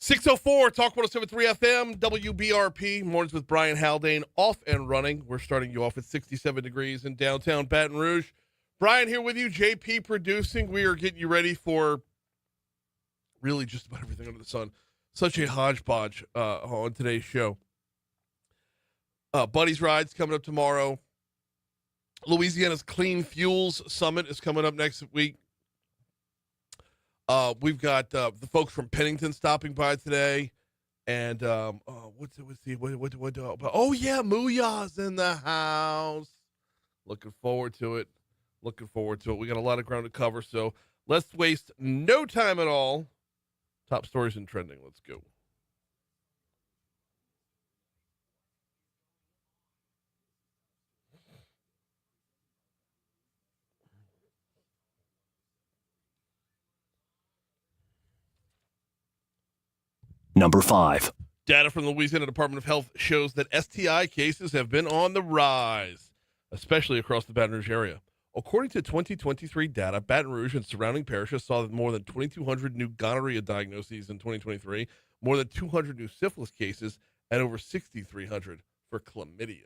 6:04, Talk 107.3 FM, WBRP, Mornings with Brian Haldane, off and running. We're starting you off at 67 degrees in downtown Baton Rouge. Brian here with you, JP producing. We are getting you ready for really just about everything under the sun. Such a hodgepodge on today's show. Buddy's Ride's coming up tomorrow. Louisiana's Clean Fuels Summit is coming up next week. We've got the folks from Pennington stopping by today, and oh yeah, Mooyah's in the house. Looking forward to it. We got a lot of ground to cover, so let's waste no time at all. Top stories and trending. Let's go. Number 5. Data from the Louisiana Department of Health shows that STI cases have been on the rise, especially across the Baton Rouge area. According to 2023 data, Baton Rouge and surrounding parishes saw more than 2,200 new gonorrhea diagnoses in 2023, more than 200 new syphilis cases, and over 6,300 for chlamydia.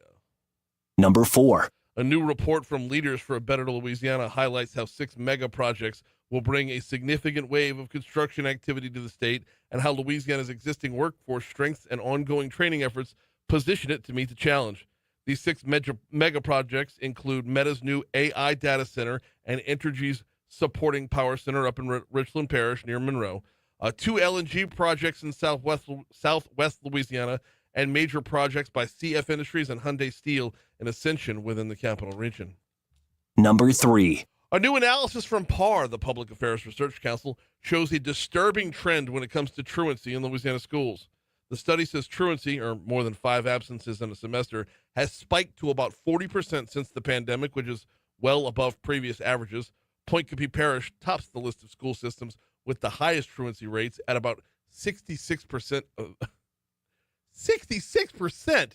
Number 4. A new report from Leaders for a Better Louisiana highlights how 6 mega projects will bring a significant wave of construction activity to the state and how Louisiana's existing workforce strengths and ongoing training efforts position it to meet the challenge. These 6 mega projects include Meta's new AI data center and Entergy's supporting power center up in Richland Parish near Monroe, 2 LNG projects in southwest Louisiana, and major projects by CF Industries and Hyundai Steel in Ascension within the capital region. Number 3. A new analysis from PAR, the Public Affairs Research Council, shows a disturbing trend when it comes to truancy in Louisiana schools. The study says truancy, or more than 5 absences in a semester, has spiked to about 40% since the pandemic, which is well above previous averages. Pointe-Coupee Parish tops the list of school systems with the highest truancy rates at about 66%. 66%!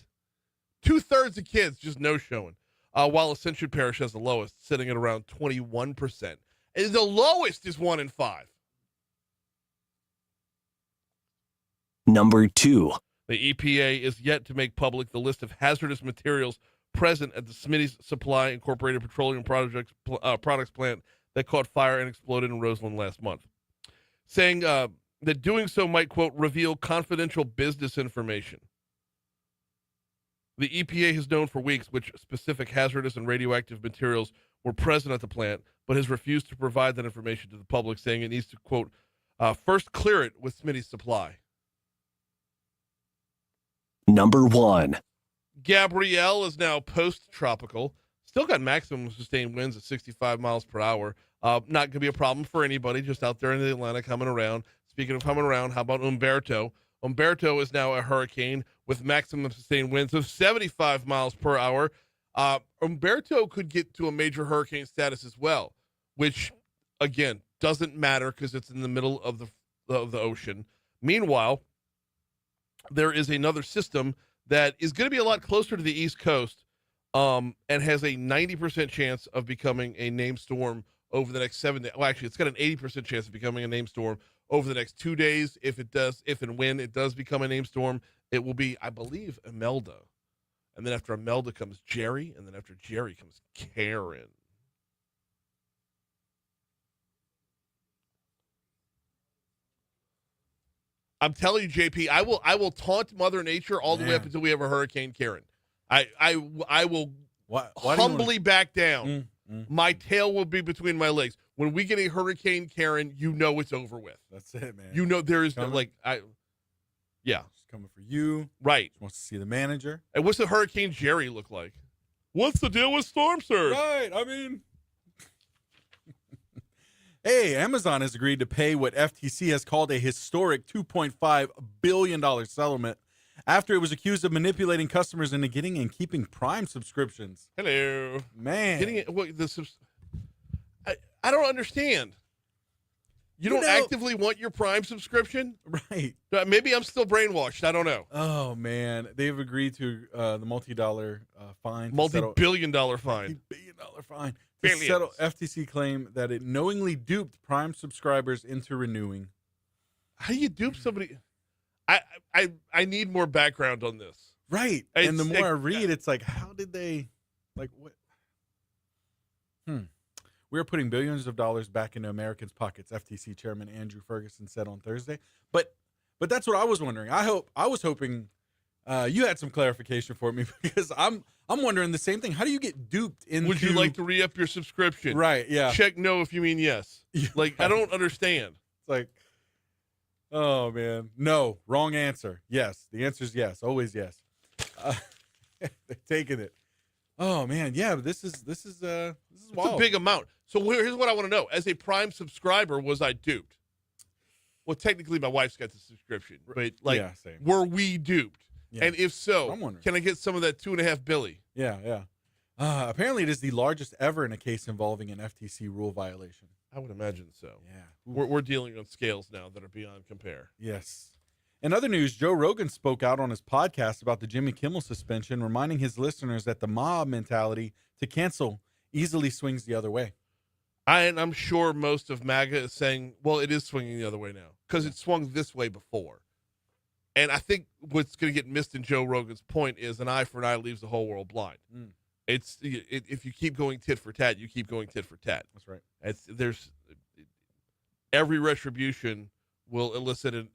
Two-thirds of kids just no-showing. While Ascension Parish has the lowest, sitting at around 21%. And the lowest is 1 in 5. Number 2. The EPA is yet to make public the list of hazardous materials present at the Smitty's Supply Incorporated Petroleum Products plant that caught fire and exploded in Roseland last month, saying that doing so might, quote, reveal confidential business information. The EPA has known for weeks which specific hazardous and radioactive materials were present at the plant, but has refused to provide that information to the public, saying it needs to, quote, first clear it with Smitty's Supply. Number 1. Gabrielle is now post-tropical. Still got maximum sustained winds at 65 miles per hour. Not going to be a problem for anybody just out there in the Atlantic coming around. Speaking of coming around, how about Umberto? Umberto is now a hurricane with maximum sustained winds of 75 miles per hour. Umberto could get to a major hurricane status as well, which, again, doesn't matter because it's in the middle of the ocean. Meanwhile, there is another system that is going to be a lot closer to the East Coast and has a 90% chance of becoming a named storm over the next 7 days. Well, actually, it's got an 80% chance of becoming a named storm over the next 2 days. If and when it does become a named storm, it will be, I believe, Imelda. And then after Imelda comes Jerry, and then after Jerry comes Karen. I'm telling you, JP, I will taunt Mother Nature all the way up until we have a Hurricane Karen. I will humbly back down. My tail will be between my legs. When we get a Hurricane Karen, you know it's over with. That's it, man. You know there is yeah. She's coming for you. Right. She wants to see the manager. And what's the Hurricane Jerry look like? What's the deal with storm surge? Right. I mean, hey, Amazon has agreed to pay what FTC has called a historic $2.5 billion settlement after it was accused of manipulating customers into getting and keeping Prime subscriptions. Hello. Man. Getting it, I don't understand. You don't actively want your Prime subscription? Right. Maybe I'm still brainwashed. I don't know. Oh, man. They've agreed to the multi-dollar fine. Multi-billion-dollar fine. Multi-billion-dollar fine. Billions. To settle FTC claim that it knowingly duped Prime subscribers into renewing. How do you dupe somebody? I need more background on this. Right. And the more I read, it's like, how did they, like, what? We're putting billions of dollars back into Americans' pockets, FTC Chairman Andrew Ferguson said on Thursday. But that's what I was wondering. I was hoping you had some clarification for me, because I'm wondering the same thing. How do you get duped into? Would you like to re-up your subscription? Right. Yeah. Check no if you mean yes. Like, I don't understand. It's like, oh man, no, wrong answer. Yes, the answer is yes, always yes. They're taking it. Oh man, yeah, but this is wild. It's a big amount. So here's what I want to know: as a Prime subscriber, was I duped? Well, technically, my wife's got the subscription, but like, Yeah, same. were we duped? Yeah. And if so, I'm wondering. can I get some of that $2.5 billion? Yeah. Apparently, it is the largest ever in a case involving an FTC rule violation. I would imagine so. Yeah. We're dealing on scales now that are beyond compare. Yes. In other news, Joe Rogan spoke out on his podcast about the Jimmy Kimmel suspension, reminding his listeners that the mob mentality to cancel easily swings the other way. I'm sure most of MAGA is saying, well, it is swinging the other way now because it swung this way before. And I think what's going to get missed in Joe Rogan's point is an eye for an eye leaves the whole world blind. If you keep going tit for tat, you keep going tit for tat. That's right. Every retribution will elicit an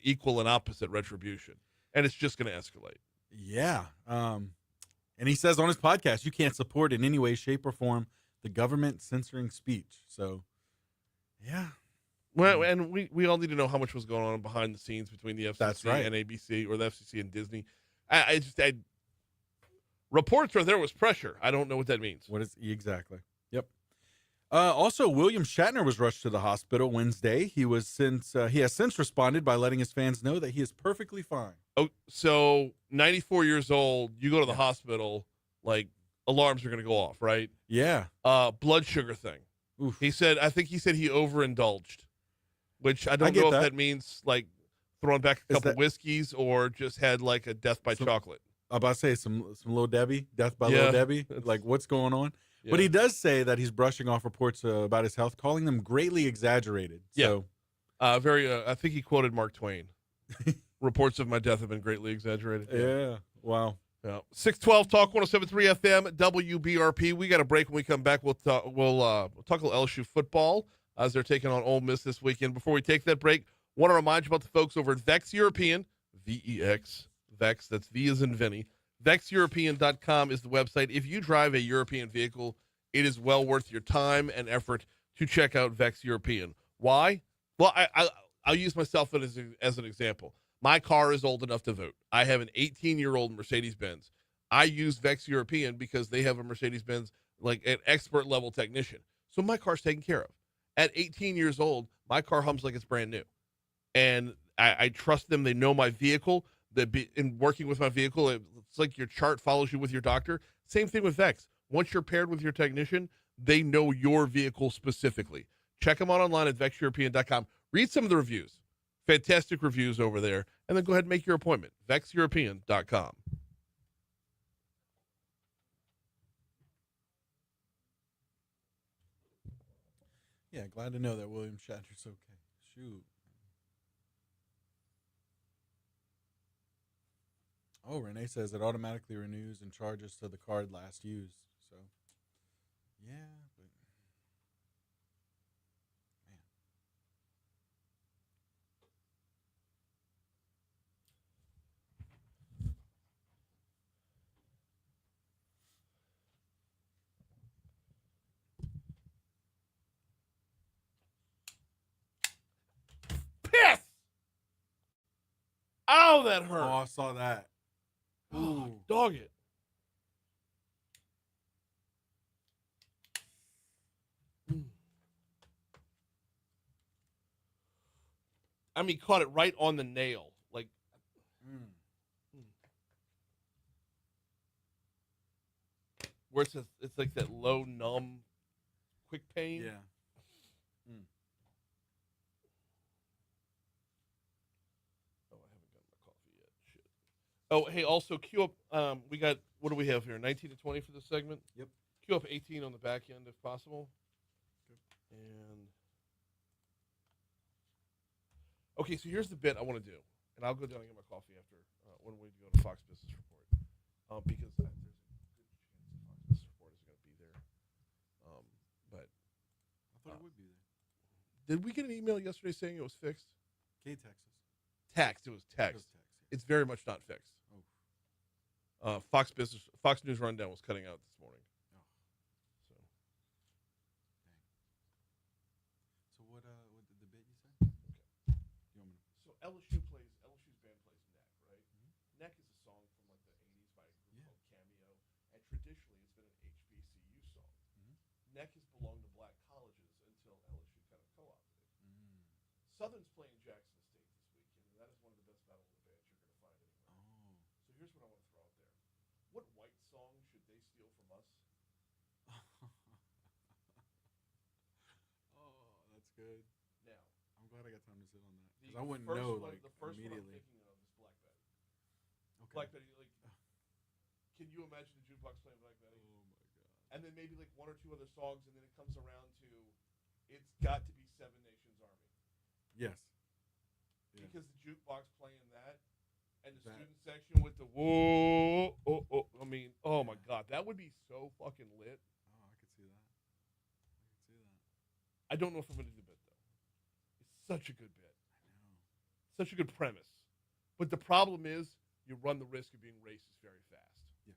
equal and opposite retribution, and it's just going to escalate. Yeah. And he says on his podcast, you can't support in any way, shape, or form the government censoring speech. So, yeah. Well, and we all need to know how much was going on behind the scenes between the FCC That's right. and ABC, or the FCC and Disney. Reports are there was pressure. I don't know what that means. What is exactly? Yep. Also, William Shatner was rushed to the hospital Wednesday. He has since responded by letting his fans know that he is perfectly fine. Oh, so 94 years old, you go to the hospital, like alarms are going to go off, right? Yeah. Blood sugar thing. Oof. I think he said he overindulged, which I don't know if that means like throwing back a couple whiskeys or just had like a death by chocolate. I'm about to say some Little Debbie, death by Little Debbie. Like, what's going on? Yeah. But he does say that he's brushing off reports about his health, calling them greatly exaggerated. So, I think he quoted Mark Twain. Reports of my death have been greatly exaggerated. Yeah. Wow. 612 Talk 107.3 FM WBRP. We got a break. When we come back, we'll talk a little LSU football as they're taking on Ole Miss this weekend. Before we take that break, want to remind you about the folks over at Vex European, VEX, Vex. That's V as in Vinny. VexEuropean.com is the website. If you drive a European vehicle, it is well worth your time and effort to check out Vex European. Why? Well, I'll use myself as an example. My car is old enough to vote. I have an 18-year-old Mercedes-Benz. I use Vex European because they have a Mercedes-Benz, like an expert-level technician. So my car's taken care of. At 18 years old, my car hums like it's brand new. And I trust them. They know my vehicle. In working with my vehicle, it's like your chart follows you with your doctor. Same thing with Vex. Once you're paired with your technician, they know your vehicle specifically. Check them out online at VexEuropean.com. Read some of the reviews. Fantastic reviews over there. And then go ahead and make your appointment. VexEuropean.com. Yeah, glad to know that William Shatner's okay. Shoot. Oh, Renee says it automatically renews and charges to the card last used. So, yeah, but Piss! Oh, that hurt. Oh, I saw that. Ooh, dog it. I mean, caught it right on the nail. Like, where it's like that low, numb, quick pain. Yeah. Oh, I haven't gotten my coffee yet. Shit. Oh, hey, also queue up. We got, what do we have here? 19 to 20 for this segment? Yep. Queue up 18 on the back end if possible. And okay, so here's the bit I want to do. and I'll go down and get my coffee after when we go to Fox Business Report, because there's a good chance that Fox Business Report is going to be there. But I thought it would be there. did we get an email yesterday saying it was fixed? K Texas. Text. It was text. Yeah. It's very much not fixed. Fox News Rundown was cutting out this morning. So So what did the bit you say? Okay. So LSU's band plays Neck, right? Mm-hmm. Neck is a song from like the 80s by a group called Cameo, and traditionally it's been an HBCU song. Mm-hmm. Neck has belonged to black colleges until LSU kind of co-opted it. Mm. Southern's playing Jackson State this weekend, and that is one of the best battle of the bands you're going to find anywhere. So here's what I want to throw out there. What white song should they steal from us? Oh, that's good. Now, I'm glad I got time to sit on that because I wouldn't know like the first immediately. one I'm thinking of is Black Betty. Okay. Black Betty, like, can you imagine the jukebox playing Black Betty? Oh my god. And then maybe like one or two other songs, and then it comes around to, it's got to be Seven Nations Army. Yes. Yeah. Because the jukebox playing that, and the student section with the whoa, I mean, oh my god, that would be so fucking lit. Oh, I could see that. I don't know if I'm going to do the bit, though. It's such a good bit. I know. Such a good premise. But the problem is, you run the risk of being racist very fast. Yes.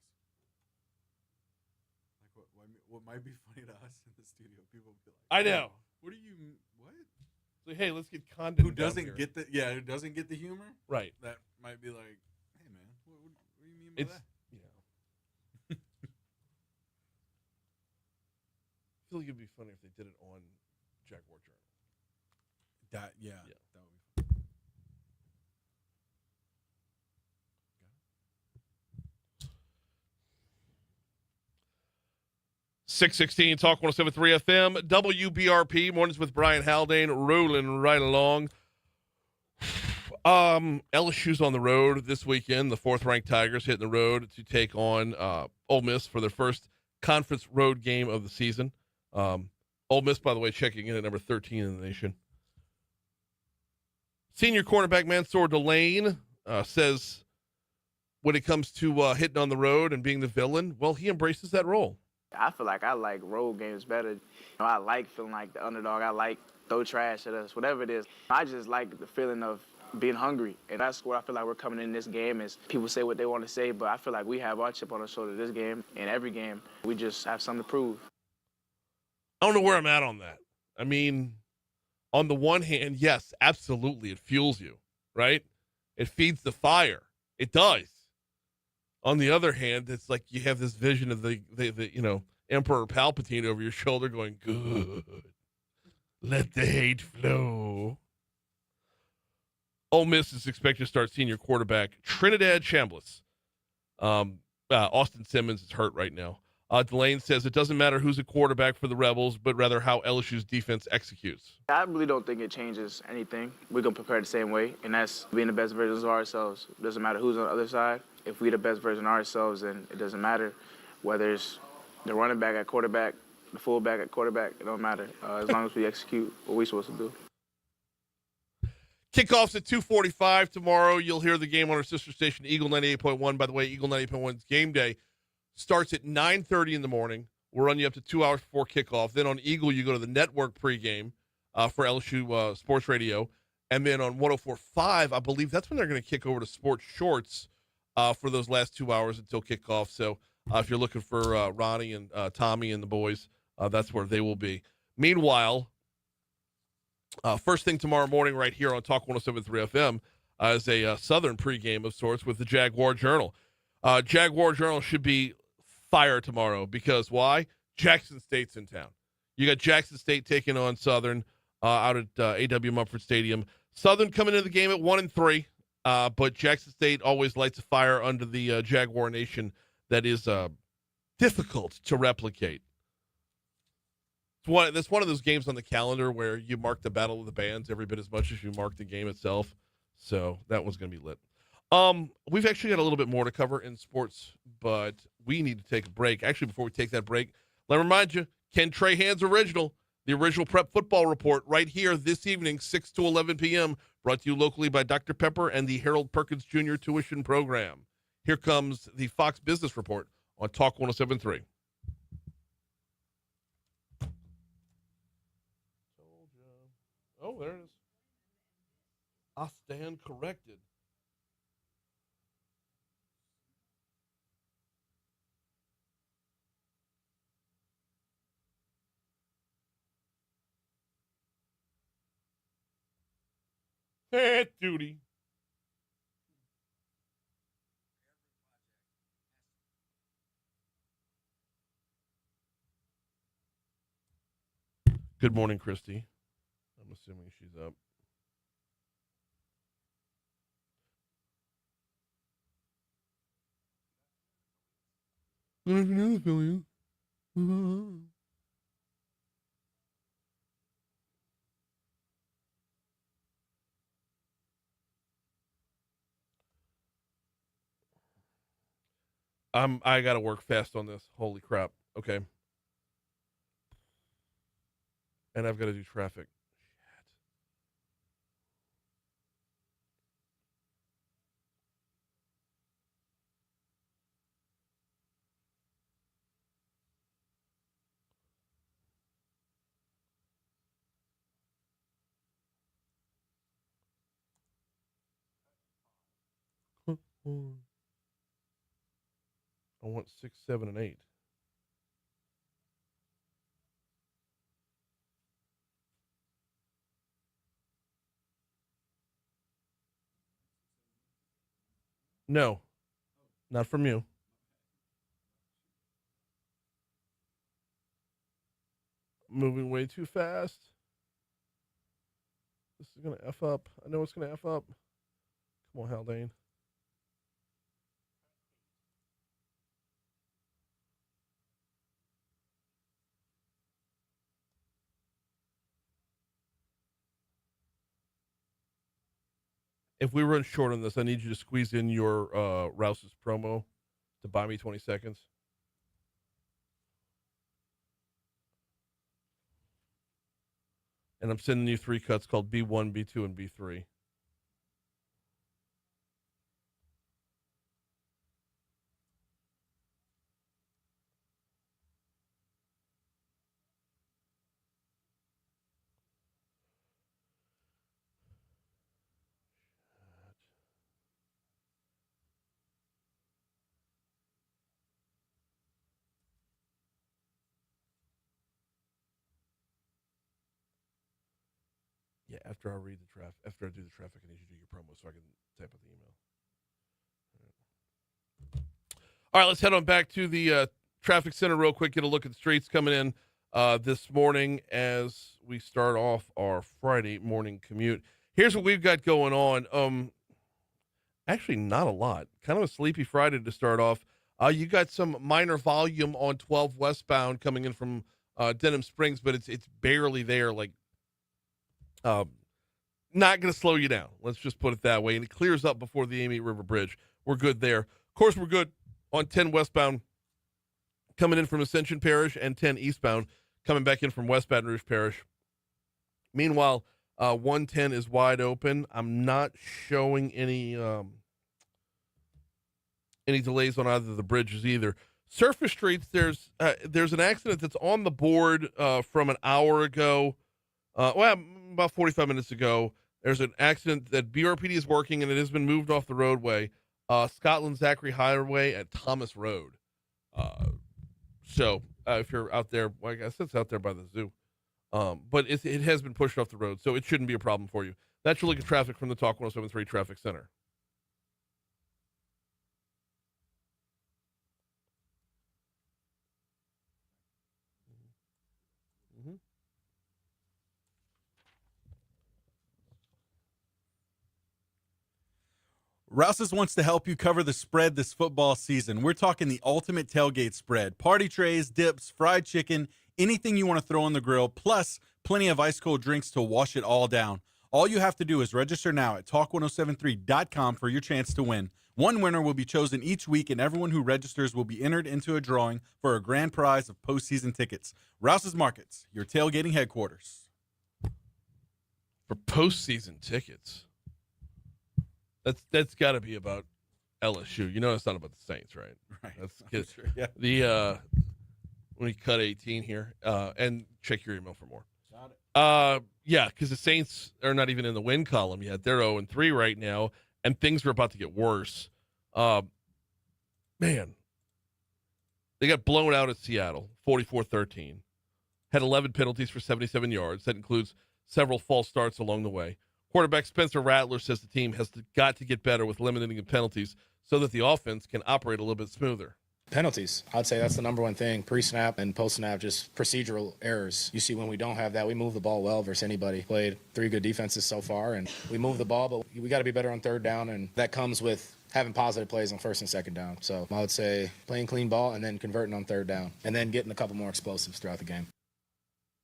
Like what might be funny to us in the studio, people will be like, I know. What are you, what? So, hey, let's get Condon Who doesn't down here. who doesn't get the humor? Right. That might be like, hey man, what do you mean by that? Yeah. I feel like it'd be funny if they did it on Jaguar Journal. That would be fun. 616 Talk 107.3 FM, WBRP, Mornings with Brian Haldane, rolling right along. LSU's on the road this weekend. The fourth-ranked Tigers hitting the road to take on Ole Miss for their first conference road game of the season. Ole Miss, by the way, checking in at number 13 in the nation. Senior cornerback Mansour Delane says when it comes to hitting on the road and being the villain, well, he embraces that role. I feel like I like road games better. You know, I like feeling like the underdog. I like throw trash at us, whatever it is. I just like the feeling of being hungry. And that's what I feel like we're coming in this game is people say what they want to say, but I feel like we have our chip on our shoulder this game. And every game, we just have something to prove. I don't know where I'm at on that. I mean, on the one hand, yes, absolutely, it fuels you, right? It feeds the fire. It does. On the other hand, it's like you have this vision of the Emperor Palpatine over your shoulder going, good, let the hate flow. Ole Miss is expected to start senior quarterback Trinidad Chambliss. Austin Simmons is hurt right now. Delane says it doesn't matter who's a quarterback for the Rebels, but rather how LSU's defense executes. I really don't think it changes anything. We're going to prepare the same way, and that's being the best versions of ourselves. It doesn't matter who's on the other side. If we're the best version of ourselves, then it doesn't matter whether it's the running back at quarterback, the fullback at quarterback. It don't matter as long as we execute what we're supposed to do. Kickoffs at 2:45 tomorrow. You'll hear the game on our sister station, Eagle 98.1. By the way, Eagle 98.1's game day starts at 9:30 in the morning. We'll run you up to 2 hours before kickoff. Then on Eagle, you go to the network pregame for LSU Sports Radio. And then on 104.5, I believe that's when they're going to kick over to Sports Shorts for those last 2 hours until kickoff. So if you're looking for Ronnie and Tommy and the boys, that's where they will be. Meanwhile, first thing tomorrow morning right here on Talk 107.3 FM is a Southern pregame of sorts with the Jaguar Journal. Jaguar Journal should be fire tomorrow because why? Jackson State's in town. You got Jackson State taking on Southern out at A.W. Mumford Stadium. Southern coming into the game at 1-3, but Jackson State always lights a fire under the Jaguar Nation that is difficult to replicate. That's one of those games on the calendar where you mark the Battle of the Bands every bit as much as you mark the game itself. So that one's going to be lit. We've actually got a little bit more to cover in sports, but we need to take a break. Actually, before we take that break, let me remind you, Ken Trahan's original, The original Prep Football Report right here this evening, 6 to 11 p.m., brought to you locally by Dr. Pepper and the Harold Perkins Jr. Tuition Program. Here comes the Fox Business Report on Talk 107.3. Oh, there it is. I stand corrected. Duty. Good morning, Christy. I'm assuming she's up. Good afternoon, Philly. I got to work fast on this. Holy crap. Okay. And I've got to do traffic. Shit. I want 6, 7, and 8. No, not from you. Moving way too fast. This is going to F up. I know it's going to F up. Come on, Haldane. If we run short on this, I need you to squeeze in your Rouse's promo to buy me 20 seconds. And I'm sending you 3 cuts called B1, B2, and B3. Yeah, after I read the traffic, after I do the traffic, I need you to do your promo so I can type out the email. All right, let's head on back to the traffic center real quick, get a look at the streets coming in this morning as we start off our Friday morning commute. Here's what we've got going on. Actually, not a lot. Kind of a sleepy Friday to start off. You got some minor volume on 12 westbound coming in from Denham Springs, but it's barely there. Like, not going to slow you down. Let's just put it that way. And it clears up before the Amite River Bridge. We're good there. Of course, we're good on 10 westbound coming in from Ascension Parish and 10 eastbound coming back in from West Baton Rouge Parish. Meanwhile, 110 is wide open. I'm not showing any delays on either of the bridges either. Surface streets, there's an accident that's on the board from an hour ago. About 45 minutes ago. There's an accident that BRPD is working, and it has been moved off the roadway. Scotland Zachary Highway at Thomas Road. So if you're out there, well, I guess it's out there by the zoo. But it has been pushed off the road, so it shouldn't be a problem for you. That's your look at traffic from the Talk 107.3 Traffic Center. Mm-hmm. Rouse's wants to help you cover the spread this football season. We're talking the ultimate tailgate spread. Party trays, dips, fried chicken, anything you want to throw on the grill, plus plenty of ice cold drinks to wash it all down. All you have to do is register now at talk1073.com for your chance to win. One winner will be chosen each week, and everyone who registers will be entered into a drawing for a grand prize of postseason tickets. Rouse's Markets, your tailgating headquarters. For postseason tickets. That's got to be about LSU. You know it's not about the Saints, right? Right. That's good. Sure, yeah. The let me cut 18 here and check your email for more. Got it. Yeah, because the Saints are not even in the win column yet. They're 0-3 right now, and things are about to get worse. Man, they got blown out at Seattle, 44-13. Had 11 penalties for 77 yards. That includes several false starts along the way. Quarterback Spencer Rattler says the team has got to get better with limiting the penalties so that the offense can operate a little bit smoother. Penalties. I'd say that's the number one thing. Pre-snap and post-snap, just procedural errors. You see when we don't have that, we move the ball well versus anybody. Played 3 good defenses so far, and we move the ball, but we got to be better on third down, and that comes with having positive plays on first and second down. So I would say playing clean ball and then converting on third down, and then getting a couple more explosives throughout the game.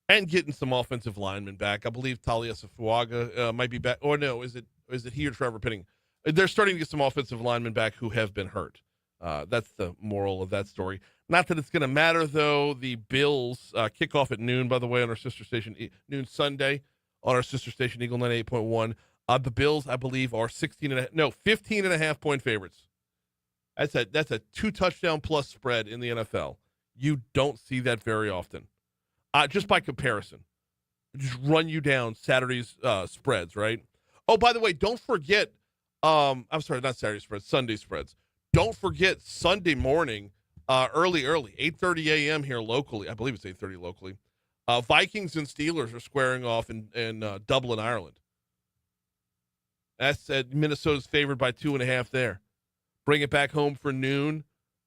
And getting some offensive linemen back. I believe Talia Safuaga might be back. Or no, is it he or Trevor Penning? They're starting to get some offensive linemen back who have been hurt. That's the moral of that story. Not that it's going to matter, though. The Bills kick off at noon, by the way, on our sister station, noon Sunday on our sister station, Eagle 98.1. The Bills, I believe, are 15.5 point favorites. That's a 2-touchdown plus spread in the NFL. You don't see that very often. Just by comparison, just run you down Saturday's spreads, right? Oh, by the way, don't forget. I'm sorry, not Saturday spreads, Sunday spreads. Don't forget Sunday morning, early, 8:30 a.m. here locally. I believe it's 8:30 locally. Vikings and Steelers are squaring off in Dublin, Ireland. That's Minnesota's favored by 2.5 there. Bring it back home for noon.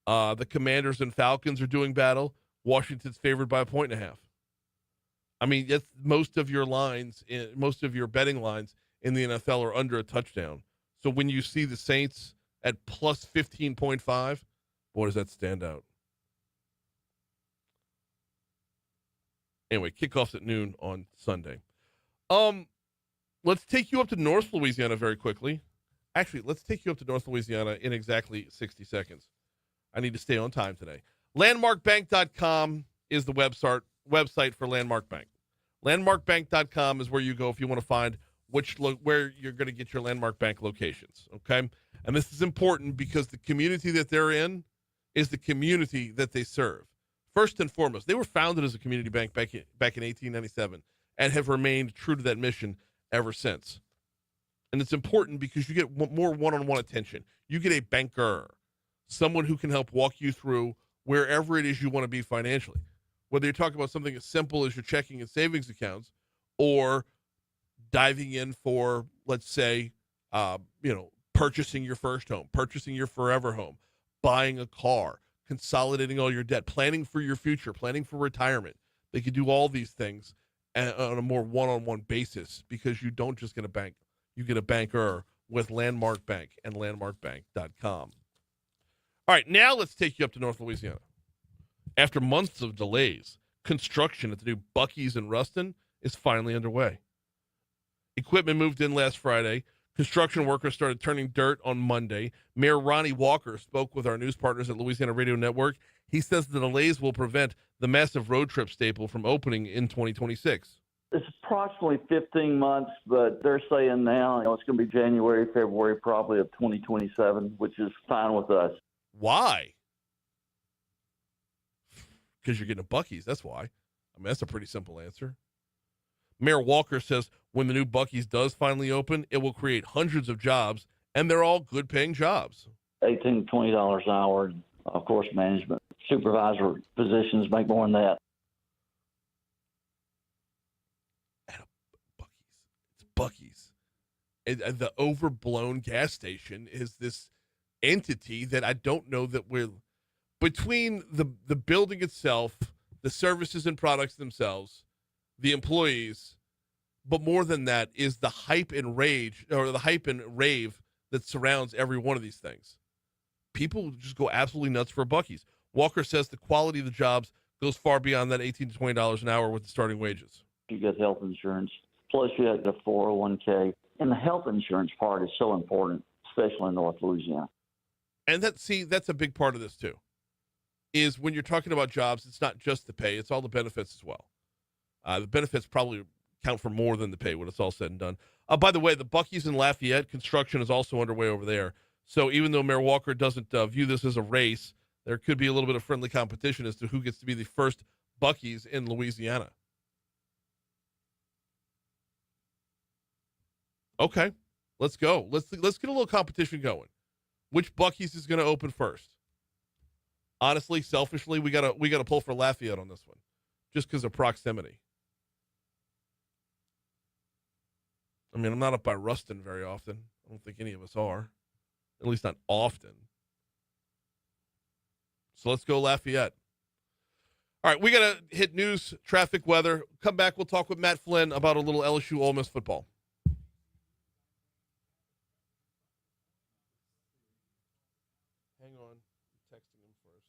The Commanders and Falcons are doing battle. Washington's favored by 1.5. I mean, that's most of your lines, most of your betting lines in the NFL are under a touchdown. So when you see the Saints at plus 15.5, boy, does that stand out. Anyway, kickoffs at noon on Sunday. Let's take you up to North Louisiana very quickly. Actually, let's take you up to North Louisiana in exactly 60 seconds. I need to stay on time today. LandmarkBank.com is the website for Landmark Bank. LandmarkBank.com is where you go if you want to find where you're going to get your Landmark Bank locations, okay? And this is important because the community that they're in is the community that they serve. First and foremost, they were founded as a community bank back in 1897 and have remained true to that mission ever since. And it's important because you get more one-on-one attention. You get a banker, someone who can help walk you through wherever it is you want to be financially. Whether you're talking about something as simple as your checking and savings accounts or diving in for, let's say, purchasing your first home, purchasing your forever home, buying a car, consolidating all your debt, planning for your future, planning for retirement. They can do all these things on a more one-on-one basis because you don't just get a bank. You get a banker with Landmark Bank and landmarkbank.com. All right, now let's take you up to North Louisiana. After months of delays, construction at the new Buc-ee's in Ruston is finally underway. Equipment moved in last Friday. Construction workers started turning dirt on Monday. Mayor Ronnie Walker spoke with our news partners at Louisiana Radio Network. He says the delays will prevent the massive road trip staple from opening in 2026. It's approximately 15 months, but they're saying now it's going to be January, February probably of 2027, which is fine with us. Why? Because you're getting a Buc-ee's, that's why. I mean, that's a pretty simple answer. Mayor Walker says when the new Buc-ee's does finally open, it will create hundreds of jobs, and they're all good-paying jobs. $18 to $20 an hour, and of course, management. Supervisor positions make more than that. At a Buc-ee's. It's Buc-ee's. And the overblown gas station is this entity that I don't know that we're... Between the building itself, the services and products themselves, the employees, but more than that is the hype and rage or the hype and rave that surrounds every one of these things. People just go absolutely nuts for Buc-ee's. Walker says the quality of the jobs goes far beyond that $18 to $20 an hour with the starting wages. You get health insurance, plus you have the 401k. And the health insurance part is so important, especially in North Louisiana. And that's a big part of this too. Is when you're talking about jobs, it's not just the pay; it's all the benefits as well. The benefits probably count for more than the pay when it's all said and done. By the way, the Buc-ee's in Lafayette construction is also underway over there. So even though Mayor Walker doesn't view this as a race, there could be a little bit of friendly competition as to who gets to be the first Buc-ee's in Louisiana. Okay, let's go. Let's get a little competition going. Which Buc-ee's is going to open first? Honestly, selfishly, we gotta pull for Lafayette on this one, just because of proximity. I mean, I'm not up by Ruston very often. I don't think any of us are, at least not often. So let's go Lafayette. All right, we gotta hit news, traffic, weather. Come back, we'll talk with Matt Flynn about a little LSU Ole Miss football. Hang on, I'm texting him first.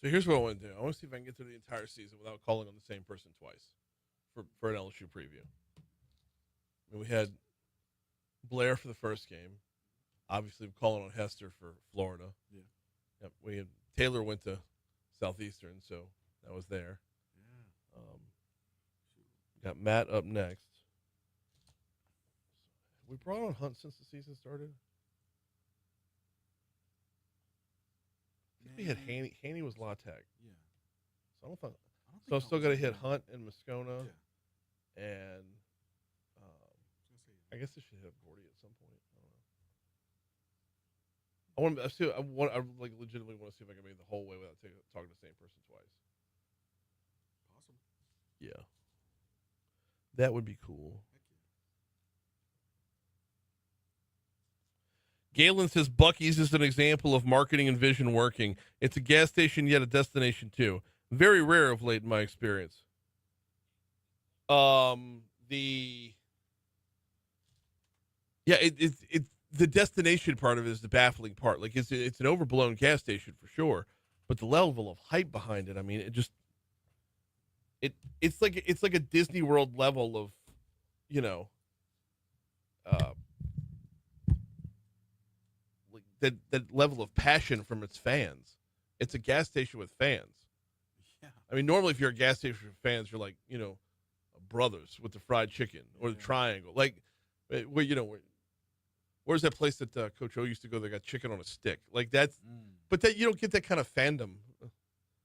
So here's what I want to do. I want to see if I can get through the entire season without calling on the same person twice for an LSU preview. And we had Blair for the first game. Obviously, we're calling on Hester for Florida. Yeah. Yep. We had Taylor went to Southeastern, so that was there. Yeah. Got Matt up next. We brought on Hunt since the season started. I think we had Haney. Haney was La Tech. Yeah. So I don't think. So I've still got to hit Hunt and Moscona, and I guess I should hit Gordy at some point. I don't know. I legitimately want to see if I can make it the whole way without talking to the same person twice. Possible. Yeah, that would be cool. Galen says Buc-ee's is an example of marketing and vision working. It's a gas station yet a destination too. Very rare of late in my experience. The destination part of it is the baffling part. Like it's an overblown gas station for sure, but the level of hype behind it. I mean, it's like a Disney World level of, like that level of passion from its fans. It's a gas station with fans. Yeah. I mean, normally if you're a gas station with fans, you're like, Brothers with the fried chicken or the Triangle. Like, where's that place that Coach O used to go that got chicken on a stick? Like that's, but that you don't get that kind of fandom.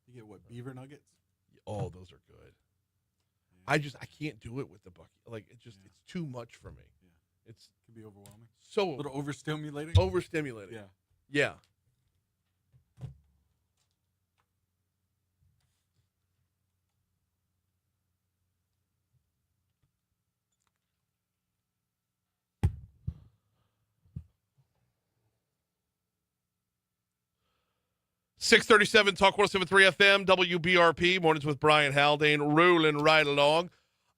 You get what, beaver nuggets? Oh, those are good. Yeah. I can't do it with the Buc-ee. Like it's too much for me. Yeah. It can be overwhelming. So a little overstimulating. Overstimulating. Yeah. Yeah. .637 Talk 107.3 FM, WBRP, mornings with Brian Haldane, rolling right along.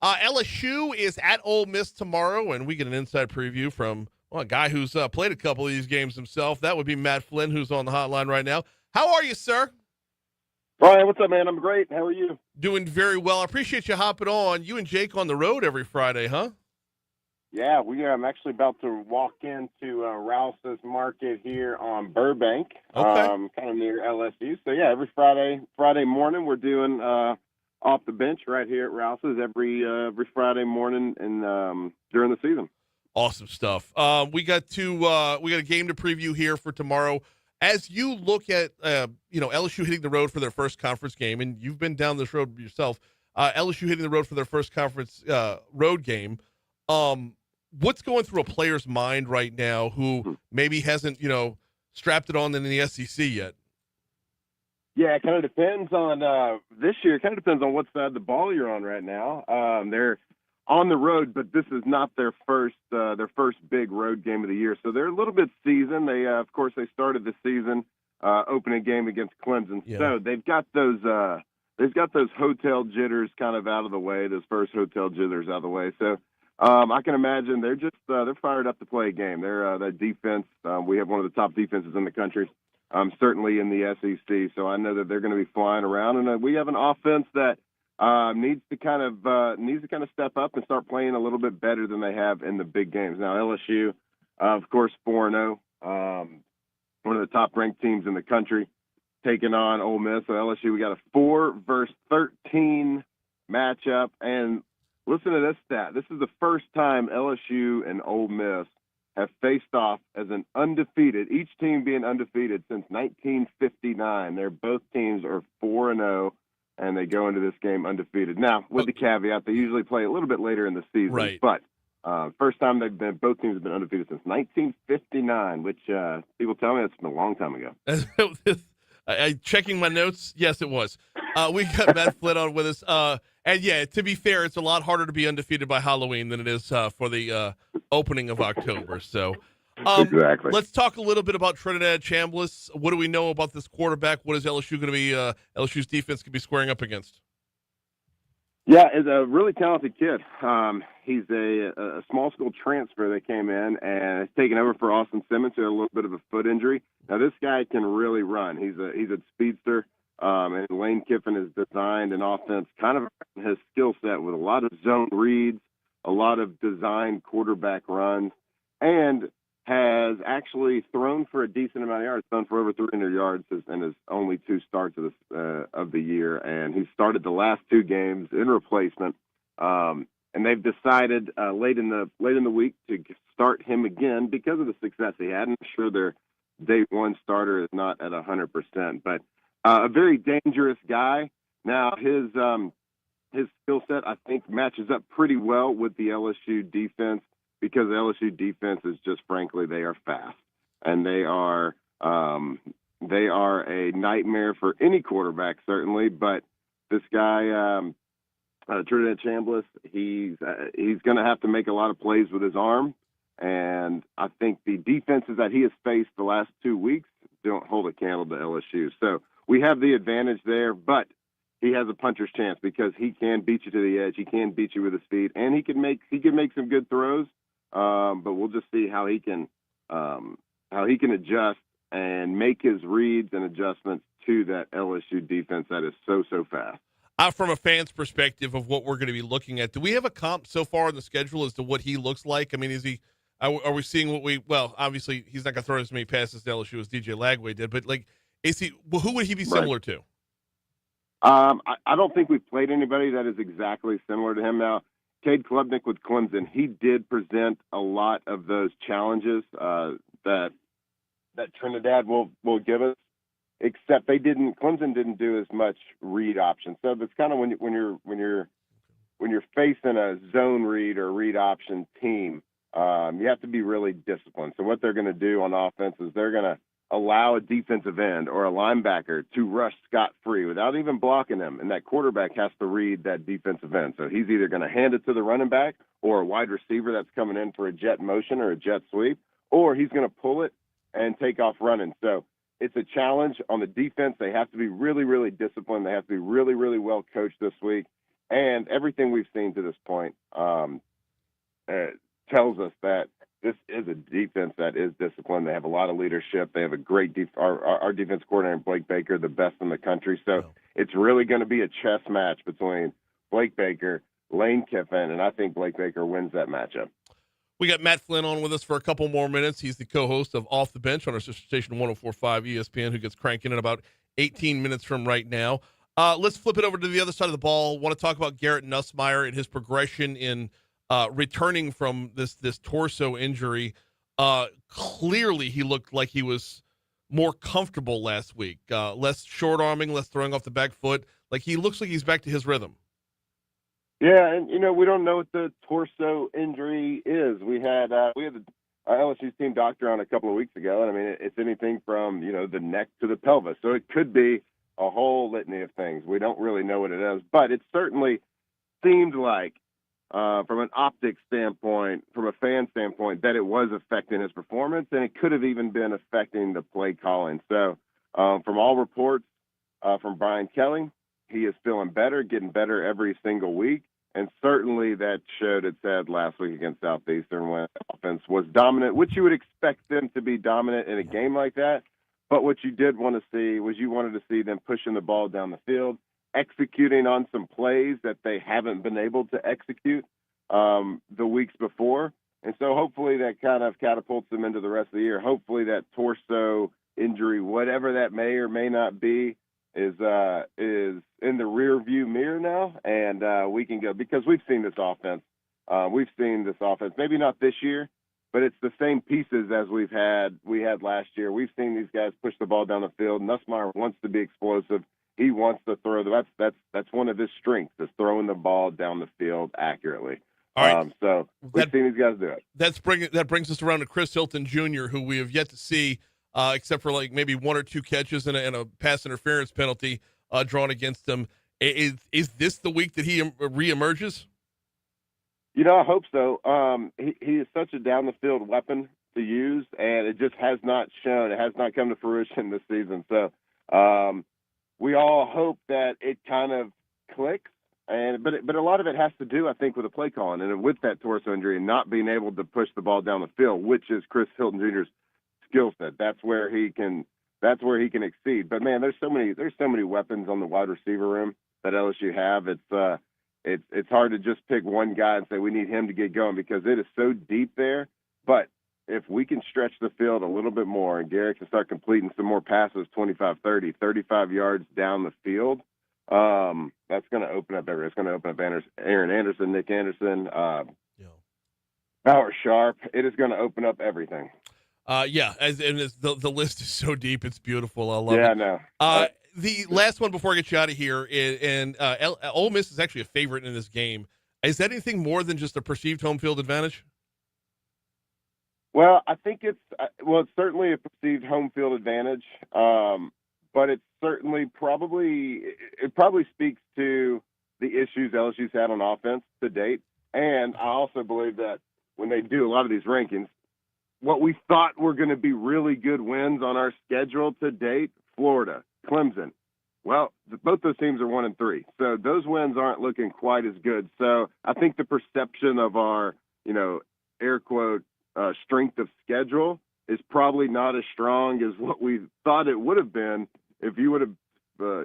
LSU is at Ole Miss tomorrow, and we get an inside preview from a guy who's played a couple of these games himself. That would be Matt Flynn, who's on the hotline right now. How are you, sir? Brian, what's up, man? I'm great. How are you? Doing very well. I appreciate you hopping on. You and Jake on the road every Friday, huh? Yeah, I'm actually about to walk into Rouse's Market here on Burbank, okay. Kind of near LSU. So, yeah, every Friday morning we're doing off the bench right here at Rouse's every Friday morning and during the season. Awesome stuff. We got a game to preview here for tomorrow. As you look at LSU hitting the road for their first conference game, and you've been down this road yourself, LSU hitting the road for their first conference road game. What's going through a player's mind right now who maybe hasn't, strapped it on in the SEC yet? Yeah, it kind of depends on this year. It kind of depends on what side of the ball you're on right now. They're on the road, but this is not their first big road game of the year. So they're a little bit seasoned. They, of course, they started the season opening game against Clemson. Yeah. So they've got those hotel jitters kind of out of the way. Those first hotel jitters out of the way. So. I can imagine they're fired up to play a game. Their defense, we have one of the top defenses in the country, certainly in the SEC. So I know that they're going to be flying around, and we have an offense that needs to kind of step up and start playing a little bit better than they have in the big games. Now LSU, of course, 4-0, one of the top ranked teams in the country, taking on Ole Miss. So LSU, we got a 4-13 matchup, and listen to this stat. This is the first time LSU and Ole Miss have faced off as an undefeated, each team being undefeated since 1959. Both teams are 4-0, and they go into this game undefeated. Now, with the caveat, they usually play a little bit later in the season. Right. But first time both teams have been undefeated since 1959, which people tell me that's been a long time ago. Checking my notes, yes, it was. We got Matt Flynn on with us. And yeah, to be fair, it's a lot harder to be undefeated by Halloween than it is for the opening of October. So exactly. Let's talk a little bit about Trinidad Chambliss. What do we know about this quarterback? What is LSU going to be? LSU's defense could be squaring up against? Yeah, is a really talented kid. He's a small school transfer that came in and has taken over for Austin Simmons, who had a little bit of a foot injury. Now this guy can really run. He's a speedster. And Lane Kiffin has designed an offense kind of his skill set with a lot of zone reads, a lot of designed quarterback runs, and has actually thrown for a decent amount of yards, thrown for over 300 yards in his only 2 starts of the year. And he started the last 2 games in replacement. And they've decided late in the week to start him again because of the success he had. And I'm sure their day one starter is not at 100%, but a very dangerous guy. Now his skill set, I think, matches up pretty well with the LSU defense, because the LSU defense is just, frankly, they are fast, and they are a nightmare for any quarterback, certainly. But this guy, Trinidad Chambliss, he's going to have to make a lot of plays with his arm, and I think the defenses that he has faced the last 2 weeks don't hold a candle to LSU. So we have the advantage there, but he has a puncher's chance because he can beat you to the edge. He can beat you with his feet, and he can make some good throws. But we'll just see how he can adjust and make his reads and adjustments to that LSU defense that is so fast. From a fan's perspective of what we're going to be looking at, do we have a comp so far in the schedule as to what he looks like? I mean, are we seeing well, obviously he's not going to throw as many passes to LSU as DJ Lagway did, but who would he be similar to? I don't think we've played anybody that is exactly similar to him. Now, Cade Klubnik with Clemson, he did present a lot of those challenges that Trinidad will give us, except Clemson didn't do as much read option. So it's kind of when you're facing a zone read or read option team, you have to be really disciplined. So what they're going to do on offense is they're going to allow a defensive end or a linebacker to rush scot-free without even blocking him, and that quarterback has to read that defensive end. So he's either going to hand it to the running back or a wide receiver that's coming in for a jet motion or a jet sweep, or he's going to pull it and take off running. So it's a challenge on the defense. They have to be really, really disciplined. They have to be really, really well coached this week. And everything we've seen to this point tells us that this is a defense that is disciplined. They have a lot of leadership. They have a great our defense coordinator, Blake Baker, the best in the country. So it's really going to be a chess match between Blake Baker, Lane Kiffin, and I think Blake Baker wins that matchup. We got Matt Flynn on with us for a couple more minutes. He's the co-host of Off the Bench on our sister station 104.5 ESPN, who gets cranking in about 18 minutes from right now. Let's flip it over to the other side of the ball. Want to talk about Garrett Nussmeier and his progression in returning from this torso injury. Clearly, he looked like he was more comfortable last week. Less short arming, less throwing off the back foot. Like, he looks like he's back to his rhythm. Yeah, and we don't know what the torso injury is. We had our LSU's team doctor on a couple of weeks ago, and I mean it's anything from the neck to the pelvis. So it could be a whole litany of things. We don't really know what it is, but it certainly seemed like, from an optics standpoint, from a fan standpoint, that it was affecting his performance, and it could have even been affecting the play calling. So from all reports from Brian Kelly, he is feeling better, getting better every single week. And certainly that showed its head last week against Southeastern when the offense was dominant, which you would expect them to be dominant in a game like that. But what you did want to see was you wanted to see them pushing the ball down the field, executing on some plays that they haven't been able to execute the weeks before. And so hopefully that kind of catapults them into the rest of the year. Hopefully that torso injury, whatever that may or may not be, is in the rear view mirror now, and we can go, because we've seen this offense. Maybe not this year, but it's the same pieces as we had last year. We've seen these guys push the ball down the field. Nussmeier wants to be explosive. He wants to throw. That's one of his strengths, is throwing the ball down the field accurately. All right. So we've seen these guys do it. That brings us around to Chris Hilton Jr., who we have yet to see, except for like maybe 1 or 2 catches and a pass interference penalty drawn against him. Is this the week that he reemerges? I hope so. He is such a down the field weapon to use, and it just has not shown. It has not come to fruition this season. So we all hope that it kind of clicks. But a lot of it has to do, I think, with the play calling and with that torso injury and not being able to push the ball down the field, which is Chris Hilton Jr.'s skill set. That's where he can that's where he can exceed. But man, there's so many weapons on the wide receiver room that LSU have. It's hard to just pick one guy and say we need him to get going because it is so deep there. But if we can stretch the field a little bit more and Garrett can start completing some more passes, 25, 30, 35 yards down the field, that's going to open up everything. It's going to open up Aaron Anderson, Nick Anderson, Howard Sharp. It is going to open up everything. The list is so deep, it's beautiful. I love it. Yeah, I know. The last one before I get you out of here, Ole Miss is actually a favorite in this game. Is that anything more than just a perceived home field advantage? Well, I think it's certainly a perceived home field advantage, but it's certainly probably speaks to the issues LSU's had on offense to date. And I also believe that when they do a lot of these rankings, what we thought were going to be really good wins on our schedule to date, Florida, Clemson, well, both those teams are 1-3. So those wins aren't looking quite as good. So I think the perception of our, air quote, strength of schedule is probably not as strong as what we thought it would have been if you would have,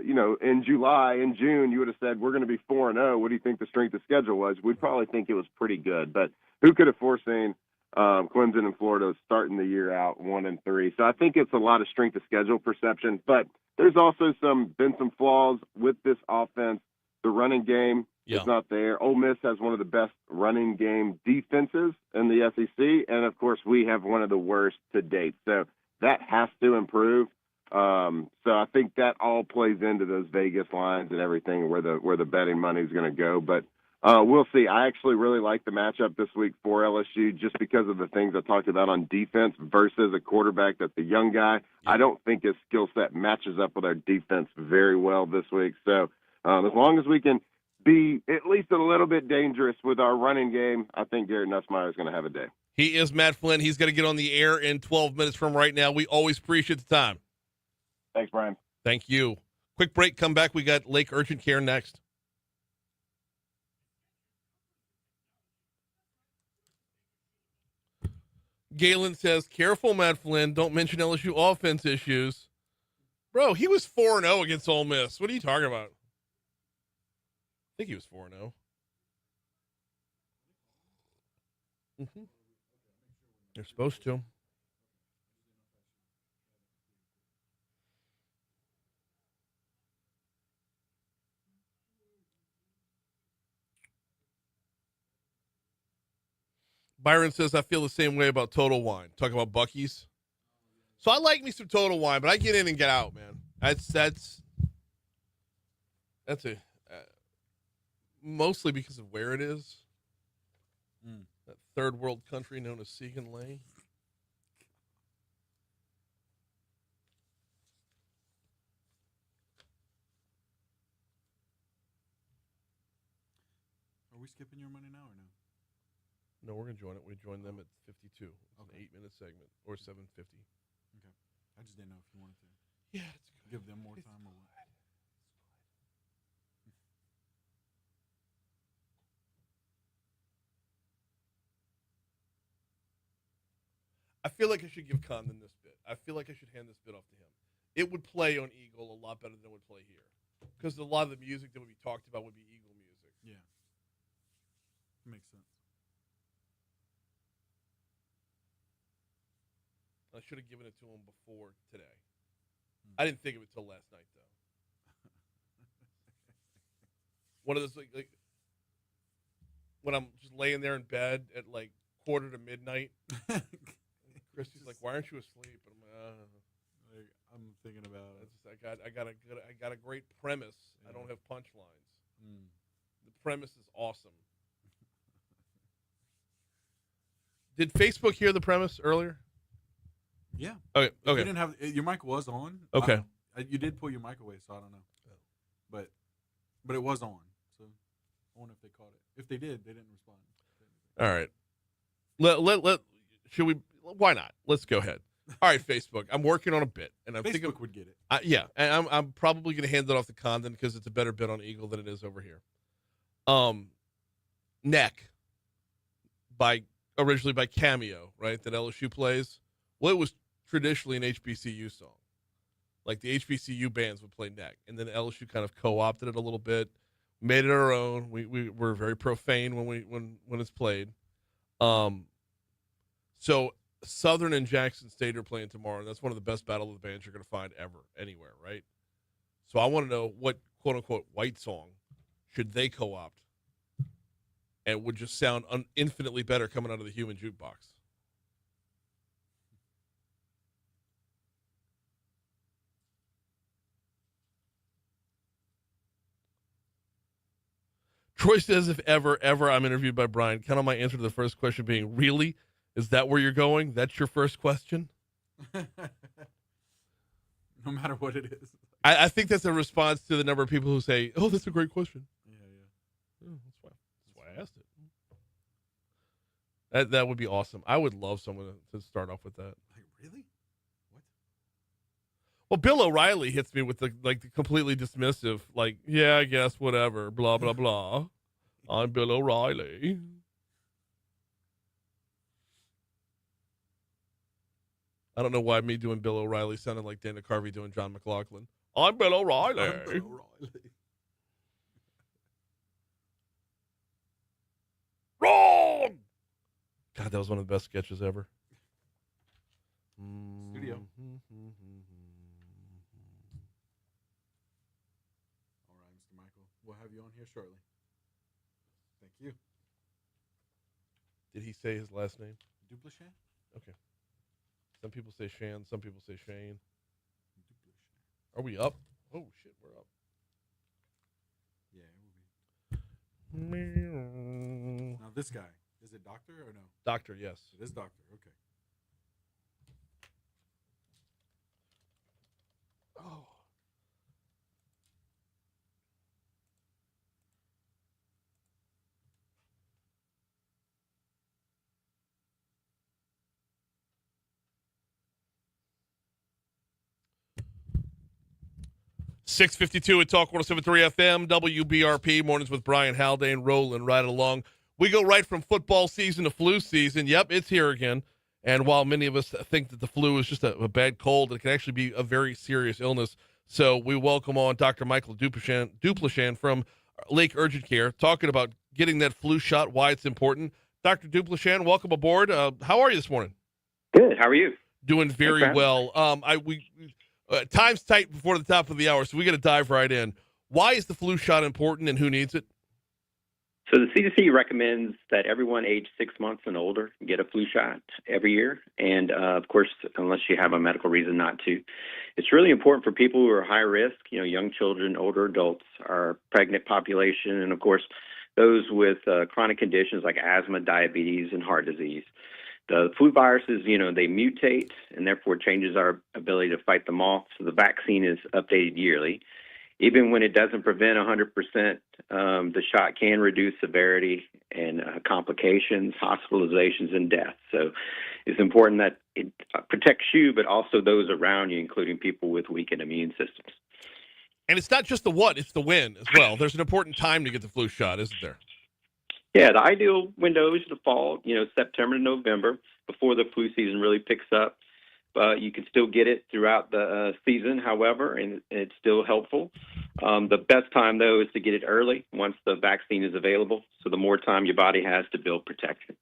in June, you would have said, we're going to be 4-0. What do you think the strength of schedule was? We'd probably think it was pretty good. But who could have foreseen Clemson and Florida starting the year out 1-3? So I think it's a lot of strength of schedule perception. But there's also been some flaws with this offense. The running game is not there. Ole Miss has one of the best running game defenses in the SEC, and of course we have one of the worst to date. So that has to improve. So I think that all plays into those Vegas lines and everything where the betting money is going to go. But we'll see. I actually really like the matchup this week for LSU just because of the things I talked about on defense versus a quarterback that's a young guy. Yeah. I don't think his skill set matches up with our defense very well this week. So as long as we can be at least a little bit dangerous with our running game, I think Garrett Nussmeier is going to have a day. He is Matt Flynn. He's going to get on the air in 12 minutes from right now. We always appreciate the time. Thanks, Brian. Thank you. Quick break. Come back. We got Lake Urgent Care next. Galen says, careful, Matt Flynn. Don't mention LSU offense issues. Bro, he was 4-0 against Ole Miss. What are you talking about? I think he was 4-0. Mm-hmm. They're supposed to. Byron says, I feel the same way about Total Wine. Talking about Buc-ee's. So I like me some Total Wine, but I get in and get out, man. That's a mostly because of where it is. That third world country known as Segan Lane. Are we skipping your money now or no? No, we're going to join it. We join them at 52. It's an 8-minute segment, or 7:50. Okay. I just didn't know if you wanted to. Yeah, it's good. Give them more time or what? I feel like I should give Condon this bit. I feel like I should hand this bit off to him. It would play on Eagle a lot better than it would play here. Because a lot of the music that would be talked about would be Eagle music. Yeah. Makes sense. I should have given it to him before today. I didn't think of it till last night, though. One of those, like when I'm just laying there in bed at like 1:45. Christy's like, "Why aren't you asleep?" And I'm like, I'm thinking about it. I got a great premise. Yeah. I don't have punchlines. The premise is awesome. Did Facebook hear the premise earlier? Yeah. Okay. You didn't have your mic was on. Okay. You did pull your mic away, so I don't know. But it was on. So I wonder if they caught it. If they did, they didn't respond. All right. Should we? Why not? Let's go ahead. All right, Facebook. I'm working on a bit, and I'm thinking would get it. Yeah, and I'm probably going to hand it off to Condon because it's a better bit on Eagle than it is over here. Neck originally by Cameo, right? That LSU plays. Well, it was traditionally an HBCU song. Like the HBCU bands would play neck, and then LSU kind of co-opted it a little bit, made it our own. We were very profane when it's played. So Southern and Jackson State are playing tomorrow, and that's one of the best battle of the bands you're going to find ever anywhere, right? So I want to know what quote unquote white song should they co-opt, and would just sound infinitely better coming out of the human jukebox. Troy says, if ever I'm interviewed by Brian, count on my answer to the first question being, really? Is that where you're going? That's your first question? No matter what it is. I think that's a response to the number of people who say, oh, that's a great question. Yeah. Oh, that's why I asked it. That would be awesome. I would love someone to start off with that. Like, really? What? Well, Bill O'Reilly hits me with the completely dismissive, like, yeah, I guess, whatever, blah, blah, blah. I'm Bill O'Reilly. I don't know why me doing Bill O'Reilly sounded like Dana Carvey doing John McLaughlin. I'm Bill O'Reilly. Wrong! God, that was one of the best sketches ever. Studio. All right, Mr. Michael. We'll have you on here shortly. Thank you. Did he say his last name? Duplichan? Okay. Some people say Shan, some people say Shane. Are we up? Oh, shit, we're up. Yeah, it will be. Now, this guy, is it doctor or no? Doctor, yes. It is doctor, okay. Oh. .652 at Talk 107.3 FM, WBRP, Mornings with Brian Haldane, rolling right along. We go right from football season to flu season. Yep, it's here again. And while many of us think that the flu is just a bad cold, it can actually be a very serious illness. So we welcome on Dr. Michael Duplichan from Lake Urgent Care, talking about getting that flu shot, why it's important. Dr. Duplichan, welcome aboard. How are you this morning? Good. How are you? Doing very well. Time's tight before the top of the hour, so we got to dive right in. Why is the flu shot important, and who needs it? So the CDC recommends that everyone aged 6 months and older get a flu shot every year. And, of course, unless you have a medical reason not to. It's really important for people who are high risk, young children, older adults, our pregnant population, and, of course, those with chronic conditions like asthma, diabetes, and heart disease. The flu viruses, they mutate and therefore changes our ability to fight them off. So the vaccine is updated yearly. Even when it doesn't prevent 100%, the shot can reduce severity and complications, hospitalizations, and death. So it's important that it protects you, but also those around you, including people with weakened immune systems. And it's not just the what, it's the when as well. There's an important time to get the flu shot, isn't there? Yeah, the ideal window is the fall, September to November, before the flu season really picks up. You can still get it throughout the season, however, and it's still helpful. The best time, though, is to get it early once the vaccine is available, so the more time your body has to build protection.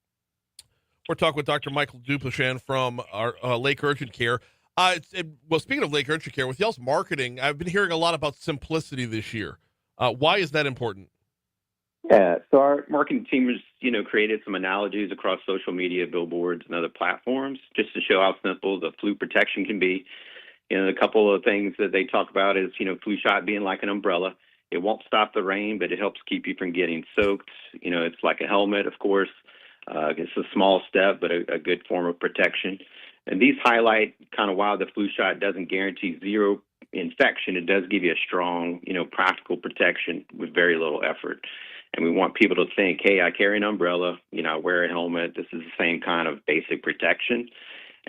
We're talking with Dr. Michael Duplichan from our Lake Urgent Care. Speaking of Lake Urgent Care, with y'all's marketing, I've been hearing a lot about simplicity this year. Why is that important? Yeah, so our marketing team has, created some analogies across social media, billboards, and other platforms just to show how simple the flu protection can be. A couple of things that they talk about is, flu shot being like an umbrella. It won't stop the rain, but it helps keep you from getting soaked. It's like a helmet, of course. It's a small step, but a good form of protection. And these highlight kind of why the flu shot doesn't guarantee zero infection. It does give you a strong, practical protection with very little effort. And we want people to think, hey, I carry an umbrella, I wear a helmet. This is the same kind of basic protection.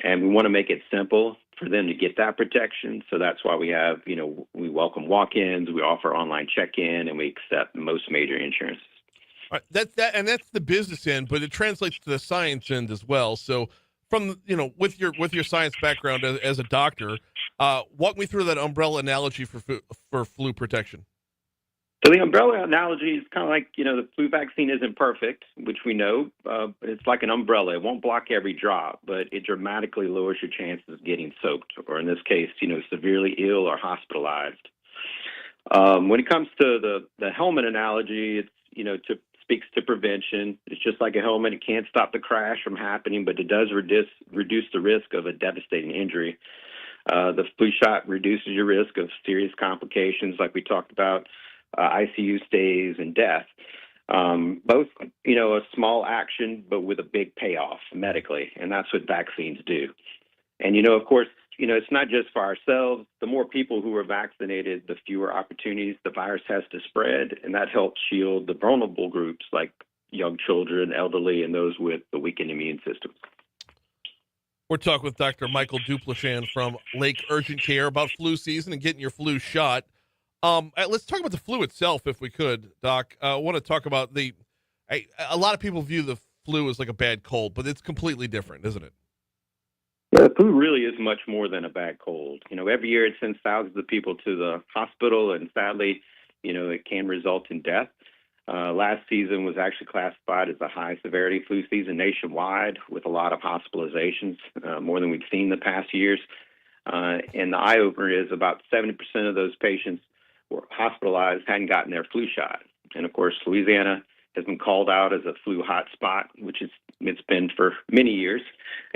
And we want to make it simple for them to get that protection. So that's why we have, we welcome walk-ins, we offer online check-in, and we accept most major insurances. All right, that's the business end, but it translates to the science end as well. So from, with your science background as a doctor, Walk me through that umbrella analogy for flu protection. So the umbrella analogy is kind of like, the flu vaccine isn't perfect, which we know, but it's like an umbrella. It won't block every drop, but it dramatically lowers your chances of getting soaked, or in this case, severely ill or hospitalized. When it comes to the helmet analogy, it's, speaks to prevention. It's just like a helmet. It can't stop the crash from happening, but it does reduce the risk of a devastating injury. The flu shot reduces your risk of serious complications like we talked about, ICU stays, and death. Both, a small action, but with a big payoff medically, and that's what vaccines do. And, of course, it's not just for ourselves. The more people who are vaccinated, the fewer opportunities the virus has to spread, and that helps shield the vulnerable groups like young children, elderly, and those with the weakened immune system. We're talking with Dr. Michael Duplashan from Lake Urgent Care about flu season and getting your flu shot. Let's talk about the flu itself, if we could, Doc. I want to talk about a lot of people view the flu as like a bad cold, but it's completely different, isn't it? The flu really is much more than a bad cold. Every year it sends thousands of people to the hospital, and sadly, it can result in death. Last season was actually classified as a high-severity flu season nationwide with a lot of hospitalizations, more than we've seen the past years. And the eye-opener is about 70% of those patients were hospitalized hadn't gotten their flu shot. And, of course, Louisiana has been called out as a flu hotspot, which it's been for many years.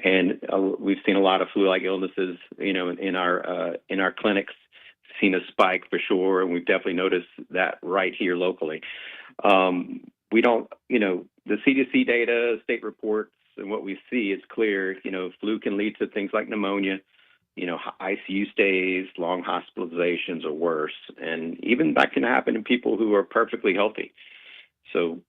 And we've seen a lot of flu-like illnesses, in our clinics, seen a spike for sure, and we've definitely noticed that right here locally. We don't, the CDC data, state reports, and what we see is clear. Flu can lead to things like pneumonia, ICU stays, long hospitalizations, or worse. And even that can happen in people who are perfectly healthy. So,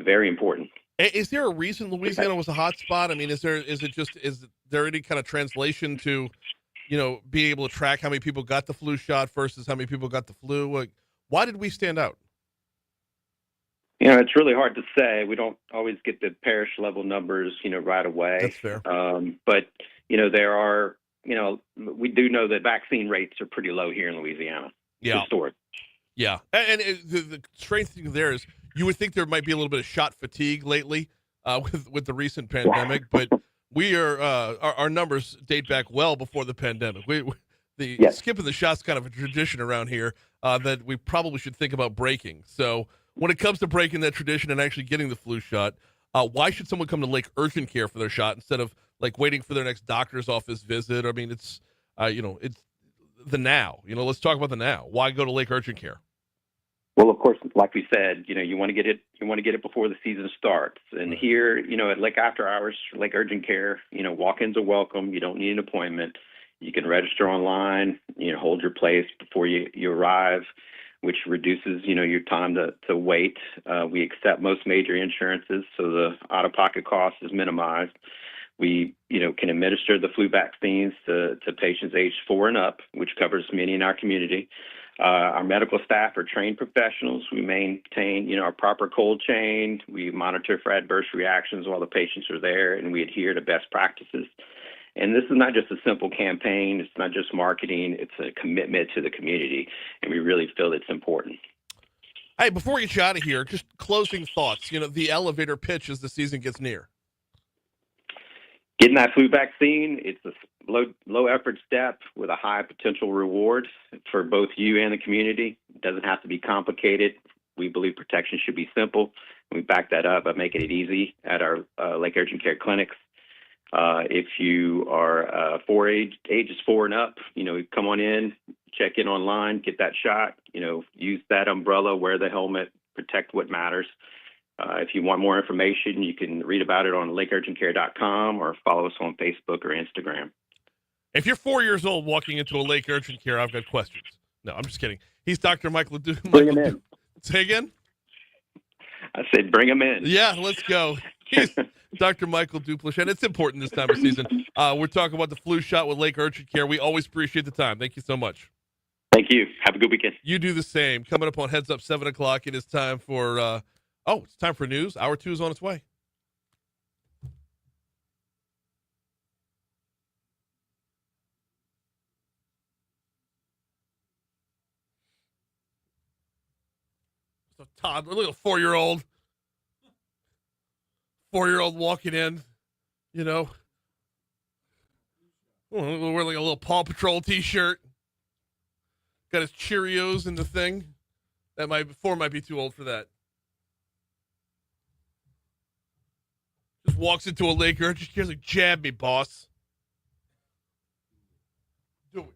very important. Is there a reason Louisiana was a hot spot? I mean, is there any kind of translation to, being able to track how many people got the flu shot versus how many people got the flu? Like, why did we stand out? It's really hard to say. We don't always get the parish level numbers, right away. That's fair. But, there are, we do know that vaccine rates are pretty low here in Louisiana. Yeah. Historic. Yeah. And the strange thing there is you would think there might be a little bit of shot fatigue lately with the recent pandemic, but we are our numbers date back well before the pandemic. Skipping the shots kind of a tradition around here that we probably should think about breaking. So when it comes to breaking that tradition and actually getting the flu shot, why should someone come to Lake Urgent Care for their shot instead of like waiting for their next doctor's office visit? I mean, it's it's the now. Let's talk about the now. Why go to Lake Urgent Care? Well, of course, like we said, you want to get it. You want to get it before the season starts. And here, at Lake After Hours, Lake Urgent Care, walk-ins are welcome. You don't need an appointment. You can register online. Hold your place before you arrive, which reduces, your time to wait. We accept most major insurances, so the out-of-pocket cost is minimized. We, can administer the flu vaccines to patients aged 4 and up, which covers many in our community. Our medical staff are trained professionals. We maintain, our proper cold chain. We monitor for adverse reactions while the patients are there, and we adhere to best practices. And this is not just a simple campaign. It's not just marketing. It's a commitment to the community, and we really feel it's important. Hey, before we get you out of here, just closing thoughts. The elevator pitch as the season gets near. Getting that flu vaccine, it's a low effort step with a high potential reward for both you and the community. It doesn't have to be complicated. We believe protection should be simple. We back that up by making it easy at our Lake Urgent Care clinics. If you are ages 4 and up, come on in, check in online, get that shot, use that umbrella, wear the helmet, protect what matters. If you want more information, you can read about it on lakeurgentcare.com or follow us on Facebook or Instagram. If you're 4 years old walking into a Lake Urgent Care, I've got questions. No, I'm just kidding. He's Dr. Michael. Bring him in. Say again? I said bring him in. Yeah, let's go. He's Dr. Michael Duplashan. It's important this time of season. We're talking about the flu shot with Lake Urgent Care. We always appreciate the time. Thank you so much. Thank you. Have a good weekend. You do the same. Coming up on Heads Up 7 o'clock, it is time for it's time for news. Hour 2 is on its way. a toddler. Look at a 4-year-old. 4-year-old walking in, you know. Wear like a little Paw Patrol t-shirt. Got his Cheerios in the thing. That might be too old for that. Just walks into a Laker. Just hears like, jab me, boss. Do it.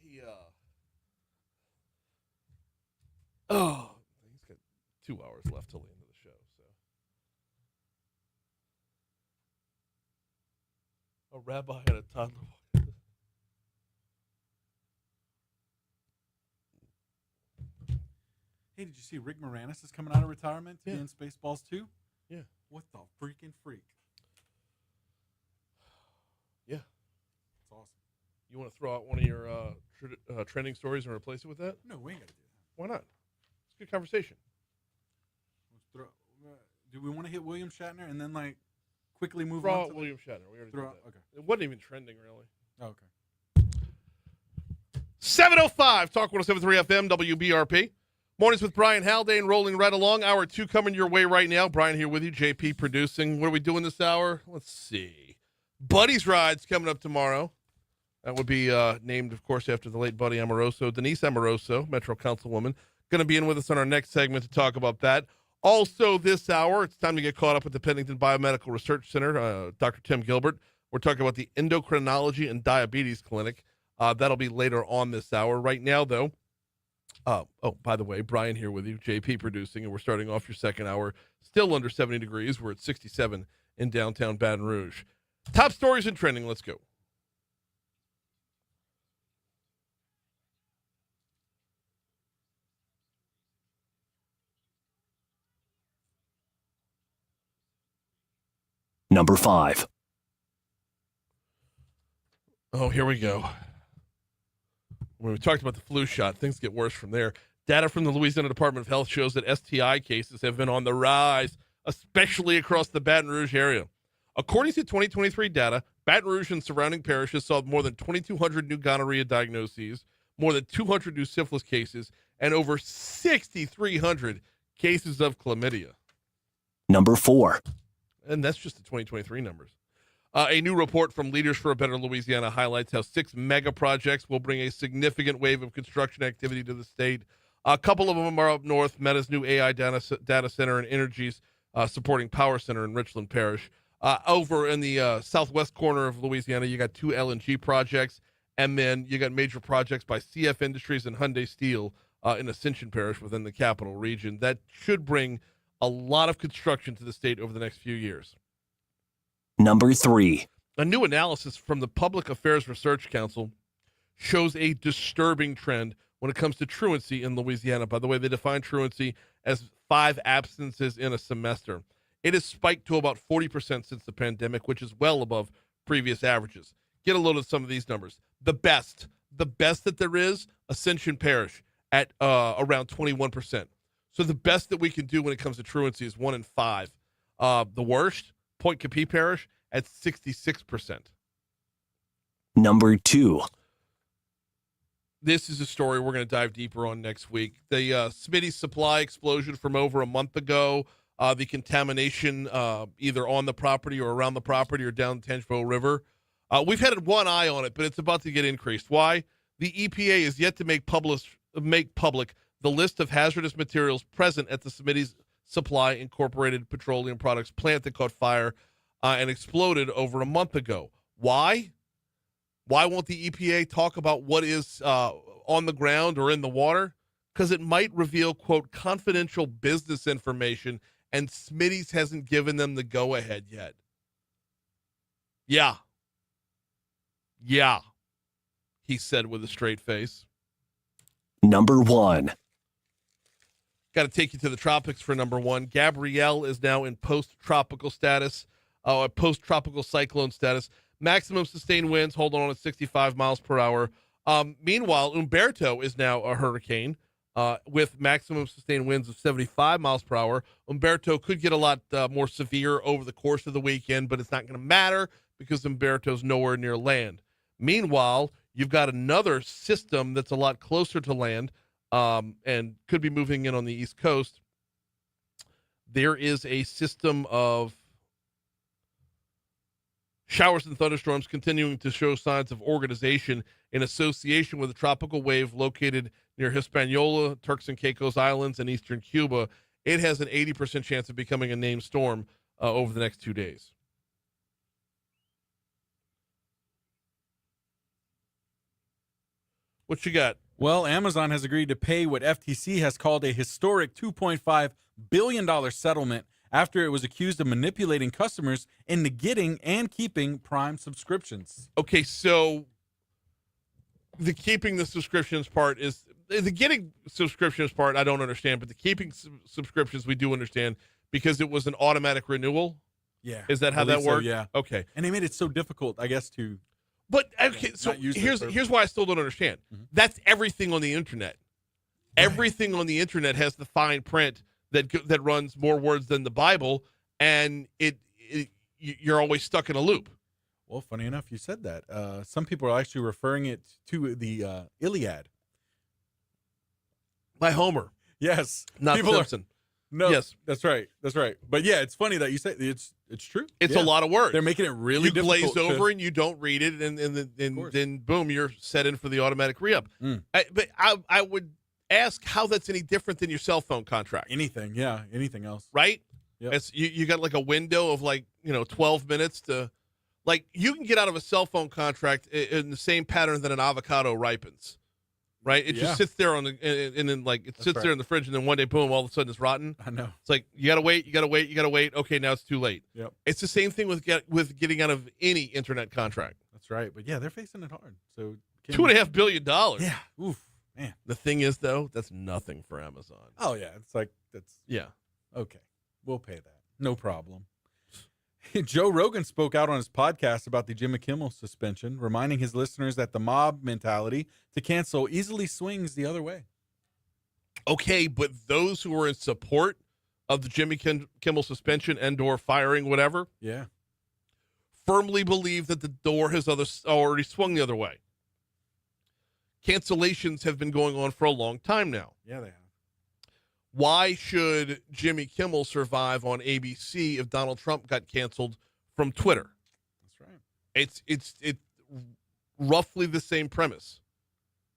He he's got 2 hours left till the end of the show. So a rabbi and a toddler. Hey, did you see Rick Moranis is coming out of retirement to Yeah. be in Spaceballs 2? Yeah. What the freaking freak? Yeah. It's awesome. You want to throw out one of your trending stories and replace it with that? No, we ain't got to do that. Why not? It's a good conversation. Do we want to hit William Shatner and then like quickly move Throw on out to William Shatner. We already did that. Okay. It wasn't even trending really. Oh, okay. 7:05, Talk 107.3 FM, WBRP. Mornings with Brian Haldane rolling right along. Hour 2 coming your way right now. Brian here with you, JP producing. What are we doing this hour? Let's see. Buddy's Ride's coming up tomorrow. That would be named, of course, after the late Buddy Amoroso. Denise Amoroso, Metro Councilwoman, going to be in with us on our next segment to talk about that. Also this hour, it's time to get caught up with the Pennington Biomedical Research Center, Dr. Tim Gilbert. We're talking about the Endocrinology and Diabetes Clinic. That'll be later on this hour. Right now, though, by the way, Brian here with you, JP producing, and we're starting off your second hour still under 70 degrees. We're at 67 in downtown Baton Rouge. Top stories and trending. Let's go. Number 5. Oh, here we go. When we talked about the flu shot, things get worse from there. Data from the Louisiana Department of Health shows that STI cases have been on the rise, especially across the Baton Rouge area. According to 2023 data, Baton Rouge and surrounding parishes saw more than 2,200 new gonorrhea diagnoses, more than 200 new syphilis cases, and over 6,300 cases of chlamydia. Number 4. And that's just the 2023 numbers. A new report from Leaders for a Better Louisiana highlights how 6 mega projects will bring a significant wave of construction activity to the state. A couple of them are up north, Meta's new AI data center and Energy's supporting power center in Richland Parish. Over in the southwest corner of Louisiana, you got 2 LNG projects, and then you got major projects by CF Industries and Hyundai Steel in Ascension Parish within the capital region. That should bring a lot of construction to the state over the next few years. Number 3. A new analysis from the Public Affairs Research Council shows a disturbing trend when it comes to truancy in Louisiana. By the way, they define truancy as 5 absences in a semester. It has spiked to about 40% since the pandemic, which is well above previous averages. Get a load of some of these numbers. The best that there is, Ascension Parish at around 21%. So the best that we can do when it comes to truancy is 1 in 5. The worst, Point Capee Parish at 66%. Number 2. This is a story we're going to dive deeper on next week. The Smitty's supply explosion from over a month ago, the contamination either on the property or around the property or down the Tangipahoa River. We've had one eye on it, but it's about to get increased. Why? The EPA is yet to make public the list of hazardous materials present at the Smitty's Supply Incorporated Petroleum Products plant that caught fire and exploded over a month ago. Why? Why won't the EPA talk about what is on the ground or in the water? Because it might reveal, quote, confidential business information, and Smitty's hasn't given them the go-ahead yet. Yeah, he said with a straight face. Number 1. Got to take you to the tropics for number 1. Gabrielle is now in post-tropical status, post-tropical cyclone status. Maximum sustained winds holding on at 65 miles per hour. Meanwhile, Umberto is now a hurricane with maximum sustained winds of 75 miles per hour. Umberto could get a lot more severe over the course of the weekend, but it's not going to matter because Umberto's nowhere near land. Meanwhile, you've got another system that's a lot closer to land and could be moving in on the East Coast. There is a system of showers and thunderstorms continuing to show signs of organization in association with a tropical wave located near Hispaniola, Turks and Caicos Islands, and eastern Cuba. It has an 80% chance of becoming a named storm over the next 2 days. What you got? Well, Amazon has agreed to pay what FTC has called a historic $2.5 billion settlement after it was accused of manipulating customers into getting and keeping Prime subscriptions. Okay, so the keeping the subscriptions part is the getting subscriptions part I don't understand, but the keeping subscriptions we do understand because it was an automatic renewal. Yeah. Is that how that worked? So, yeah. Okay. And they made it so difficult, I guess, to... But okay, so here's why I still don't understand. Mm-hmm. That's everything on the internet. Right. Everything on the internet has the fine print that runs more words than the Bible, and you're always stuck in a loop. Well, funny enough, you said that. Some people are actually referring it to the Iliad. By Homer, Yes. not People Simpson. No, Yes. that's right. That's right. But yeah, it's funny that you say it's true. It's Yeah. a lot of words. They're making it really you difficult. glaze over and you don't read it, and then boom, you're set in for the automatic re-up. Mm. But I would ask how that's any different than your cell phone contract, anything. Yeah, anything else. right? Yep. It's you got like a window of 12 minutes to, like, you can get out of a cell phone contract in the same pattern that an avocado ripens. Right, it just sits there and then it sits there in the fridge, and then one day, boom, all of a sudden it's rotten. I know. It's like you gotta wait. Okay, now it's too late. Yep. It's the same thing with getting out of any internet contract. That's right. But yeah, they're facing it hard. So $2.5 billion. Yeah. Oof, man. The thing is, though, that's nothing for Amazon. Oh yeah, it's like that's Yeah. okay. We'll pay that. No problem. Joe Rogan spoke out on his podcast about the Jimmy Kimmel suspension, reminding his listeners that the mob mentality to cancel easily swings the other way. Okay, but those who are in support of the Jimmy Kimmel suspension and/or firing, whatever, Yeah. firmly believe that the door has already swung the other way. Cancellations have been going on for a long time now. Yeah, they have. Why should Jimmy Kimmel survive on ABC if Donald Trump got canceled from Twitter? That's right. It's roughly the same premise.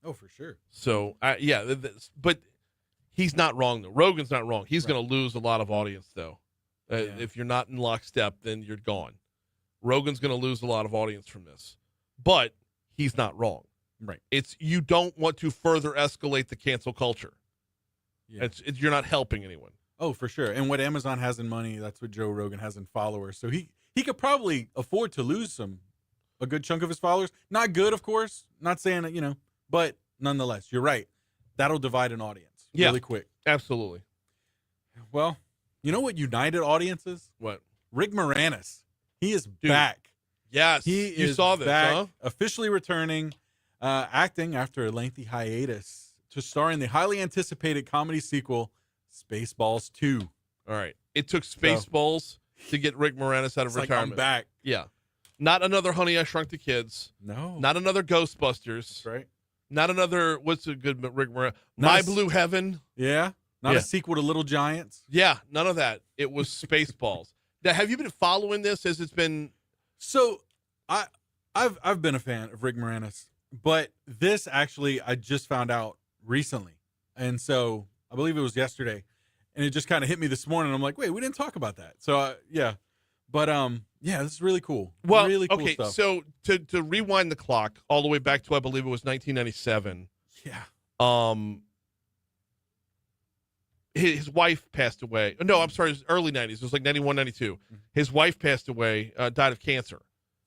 Oh, for sure. So, but he's not wrong, though. Rogan's not wrong. He's Right. going to lose a lot of audience, though. If you're not in lockstep, then you're gone. Rogan's going to lose a lot of audience from this. But he's not wrong. Right. You don't want to further escalate the cancel culture. Yeah. You're not helping anyone. Oh, for sure. And what Amazon has in money, that's what Joe Rogan has in followers. So he could probably afford to lose a good chunk of his followers. Not good, of course. Not saying that, but nonetheless, you're right. That'll divide an audience really quick. Absolutely. Well, you know what united audiences? What? Rick Moranis. He is back. Yes. He you is saw this, back, huh? officially returning, acting after a lengthy hiatus to star in the highly anticipated comedy sequel, Spaceballs 2. All right. It took Spaceballs to get Rick Moranis out of It's like, retirement. I'm back. Yeah. Not another Honey, I Shrunk the Kids. No. Not another Ghostbusters. That's right. Not another, what's a good Rick Moranis? My a- Blue Heaven. Yeah. Not Yeah. a sequel to Little Giants. Yeah, none of that. It was Spaceballs. Now, have you been following this as it's been? So I've been a fan of Rick Moranis, but this actually I just found out recently. And so I believe it was yesterday. And it just kind of hit me this morning. I'm like, wait, we didn't talk about that. So yeah. But yeah, this is really cool. Well, really cool okay, stuff. so to rewind the clock all the way back to, I believe it was 1997. Yeah. His wife passed away. No, I'm sorry, it was early 90s. It was like 91, 92. Mm-hmm. His wife passed away, died of cancer.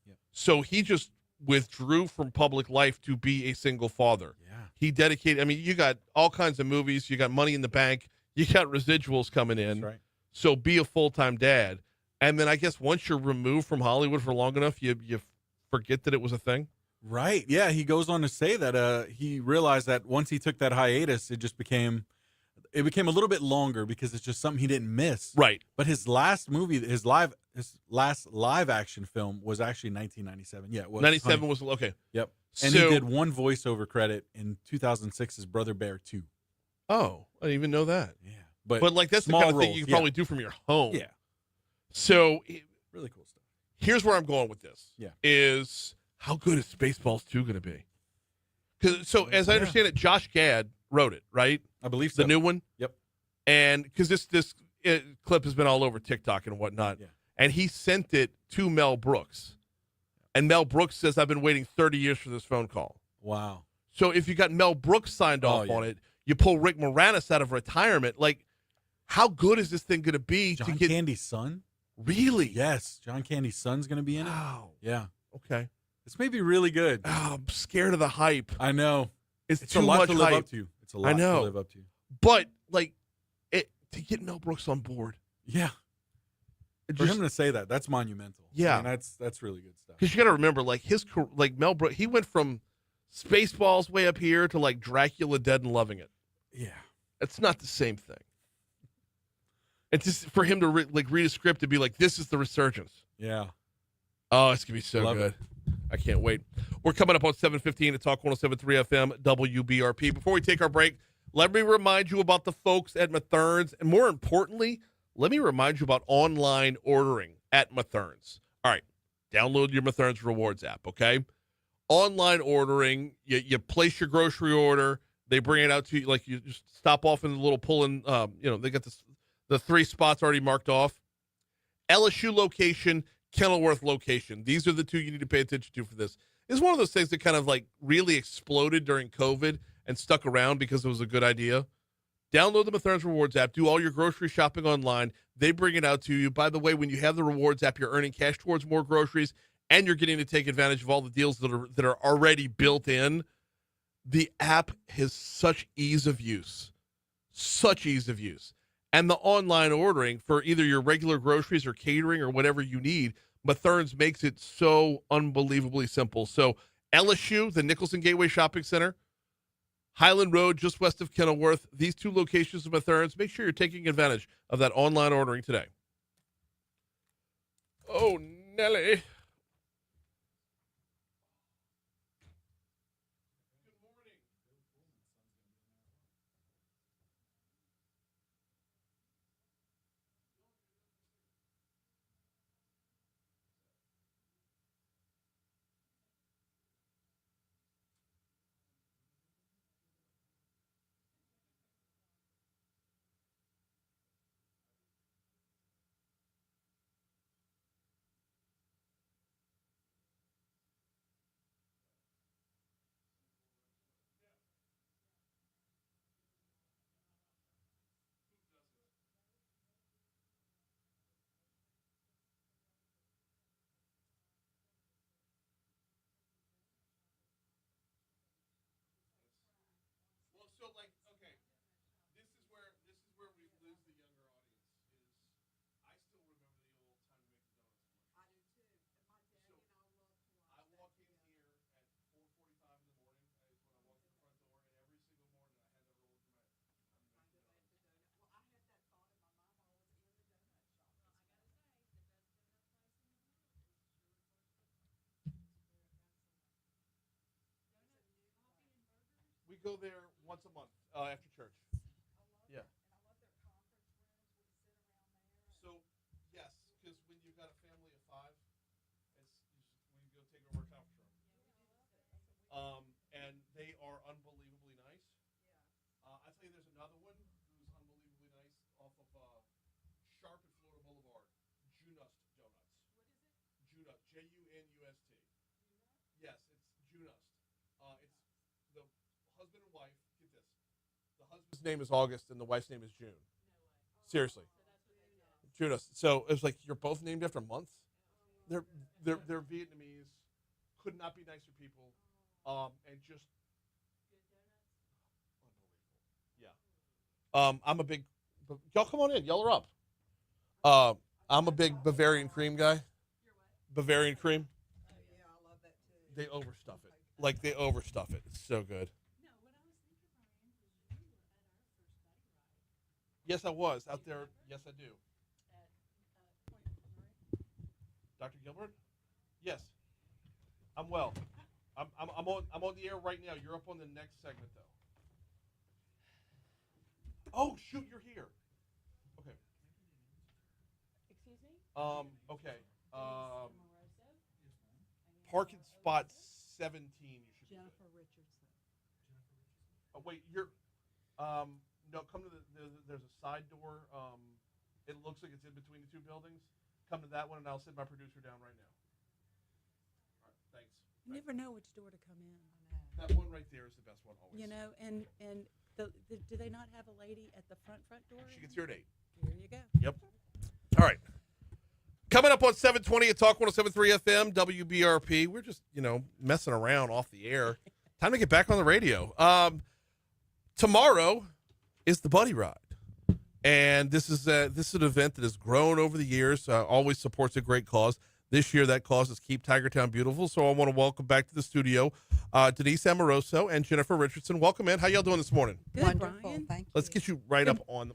Yep. So he just withdrew from public life to be a single father. Yeah. He dedicated, I mean, you got all kinds of movies. You got Money in the Bank. You got residuals coming in. That's right. So be a full-time dad. And then I guess once you're removed from Hollywood for long enough, you forget that it was a thing. Right. Yeah. He goes on to say that he realized that once he took that hiatus, it became a little bit longer because it's just something he didn't miss. Right. But his last movie, his last live action film was actually 1997. Yeah, it was 97 Honey. was, okay. Yep. And So- he did one voiceover credit in 2006's Brother Bear 2. Oh, I didn't even know that. Yeah. But like, that's the small kind of thing roles, you can yeah. probably do from your home. Yeah. So Really cool stuff. here's where I'm going with this. Yeah. Is how good is Spaceballs 2 going to be? So as I understand it, Josh Gad wrote it, right? I believe so. The new one? Yep. And because this clip has been all over TikTok and whatnot. Yeah. And he sent it to Mel Brooks. And Mel Brooks says, I've been waiting 30 years for this phone call. Wow. So if you got Mel Brooks signed off yeah. on it, you pull Rick Moranis out of retirement. Like, how good is this thing going to be John to get? Candy's son? Really? Yes. John Candy's son's going to be in it. Wow. Yeah. Okay. This may be really good. Oh, I'm scared of the hype. I know. It's It's too a lot much to live hype. up to. It's a lot know. to live up to. But like, to get Mel Brooks on board, Yeah. For him to say that's monumental. Yeah. I mean, that's really good stuff. because you got to remember, like Mel Brooks, he went from Spaceballs way up here to like Dracula Dead and Loving It. Yeah. It's not the same thing. It's just for him to read a script to be like, this is the resurgence. Yeah. Oh, it's going to be so Love good. I can't wait. We're coming up on 7:15 at Talk 107.3 FM WBRP. Before we take our break, let me remind you about the folks at Mathern's. And more importantly, let me remind you about online ordering at Mathern's. All right, download your Mathern's Rewards app, okay? Online ordering, you place your grocery order. They bring it out to you, like you just stop off in the little pull-in. They got the 3 spots already marked off. LSU location, Kenilworth location. These are the 2 you need to pay attention to for this. It's one of those things that kind of like really exploded during COVID and stuck around because it was a good idea. Download the Mathern's Rewards app. Do all your grocery shopping online. They bring it out to you. By the way, when you have the Rewards app, you're earning cash towards more groceries, and you're getting to take advantage of all the deals that are already built in. The app has such ease of use. And the online ordering for either your regular groceries or catering or whatever you need, Mathern's makes it so unbelievably simple. So LSU, the Nicholson Gateway Shopping Center, Highland Road, just west of Kenilworth, these 2 locations of Mathern's, make sure you're taking advantage of that online ordering today. Oh, Nelly. So, like, okay, this is where we lose the younger audience. Is I still remember the old time to make the donuts. I do too. My daddy and I love to watch. I walk in here at 4:45 in the morning. Is when I walk in the front door, and every single morning I had that roll through my. I'm making donuts. Well, I had that thought in my mind while I was in the donut shop. Well, I gotta say, the best donut place in the world is We go there once a month after church. Yeah. So, yes, because when you've got a family of 5, we go take over a conference room. And they are unbelievably nice. I tell you, there's another one who's unbelievably nice off of Sharp and Florida Boulevard. Junust Donuts. What is it? Junust. Junust. Yes, it's Junust. It's the husband and wife. Get this. The husband's name is August and the wife's name is June. Seriously. Junust. So it's like you're both named after months. They're Vietnamese. Could not be nicer people. And just unbelievable. Yeah. I'm a big. Y'all come on in. Y'all are up. I'm a big Bavarian cream guy. Bavarian cream. Oh, yeah, I love that too. They overstuff it. Like they overstuff it. It's so good. No, what I was thinking, Brian, was you were at our first buddy ride. Yes, I was out there. Yes, I do. At Point Monterey. Dr. Gilbert? Yes. I'm well. I'm on the air right now. You're up on the next segment though. Oh shoot, you're here. Okay. Excuse me? Okay. Amoroso? Parking spot 17 you should be Jennifer Richardson. Oh, wait, you're no, come to there's a side door. It looks like it's in between the 2 buildings. Come to that one and I'll send my producer down right now. All right, thanks. You never know which door to come in. That one right there is the best one always. You know, and do they not have a lady at the front door? She gets here at 8. Here you go. Yep. All right. Coming up on 720 at Talk 107.3 FM, WBRP. We're just, messing around off the air. Time to get back on the radio. Tomorrow is the Buddy Ride. And this is an event that has grown over the years, always supports a great cause. This year, that cause is Keep Tigertown Beautiful. So I want to welcome back to the studio Denise Amoroso and Jennifer Richardson. Welcome in. How y'all doing this morning? Good, Wonderful. Brian. Thank you. Let's get you right up on.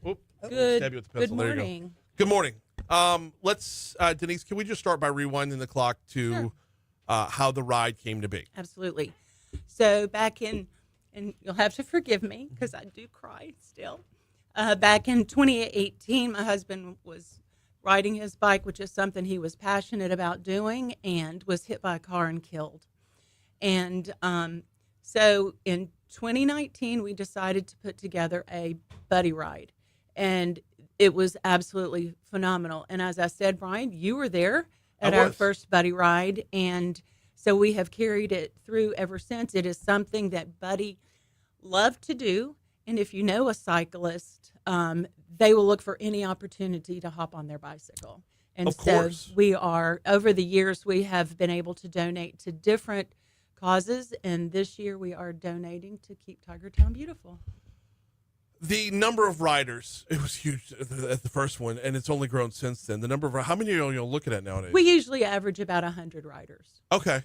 Good. Stab you with the pencil. Good There you go. morning. Good morning. Let's Denise, can we just start by rewinding the clock to how the ride came to be? Absolutely. So back in, and you'll have to forgive me because I do cry still. Back in 2018, my husband was riding his bike, which is something he was passionate about doing, and was hit by a car and killed. And so in 2019, we decided to put together a buddy ride, and it was absolutely phenomenal. And as I said, Brian, you were there at our first buddy ride, and so we have carried it through ever since. It is something that Buddy loved to do, and if you know a cyclist, they will look for any opportunity to hop on their bicycle. And Of course. we are, over the years, we have been able to donate to different causes, and this year we are donating to Keep Tigertown Beautiful. The number of riders, it was huge at the first one, and it's only grown since then. The number of, how many are you looking at nowadays? We usually average about 100 riders. Okay,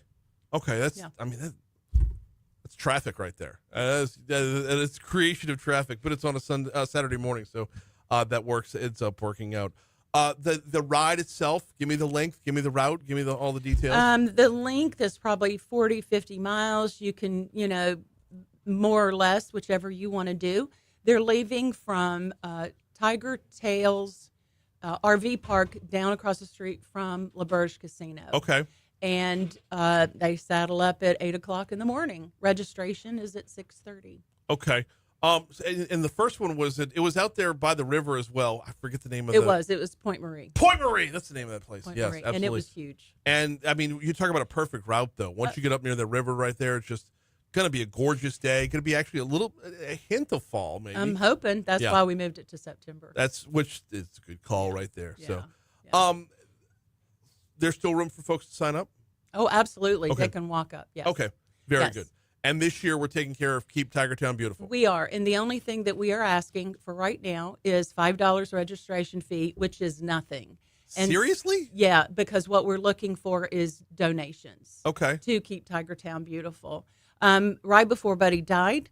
that's, Yeah. I mean, that's traffic right there. It's creation of traffic, but it's on a Saturday morning, so that works. Ends up working out. The ride itself, give me the length, give me the route, give me all the details. The length is probably 40, 50 miles. You can, more or less, whichever you want to do. They're leaving from Tiger Tails RV Park down across the street from La Berge Casino. Okay. And they saddle up at 8 o'clock in the morning. Registration is at 6:30. Okay. And the first one it was out there by the river as well. I forget the name of It was Point Marie. Point Marie. That's the name of that place. Point Yes, Marie. absolutely. And it was huge. And I mean, you talk about a perfect route though. Once you get up near the river right there, it's just going to be a gorgeous day. Going to be actually a hint of fall, maybe. I'm hoping. That's why we moved it to September. Which is a good call right there. Yeah. So, there's still room for folks to sign up? Oh, absolutely. Okay. They can walk up. Yes. Okay. Very Yes. good. And this year we're taking care of Keep Tigertown Beautiful. We are. And the only thing that we are asking for right now is $5 registration fee, which is nothing. And Seriously? Yeah, because what we're looking for is donations. Okay. To Keep Tigertown Beautiful. Right before Buddy died,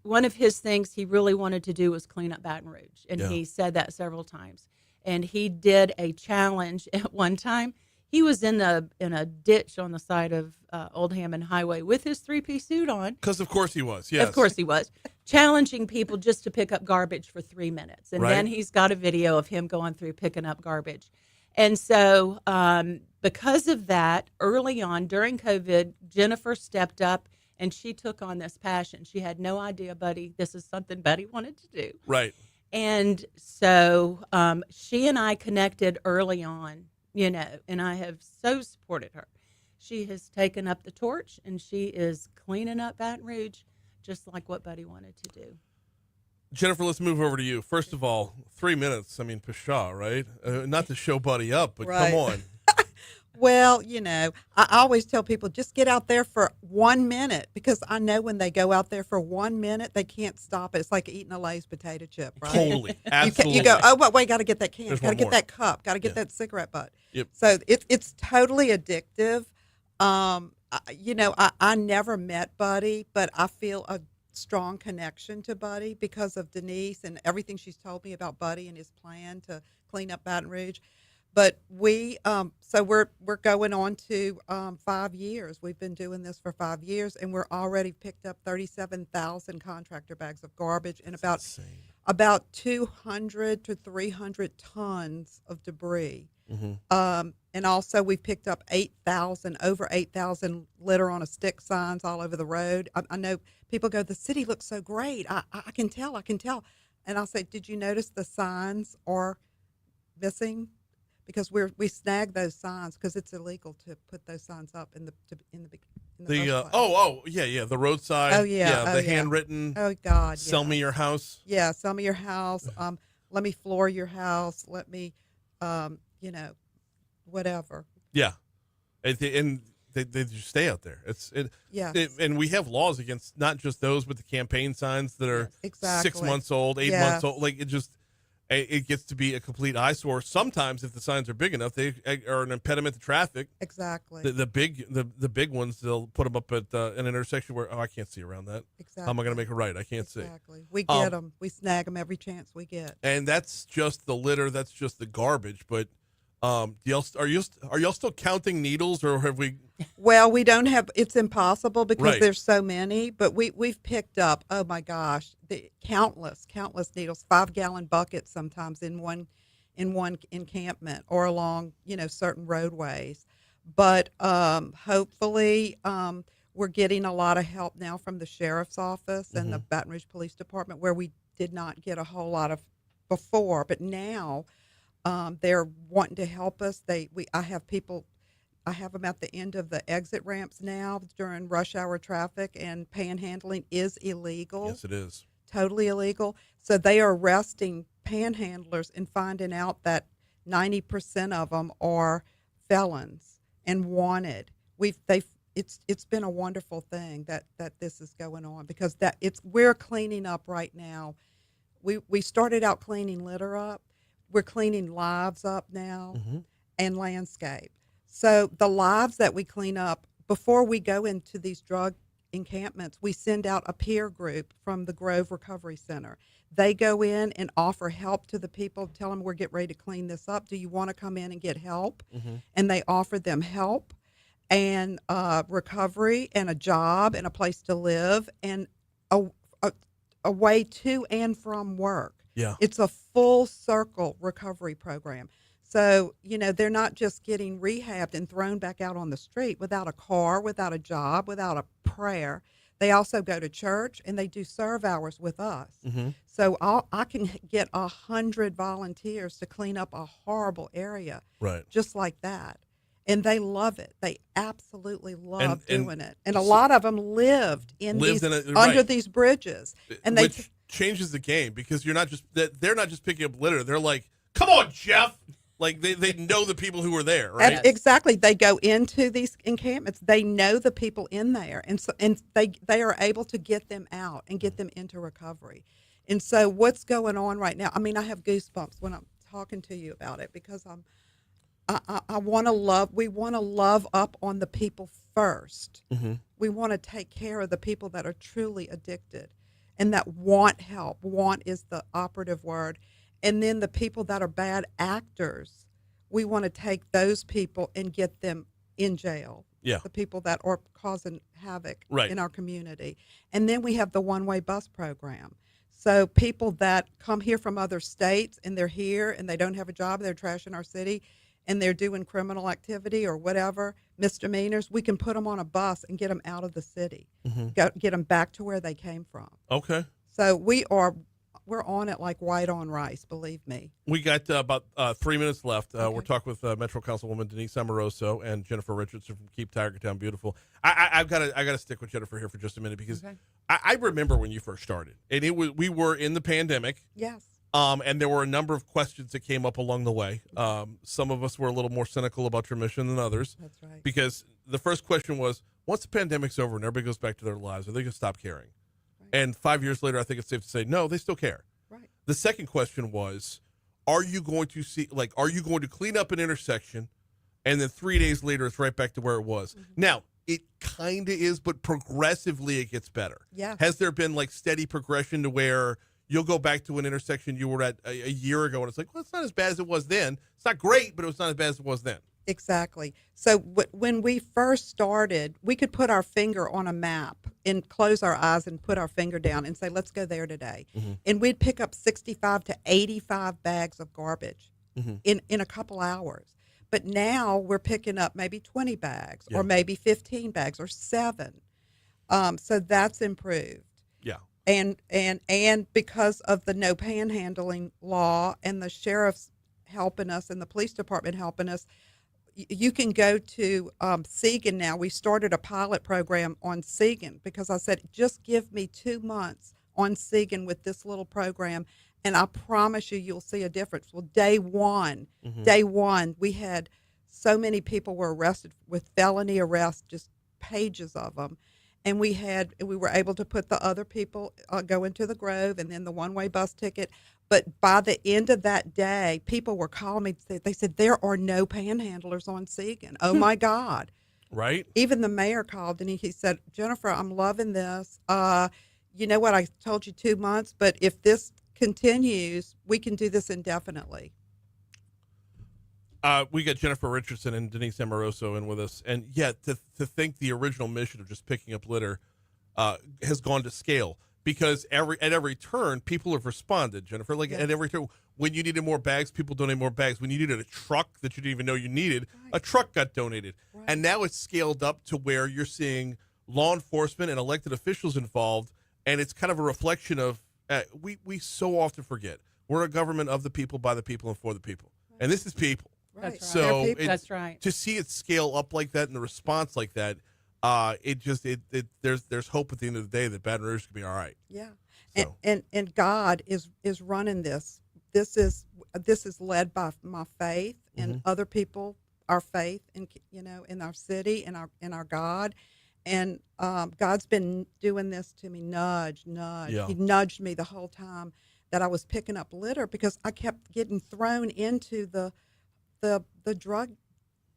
one of his things he really wanted to do was clean up Baton Rouge. And he said that several times. And he did a challenge at one time. He was in a ditch on the side of Old Hammond Highway with his three-piece suit on. Because of course he was, yes. Of course he was. Challenging people just to pick up garbage for 3 minutes. And then he's got a video of him going through picking up garbage. And so because of that, early on during COVID, Jennifer stepped up and she took on this passion. She had no idea, this is something Buddy wanted to do. Right. And so she and I connected early on, and I have so supported her. She has taken up the torch, and she is cleaning up Baton Rouge just like what Buddy wanted to do. Jennifer, let's move over to you. First of all, 3 minutes. I mean, pshaw, right? Not to show Buddy up, but Right. come on. Well, I always tell people just get out there for 1 minute, because I know when they go out there for 1 minute, they can't stop it. It's like eating a Lay's potato chip, right? Totally. Absolutely. You go, oh, wait, got to get that can, There's got to one get more. that cup, got to get that cigarette butt. Yep. So it's totally addictive. I never met Buddy, but I feel a strong connection to Buddy because of Denise and everything she's told me about Buddy and his plan to clean up Baton Rouge. But we're going on to 5 years. We've been doing this for 5 years, and we're already picked up 37,000 contractor bags of garbage and about 200 to 300 tons of debris. Mm-hmm. And also we've picked up over 8,000 litter on a stick signs all over the road. I know people go, the city looks so great. I can tell. And I'll say, did you notice the signs are missing? Because we snag those signs because it's illegal to put those signs up in the first place. The roadside. Oh, yeah. The handwritten. Oh God. Sell me your house. Yeah, sell me your house. Let me floor your house. Let me, whatever. Yeah, and they just stay out there. And we have laws against not just those, but the campaign signs that are exactly. 6 months old, 8 Yes. months old. Like it just. it gets to be a complete eyesore. Sometimes, if the signs are big enough, they are an impediment to traffic. Exactly. The big ones, they'll put them up at an intersection where I can't see around that. Exactly. How am I going to make a right? I can't see. Exactly. We get them. We snag them every chance we get. And that's just the litter. That's just the garbage. But are y'all still counting needles, or have we? Well, we don't have. It's impossible because Right. there's so many. But we've picked up. Oh my gosh, the countless needles. 5-gallon buckets sometimes in one encampment or along certain roadways. But hopefully we're getting a lot of help now from the sheriff's office and the Baton Rouge Police Department, where we did not get a whole lot of before, but now. They're wanting to help us. I have them at the end of the exit ramps now during rush hour traffic, and panhandling is illegal. Yes, it is. Totally illegal. So they are arresting panhandlers and finding out that 90% of them are felons and wanted. It's been a wonderful thing that this is going on, because we're cleaning up right now. We started out cleaning litter up. We're cleaning lives up now and landscape. So the lives that we clean up, before we go into these drug encampments, we send out a peer group from the Grove Recovery Center. They go in and offer help to the people, tell them we're getting ready to clean this up. Do you want to come in and get help? And they offer them help and recovery and a job and a place to live and a way to and from work. Yeah. It's a full circle recovery program. So, they're not just getting rehabbed and thrown back out on the street without a car, without a job, without a prayer. They also go to church and they do serve hours with us. So I can get 100 volunteers to clean up a horrible area, Right. just like that. And they love it. They absolutely love And doing it. And a lot of them lived under right. these bridges. And Which changes the game, because they're not just picking up litter. They're like, come on, Jeff. Like they know the people who are there, right? Exactly. They go into these encampments. They know the people in there, and they are able to get them out and get them into recovery. And so what's going on right now? I mean, I have goosebumps when I'm talking to you about it, because I want to love. We want to love up on the people first. We want to take care of the people that are truly addicted and that want help. Want is the operative word. And then the people that are bad actors, we want to take those people and get them in jail. Yeah. The people that are causing havoc Right. in our community. And then we have the one-way bus program. So people that come here from other states and they're here and they don't have a job, they're trashing our city, and they're doing criminal activity or whatever, misdemeanors, we can put them on a bus and get them out of the city, get them back to where they came from. Okay. So we're on it like white on rice, believe me. We got about 3 minutes left. We're talking with Metro Councilwoman Denise Amoroso and Jennifer Richardson from Keep Tigertown Beautiful. I got to stick with Jennifer here for just a minute, because I remember when you first started, and we were in the pandemic. Yes. And there were a number of questions that came up along the way. Some of us were a little more cynical about your mission than others. That's right. Because the first question was, once the pandemic's over and everybody goes back to their lives, are they going to stop caring? And 5 years later, I think it's safe to say, no, they still care. Right. The second question was, are you going to clean up an intersection, and then 3 days later, it's right back to where it was? Now, it kind of is, but progressively it gets better. Yeah. Has there been steady progression to where you'll go back to an intersection you were at a year ago, and it's like, well, it's not as bad as it was then. It's not great, but it was not as bad as it was then. Exactly. So when we first started, we could put our finger on a map and close our eyes and put our finger down and say, let's go there today. And we'd pick up 65 to 85 bags of garbage in a couple hours. But now we're picking up maybe 20 bags or maybe 15 bags or 7. So that's improved. Yeah. And because of the no panhandling law and the sheriff's helping us and the police department helping us, you can go to Segan now. We started a pilot program on Segan because I said, just give me 2 months on Segan with this little program, and I promise you'll see a difference. Well, day one, we had so many people were arrested with felony arrests, just pages of them. And we were able to put the other people go into the Grove, and then the one-way bus ticket. But by the end of that day, people were calling me. They said, there are no panhandlers on Segan. Oh, my God. Right? Even the mayor called and he said, Jennifer, I'm loving this. You know what? I told you 2 months, but if this continues, we can do this indefinitely. We got Jennifer Richardson and Denise Amoroso in with us. And yet to think the original mission of just picking up litter has gone to scale. Because at every turn, people have responded, Jennifer. Like Yes. at every turn, when you needed more bags, people donate more bags. When you needed a truck that you didn't even know you needed, a truck got donated. Right. And now it's scaled up to where you're seeing law enforcement and elected officials involved, and it's kind of a reflection of we so often forget we're a government of the people, by the people, and for the people, and this is people. Right. That's So right. people. That's right. To see it scale up like that and the response like that, there's hope at the end of the day that Baton Rouge can be all right. Yeah. So. And God is running this. This is led by my faith and other people, our faith in our city and our God. And God's been doing this to me, nudge. Yeah. He nudged me the whole time that I was picking up litter because I kept getting thrown into the drug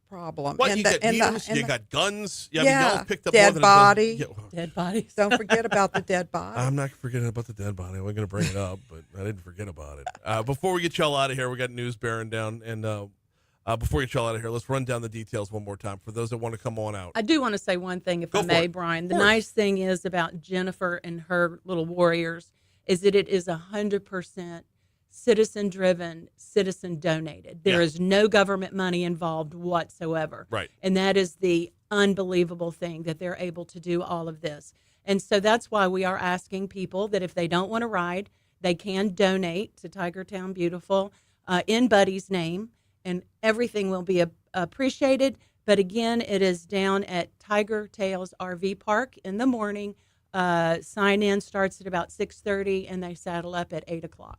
problem. What, and you got needles, you got guns. Yeah, I mean, y'all picked up dead more than body. Dead bodies. Don't forget about the dead body. I'm not forgetting about the dead body. I wasn't going to bring it up, but I didn't forget about it. Before we get y'all out of here, we got news bearing down. And before we get y'all out of here, let's run down the details one more time for those that want to come on out. I do want to say one thing, if Go I for may, it. Brian. The Of course. nice thing is about Jennifer and her little warriors is that it is 100% citizen-driven, citizen-donated. There is no government money involved whatsoever. Right. And that is the unbelievable thing, that they're able to do all of this. And so that's why we are asking people that if they don't want to ride, they can donate to Tiger Town Beautiful in Buddy's name, and everything will be appreciated. But again, it is down at Tiger Tails RV Park in the morning. Sign-in starts at about 6:30, and they saddle up at 8 o'clock.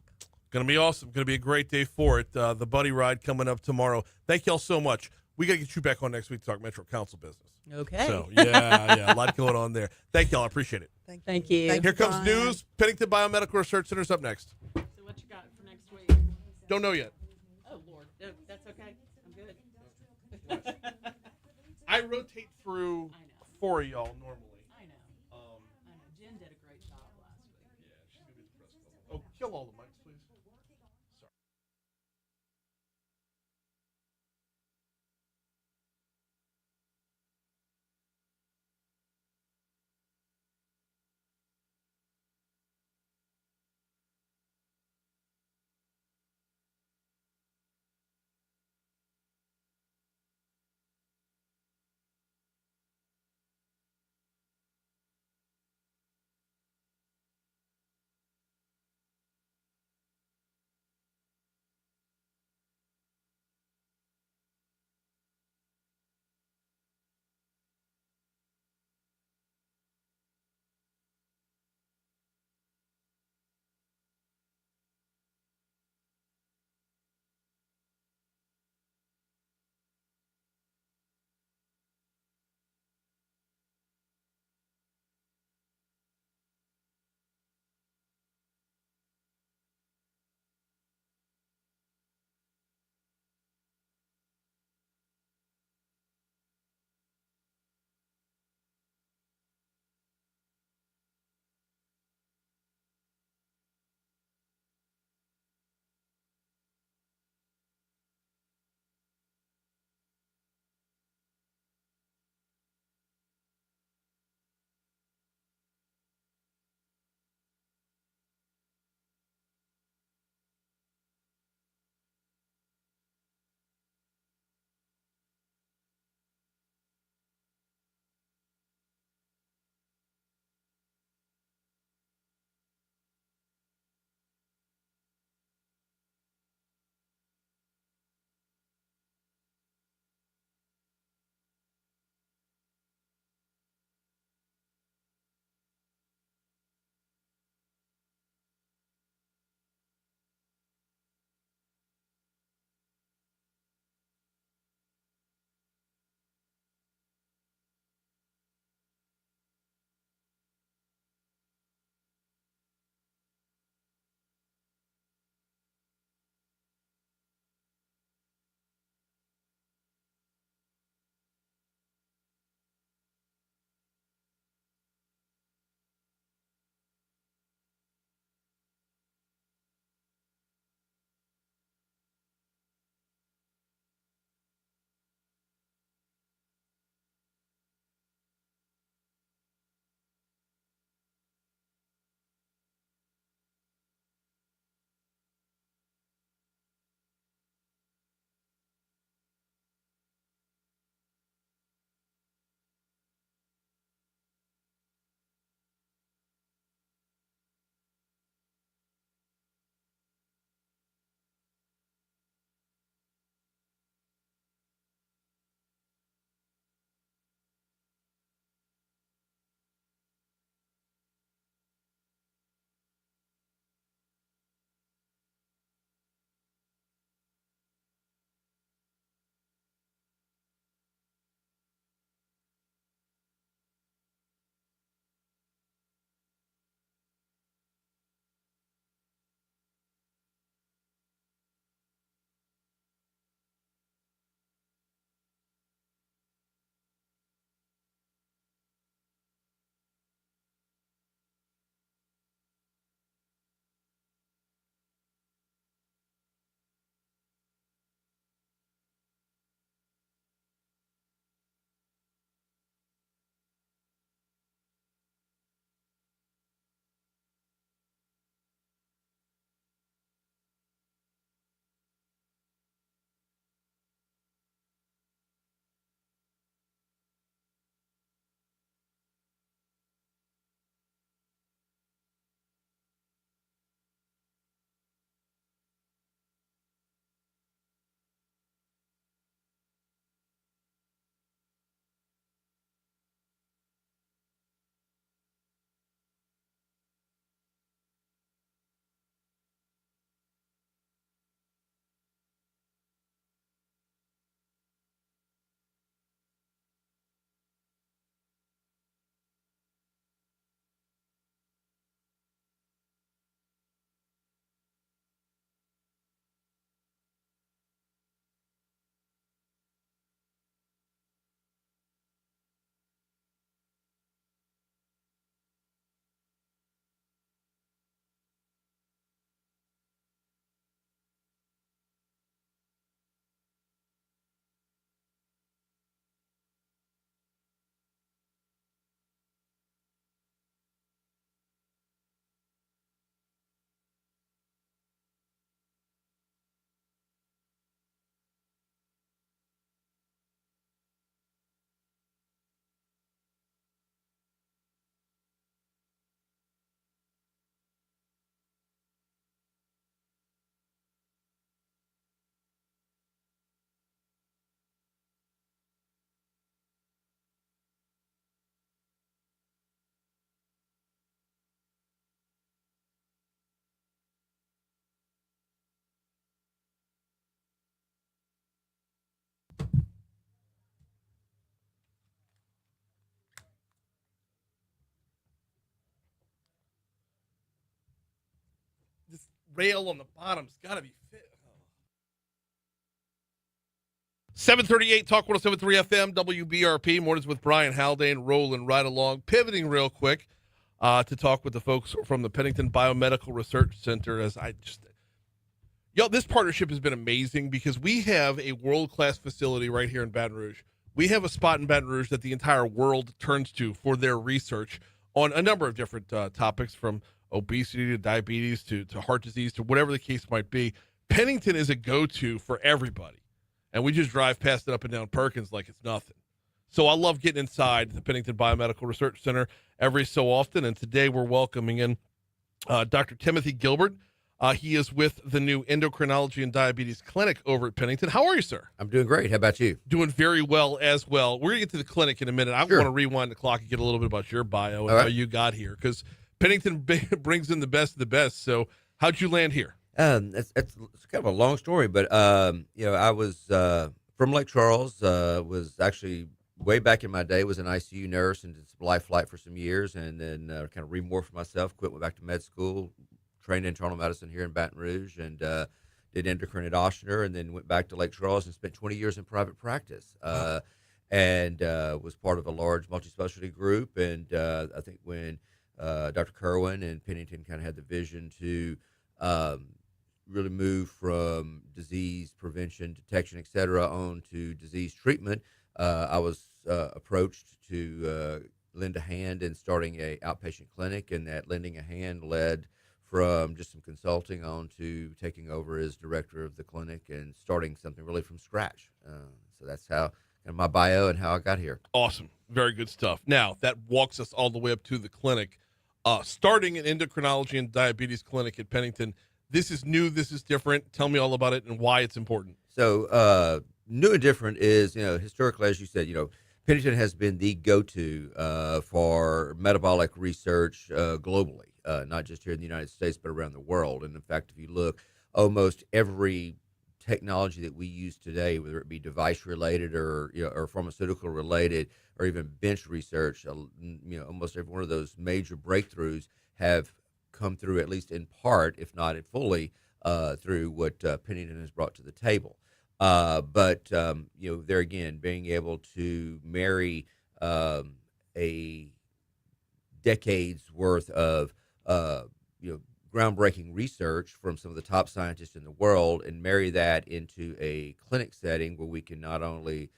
Going to be awesome. Going to be a great day for it. The Buddy Ride coming up tomorrow. Thank y'all so much. We got to get you back on next week to talk Metro Council business. Okay. So, yeah, a lot going on there. Thank y'all. I appreciate it. Thank you. Thank Here comes Brian. news. Pennington Biomedical Research Center's up next. So what you got for next week? Don't know yet. Oh, Lord. No, that's okay. I'm good. I rotate through I know. 4 of y'all normally. I know. I know. Jen did a great job last week. Yeah, she's going to be the press club. Oh, kill all the mics, please. rail on the bottom's got to be fit. 738 Talk 107.3 FM, WBRP. Mornings with Brian Haldane, rolling right along. Pivoting real quick to talk with the folks from the Pennington Biomedical Research Center. This partnership has been amazing because we have a world-class facility right here in Baton Rouge. We have a spot in Baton Rouge that the entire world turns to for their research on a number of different topics, from obesity to diabetes to heart disease to whatever the case might be. Pennington is a go-to for everybody. And we just drive past it up and down Perkins like it's nothing. So I love getting inside the Pennington Biomedical Research Center every so often. And today we're welcoming in Dr. Timothy Gilbert. He is with the new Endocrinology and Diabetes Clinic over at Pennington. How are you, sir? I'm doing great. How about you? Doing very well as well. We're going to get to the clinic in a minute. I Sure. want to rewind the clock and get a little bit about your bio and how you got here, because Pennington brings in the best of the best. So how'd you land here? It's kind of a long story, but I was from Lake Charles. Was actually way back in my day was an ICU nurse and did some life flight for some years, and then kind of remorphed myself. Went back to med school, trained in internal medicine here in Baton Rouge, and did endocrine at Oshner, and then went back to Lake Charles and spent 20 years in private practice. And was part of a large multi-specialty group. And I think when Dr. Kerwin and Pennington kind of had the vision to really move from disease prevention, detection, et cetera, on to disease treatment, I was approached to lend a hand in starting a outpatient clinic, and that lending a hand led from just some consulting on to taking over as director of the clinic and starting something really from scratch. So that's how my bio and how I got here. Awesome. Very good stuff. Now, that walks us all the way up to the clinic. Starting an endocrinology and diabetes clinic at Pennington. This is new. This is different. Tell me all about it and why it's important. So new and different is, historically, as you said, Pennington has been the go-to for metabolic research globally, not just here in the United States, but around the world. And in fact, if you look, almost every technology that we use today, whether it be device related or pharmaceutical related or even bench research, almost every one of those major breakthroughs have come through, at least in part, if not fully, through what Pennington has brought to the table. But there again, being able to marry a decade's worth of groundbreaking research from some of the top scientists in the world and marry that into a clinic setting where we can not only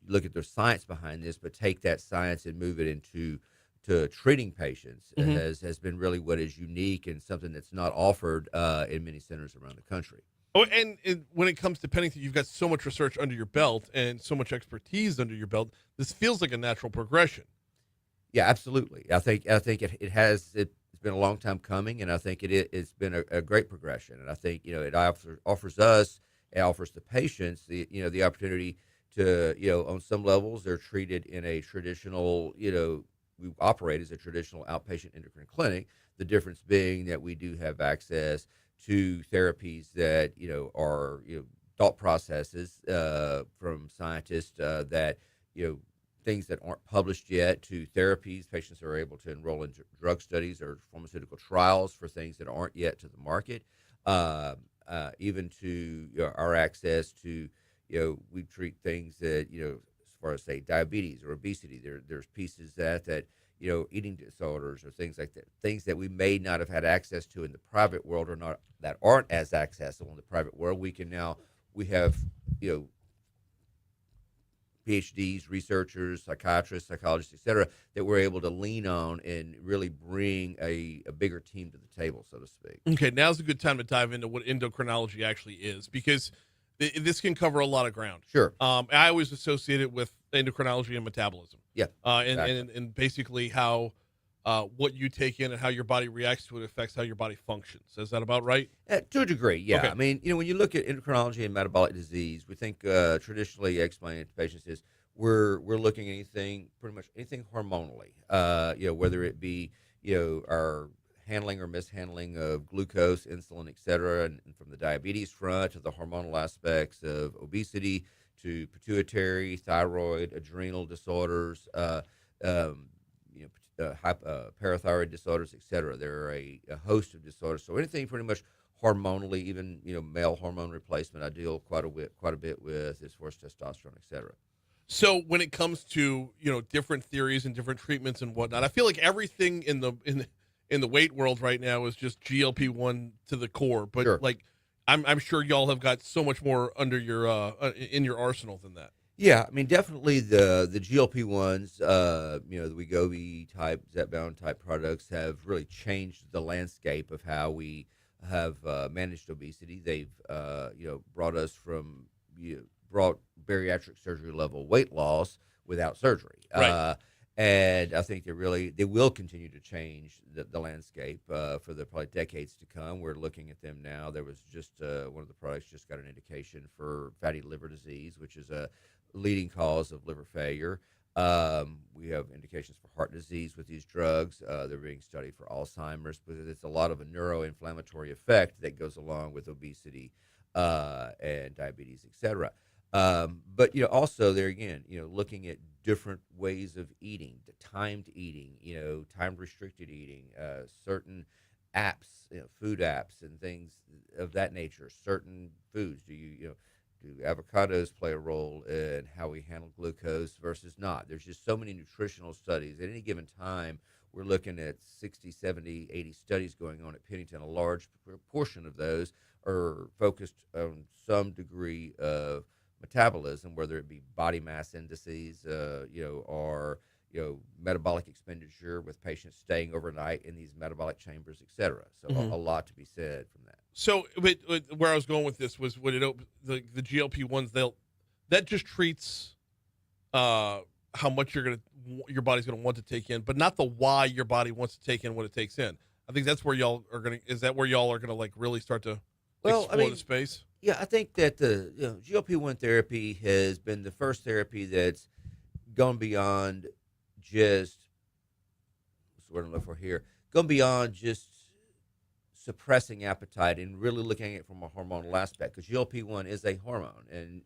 look at the science behind this, but take that science and move it into treating patients has been really what is unique and something that's not offered in many centers around the country. Oh, and when it comes to Pennington, you've got so much research under your belt and so much expertise under your belt. This feels like a natural progression. Yeah, absolutely. I think it has. It's been a long time coming, and I think it's been a great progression. And I think it offers the patients the opportunity to on some levels they're treated in a traditional we operate as a traditional outpatient endocrine clinic. The difference being that we do have access to therapies that are thought processes from scientists that things that aren't published yet, to therapies patients are able to enroll in drug studies or pharmaceutical trials for things that aren't yet to the market, even to our access to we treat things that as far as say diabetes or obesity. There's pieces that eating disorders or things like that, things that we may not have had access to in the private world or not that aren't as accessible in the private world. We have PhDs, researchers, psychiatrists, psychologists, et cetera, that we're able to lean on and really bring a bigger team to the table, so to speak. Okay, now's a good time to dive into what endocrinology actually is, because this can cover a lot of ground. Sure. I always associate it with endocrinology and metabolism. Yeah. Exactly. And basically how what you take in and how your body reacts to it affects how your body functions. Is that about right? To a degree, yeah. Okay. I mean, when you look at endocrinology and metabolic disease, we think traditionally explaining it to patients is we're looking at pretty much anything hormonally, whether it be our handling or mishandling of glucose, insulin, et cetera, and from the diabetes front to the hormonal aspects of obesity to pituitary, thyroid, adrenal disorders, parathyroid disorders, etc. There are a host of disorders. So anything pretty much hormonally, even male hormone replacement, I deal quite a bit with as far as testosterone, etc. So when it comes to different theories and different treatments and whatnot, I feel like everything in the weight world right now is just GLP-1 to the core. But Sure. like, I'm sure y'all have got so much more under your in your arsenal than that. Yeah, I mean, definitely the GLP-1s, the Wegovy type, Zepbound type products have really changed the landscape of how we have managed obesity. They've brought us from brought bariatric surgery level weight loss without surgery. Right. And I think they will continue to change the landscape for the probably decades to come. We're looking at them now. There was just one of the products just got an indication for fatty liver disease, which is a leading cause of liver failure. We have indications for heart disease with these drugs. They're being studied for Alzheimer's, but it's a lot of a neuroinflammatory effect that goes along with obesity and diabetes, etc. But also there again, looking at different ways of eating, the timed eating, time restricted eating, certain apps, food apps and things of that nature. Certain foods, do avocados play a role in how we handle glucose versus not? There's just so many nutritional studies at any given time. We're looking at 60, 70, 80 studies going on at Pennington. A large portion of those are focused on some degree of metabolism, whether it be body mass indices, or metabolic expenditure with patients staying overnight in these metabolic chambers, et cetera. So a lot to be said from that. So where I was going with this was when the GLP-1s, that just treats how much your body's going to want to take in, but not the why your body wants to take in what it takes in. I think that's where y'all are going to. Is that where y'all are going to like really start to explore the space? Yeah, I think that the GLP-1 therapy has been the first therapy that's gone beyond just what's the word I'm looking for here? Gone beyond just suppressing appetite and really looking at it from a hormonal aspect, because GLP-1 is a hormone, and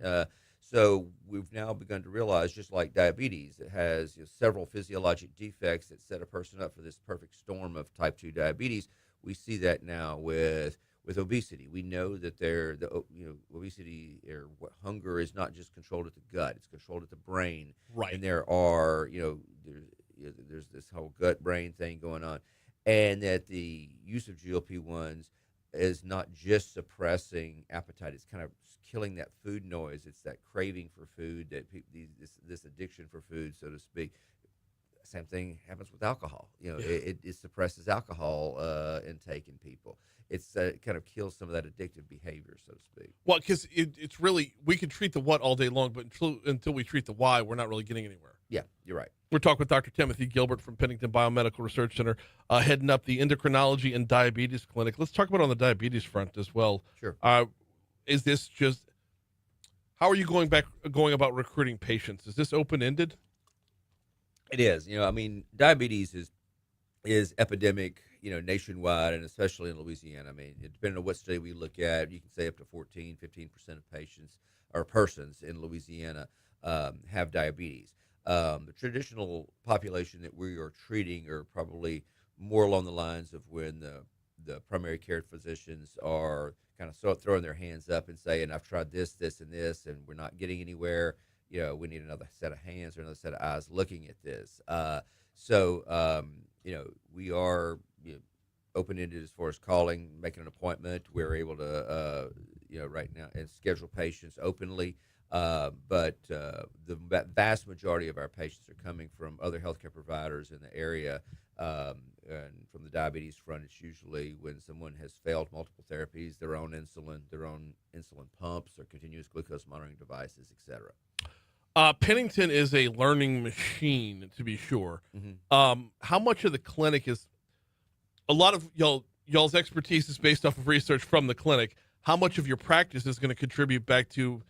so we've now begun to realize, just like diabetes, it has several physiologic defects that set a person up for this perfect storm of type 2 diabetes. We see that now with obesity. We know that obesity or hunger is not just controlled at the gut; it's controlled at the brain. Right. And there are there's this whole gut brain thing going on, and that the use of GLP-1s is not just suppressing appetite; it's kind of killing that food noise. It's that craving for food, that this addiction for food, so to speak. Same thing happens with alcohol. It suppresses alcohol intake in people. It's kind of kills some of that addictive behavior, so to speak. Well, because it's really, we can treat the what all day long, but until we treat the why, we're not really getting anywhere. Yeah, you're right. We're talking with Dr. Timothy Gilbert from Pennington Biomedical Research Center, heading up the Endocrinology and Diabetes Clinic. Let's talk about on the diabetes front as well. Sure. Is this just, how are you going about recruiting patients? Is this open-ended? It is. Diabetes is epidemic, nationwide, and especially in Louisiana. I mean, depending on what study we look at, you can say up to 14, 15% of patients or persons in Louisiana have diabetes. The traditional population that we are treating are probably more along the lines of when the primary care physicians are kind of throwing their hands up and saying, I've tried this, this, and this, and we're not getting anywhere. We need another set of hands or another set of eyes looking at this. We are open-ended as far as calling, making an appointment. We're able to, right now, and schedule patients openly. But the vast majority of our patients are coming from other healthcare providers in the area. And from the diabetes front, it's usually when someone has failed multiple therapies, their own insulin pumps or continuous glucose monitoring devices, etc. Pennington is a learning machine, to be sure. Mm-hmm. How much of the clinic is, a lot of y'all's expertise is based off of research from the clinic. How much of your practice is going to contribute back to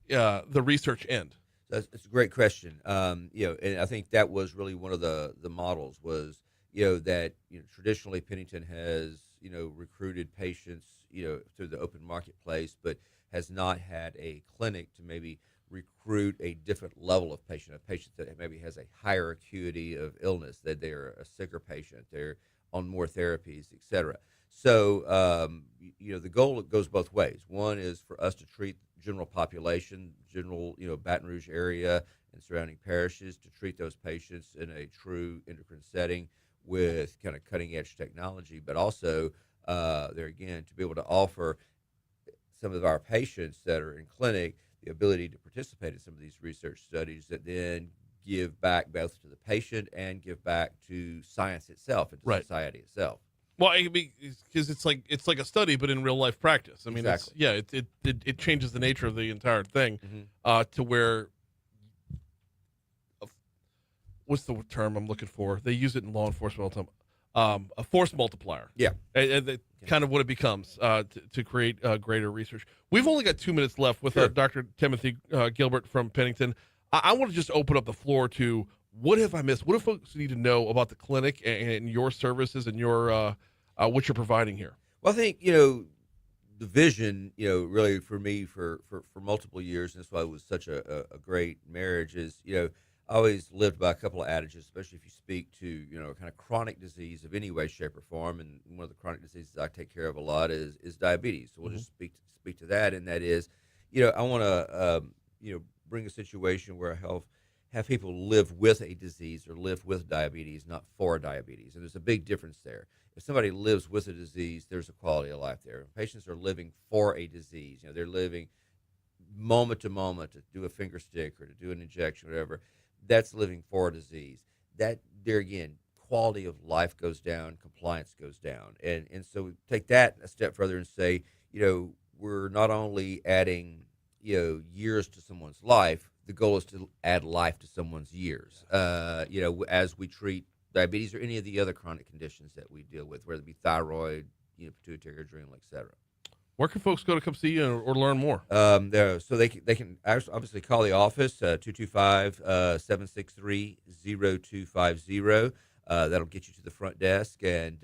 the research end? That's a great question. And I think that was really one of the models was, that traditionally Pennington has, recruited patients, through the open marketplace, but has not had a clinic to maybe recruit a different level of patient, a patient that maybe has a higher acuity of illness, that they're a sicker patient, they're on more therapies, et cetera. So, the goal goes both ways. One is for us to treat general population, general, Baton Rouge area and surrounding parishes, to treat those patients in a true endocrine setting with kind of cutting edge technology, but also there again to be able to offer some of our patients that are in clinic the ability to participate in some of these research studies that then give back both to the patient and give back to science itself and to society itself. Well, I mean, because it's like a study, but in real life practice. I mean, exactly. it changes the nature of the entire thing to where. What's the term I'm looking for? They use it in law enforcement all the time. A force multiplier. Yeah. And kind of what it becomes to create greater research. We've only got 2 minutes left with Dr. Timothy Gilbert from Pennington. I want to just open up the floor to what have I missed? What do folks need to know about the clinic and your services and your what you're providing here? Well, I think, the vision, really for me for multiple years, and that's why it was such a great marriage is, I always lived by a couple of adages, especially if you speak to, kind of chronic disease of any way, shape, or form. And one of the chronic diseases I take care of a lot is diabetes. So we'll just speak to that. And that is, I want to, bring a situation where I have people live with a disease or live with diabetes, not for diabetes. And there's a big difference there. If somebody lives with a disease, there's a quality of life there. If patients are living for a disease, they're living moment to moment to do a finger stick or to do an injection, whatever. That's living for a disease. That there again, quality of life goes down, compliance goes down, and so we take that a step further and say, we're not only adding years to someone's life. The goal is to add life to someone's years. As we treat diabetes or any of the other chronic conditions that we deal with, whether it be thyroid, pituitary, adrenal, et cetera. Where can folks go to come see you or learn more? So they can obviously call the office 225-763-0250. That'll get you to the front desk, and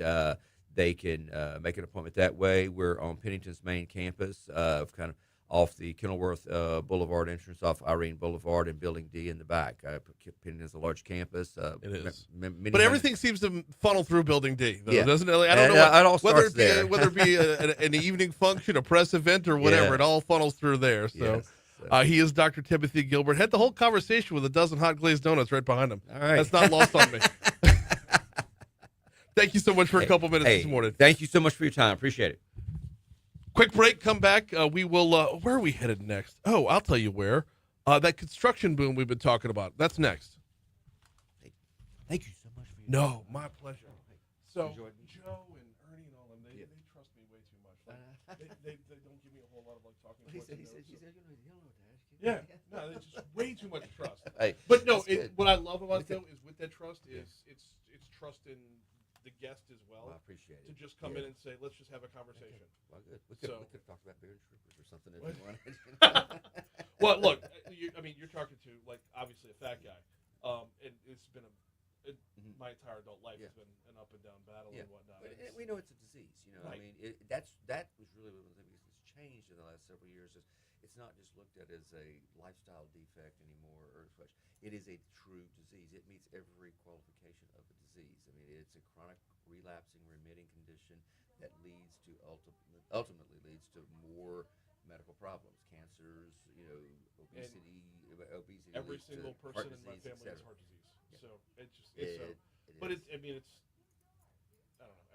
they can make an appointment that way. We're on Pennington's main campus, kind of off the Kenilworth Boulevard entrance, off Irene Boulevard, and Building D in the back. Pennington's a large campus. It is. But everything seems to funnel through Building D, though, doesn't it? I don't know whether it be an evening function, a press event, or whatever. It all funnels through there. So. Yes. He is Dr. Timothy Gilbert. Had the whole conversation with a dozen hot glazed donuts right behind him. All right. That's not lost on me. Thank you so much for a couple minutes this morning. Thank you so much for your time. Appreciate it. Quick break, come back. We will, where are we headed next? Oh, I'll tell you where. That construction boom we've been talking about. That's next. Thank you so much for your time. No, my pleasure. So, Joe and Ernie and all them, they trust me way too much. They don't give me a whole lot of talking. Yeah, no, it's just way too much trust. But no, what I love about it though is with that trust is it's trust in the guest as well. I appreciate it. To just come in and say, let's just have a conversation. Okay. Well, good. We could talk about beer and troopers or something if you wanted. Well, look, you're talking to obviously a fat guy, and it's been my entire adult life has been an up and down battle and whatnot. But we know it's a disease. Right. I mean, that was really one of the things that's changed in the last several years. It's not just looked at as a lifestyle defect anymore or such. It is a true disease. It meets every qualification of a disease. I mean, it's a chronic, relapsing, remitting condition that leads to ultimately leads to more medical problems, cancers, obesity. Every single person in my family has heart disease. Yeah. So it's so. But it's I don't know.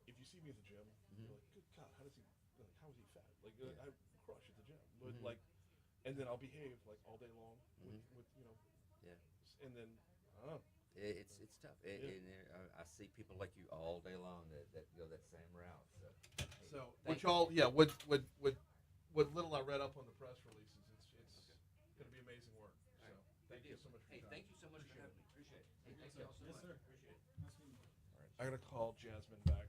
If you see me at the gym, you're like, good God, how is he fat? I crush at the gym, but and then I'll behave all day long with and then I don't know. It's tough. And I see people like you all day long that go that same route. So what little I read up on the press releases, it's going to be amazing work. So thank you so much for your time. Thank you so much for having me. Appreciate it. Hey, thank you all so much. Yes, sir. Appreciate it. Nice meeting you. All right. I got to call Jasmine back.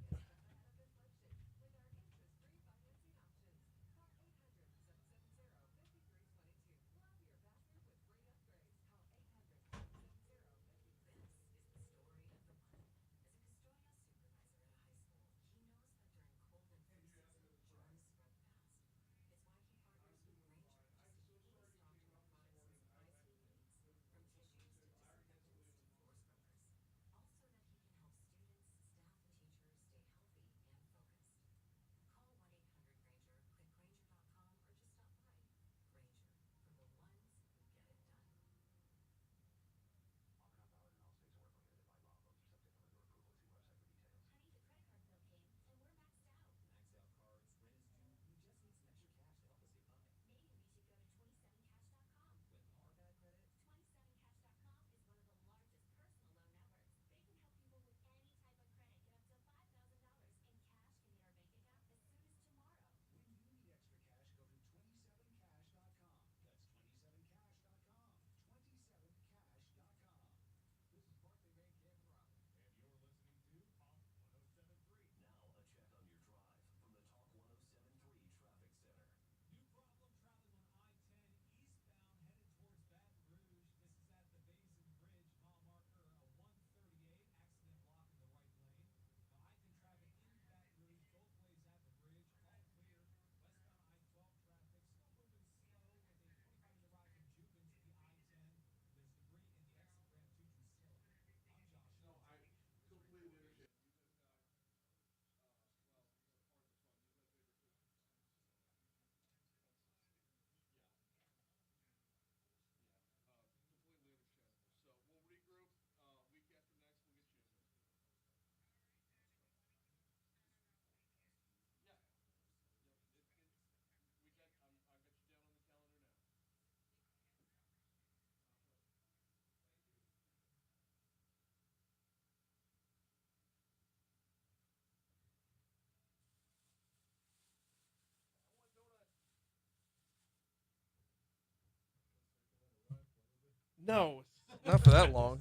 No, not for that long.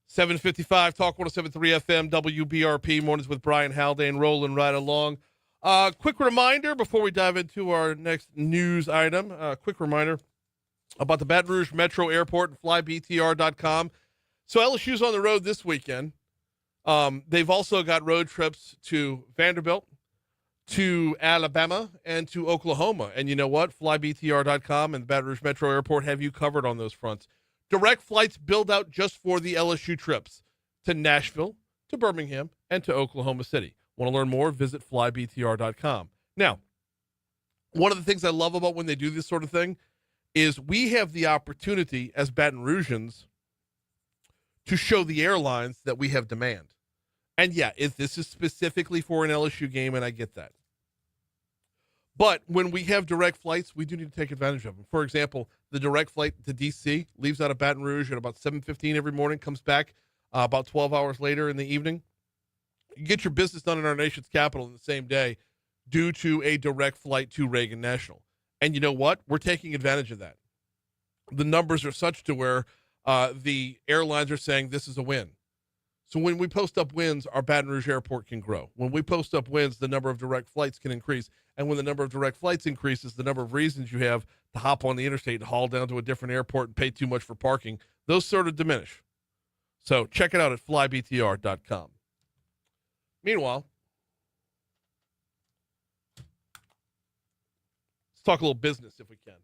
7:55 Talk 107.3 FM WBRP mornings with Brian Haldane rolling right along. Quick reminder before we dive into our next news item. Quick reminder about the Baton Rouge Metro Airport and flybtr.com. So LSU's on the road this weekend. They've also got road trips to Vanderbilt, to Alabama, and to Oklahoma. And you know what? flybtr.com and the Baton Rouge Metro Airport have you covered on those fronts. Direct flights built out just for the LSU trips to Nashville, to Birmingham, and to Oklahoma City. Want to learn more? Visit flybtr.com. Now, one of the things I love about when they do this sort of thing is we have the opportunity as Baton Rougeans to show the airlines that we have demand. And yeah, if this is specifically for an LSU game, and I get that. But when we have direct flights, we do need to take advantage of them. For example, the direct flight to D.C. leaves out of Baton Rouge at about 7:15 every morning, comes back about 12 hours later in the evening. You get your business done in our nation's capital in the same day due to a direct flight to Reagan National. And you know what? We're taking advantage of that. The numbers are such to where the airlines are saying this is a win. So when we post up wins, our Baton Rouge airport can grow. When we post up wins, the number of direct flights can increase. And when the number of direct flights increases, the number of reasons you have to hop on the interstate and haul down to a different airport and pay too much for parking, those sort of diminish. So check it out at flybtr.com. Meanwhile, let's talk a little business if we can.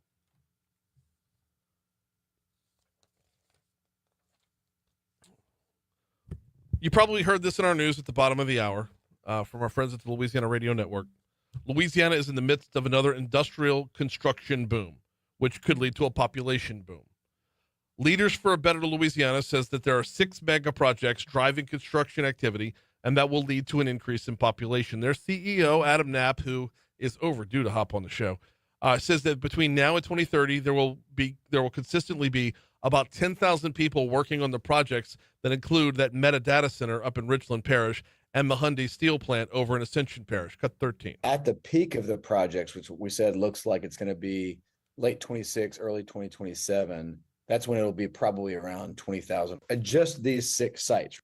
You probably heard this in our news at the bottom of the hour from our friends at the Louisiana Radio Network. Louisiana is in the midst of another industrial construction boom, which could lead to a population boom. Leaders for a Better Louisiana says that there are 6 mega projects driving construction activity, and that will lead to an increase in population. Their CEO, Adam Knapp, who is overdue to hop on the show, says that between now and 2030, there will consistently be about 10,000 people working on the projects that include that Meta data center up in Richland Parish and the Hyundai steel plant over in Ascension Parish. Cut 13. At the peak of the projects, which we said looks like it's going to be late 26, early 2027, that's when it'll be probably around 20,000. Just these 6 sites.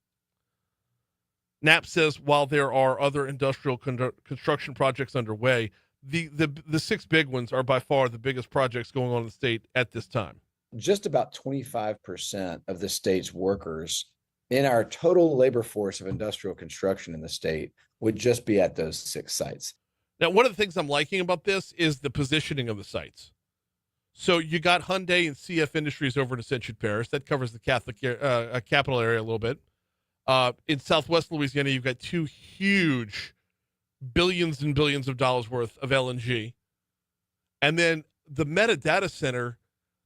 Knapp says while there are other industrial construction projects underway, the 6 big ones are by far the biggest projects going on in the state at this time. Just about 25% of the state's workers in our total labor force of industrial construction in the state would just be at those 6 sites. Now, one of the things I'm liking about this is the positioning of the sites. So you got Hyundai and CF Industries over in Ascension Parish. That covers the Catholic capital area a little bit. In Southwest Louisiana, you've got 2 huge billions and billions of dollars worth of LNG. And then the Meta data center,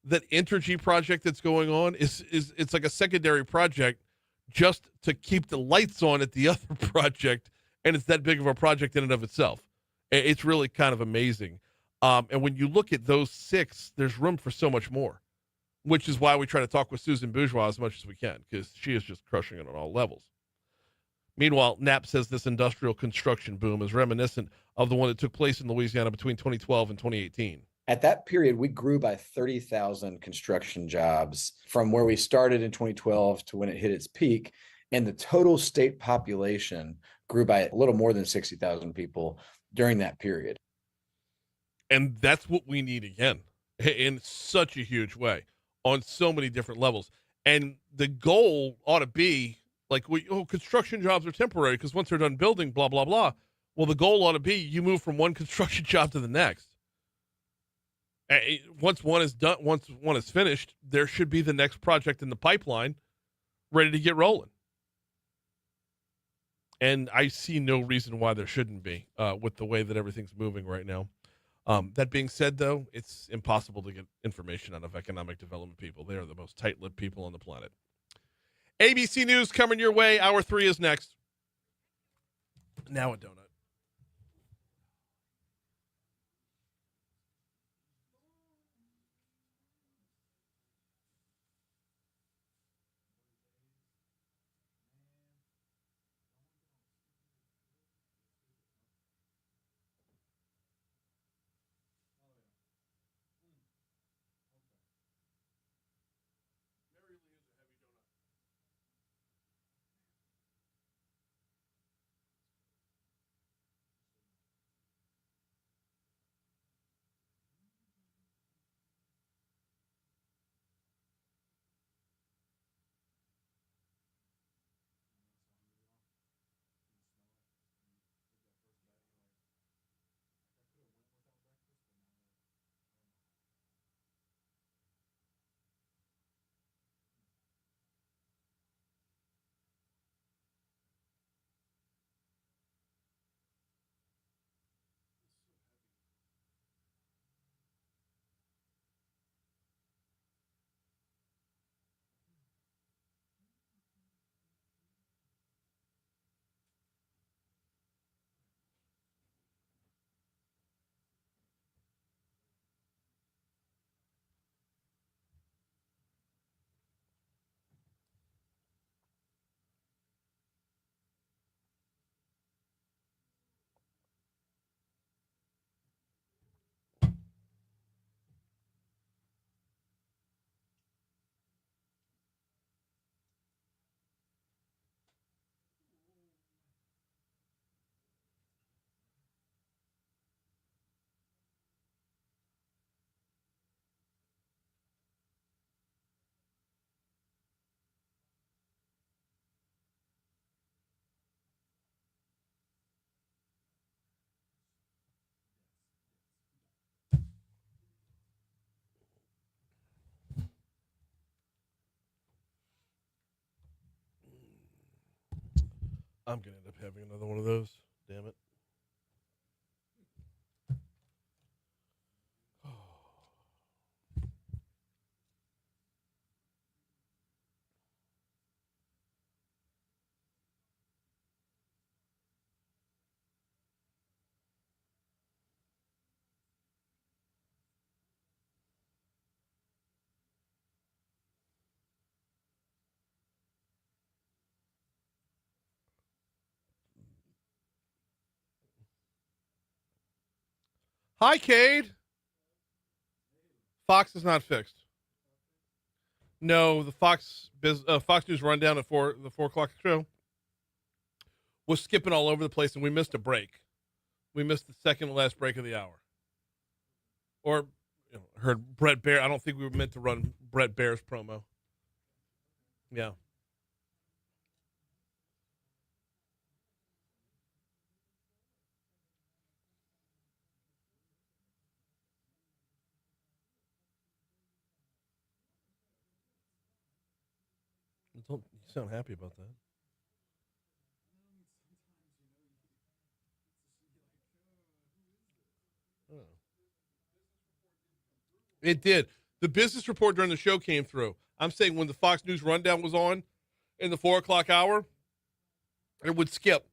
that Entergy project that's going on is it's like a secondary project just to keep the lights on at the other project, and it's that big of a project in and of itself. It's really kind of amazing. And when you look at those 6, there's room for so much more, which is why we try to talk with Susan Bourgeois as much as we can, because she is just crushing it on all levels. Meanwhile, Knapp says this industrial construction boom is reminiscent of the one that took place in Louisiana between 2012 and 2018. At that period, we grew by 30,000 construction jobs from where we started in 2012 to when it hit its peak. And the total state population grew by a little more than 60,000 people during that period. And that's what we need again in such a huge way on so many different levels. And the goal ought to be like, construction jobs are temporary because once they're done building, blah, blah, blah. Well, the goal ought to be you move from one construction job to the next. Once one is done, once one is finished, there should be the next project in the pipeline ready to get rolling. And I see no reason why there shouldn't be with the way that everything's moving right now. That being said, though, it's impossible to get information out of economic development people. They are the most tight-lipped people on the planet. ABC News coming your way. Hour 3 is next. Now a donut. I'm going to end up having another one of those. Damn it. Hi, Cade. Fox is not fixed. No, the Fox News rundown at the 4 o'clock show was skipping all over the place, and we missed a break. We missed the second to last break of the hour. Or heard Brett Baer. I don't think we were meant to run Brett Baer's promo. Yeah. You sound happy about that. Oh. It did. The business report during the show came through. I'm saying when the Fox News rundown was on in the 4 o'clock hour, it would skip.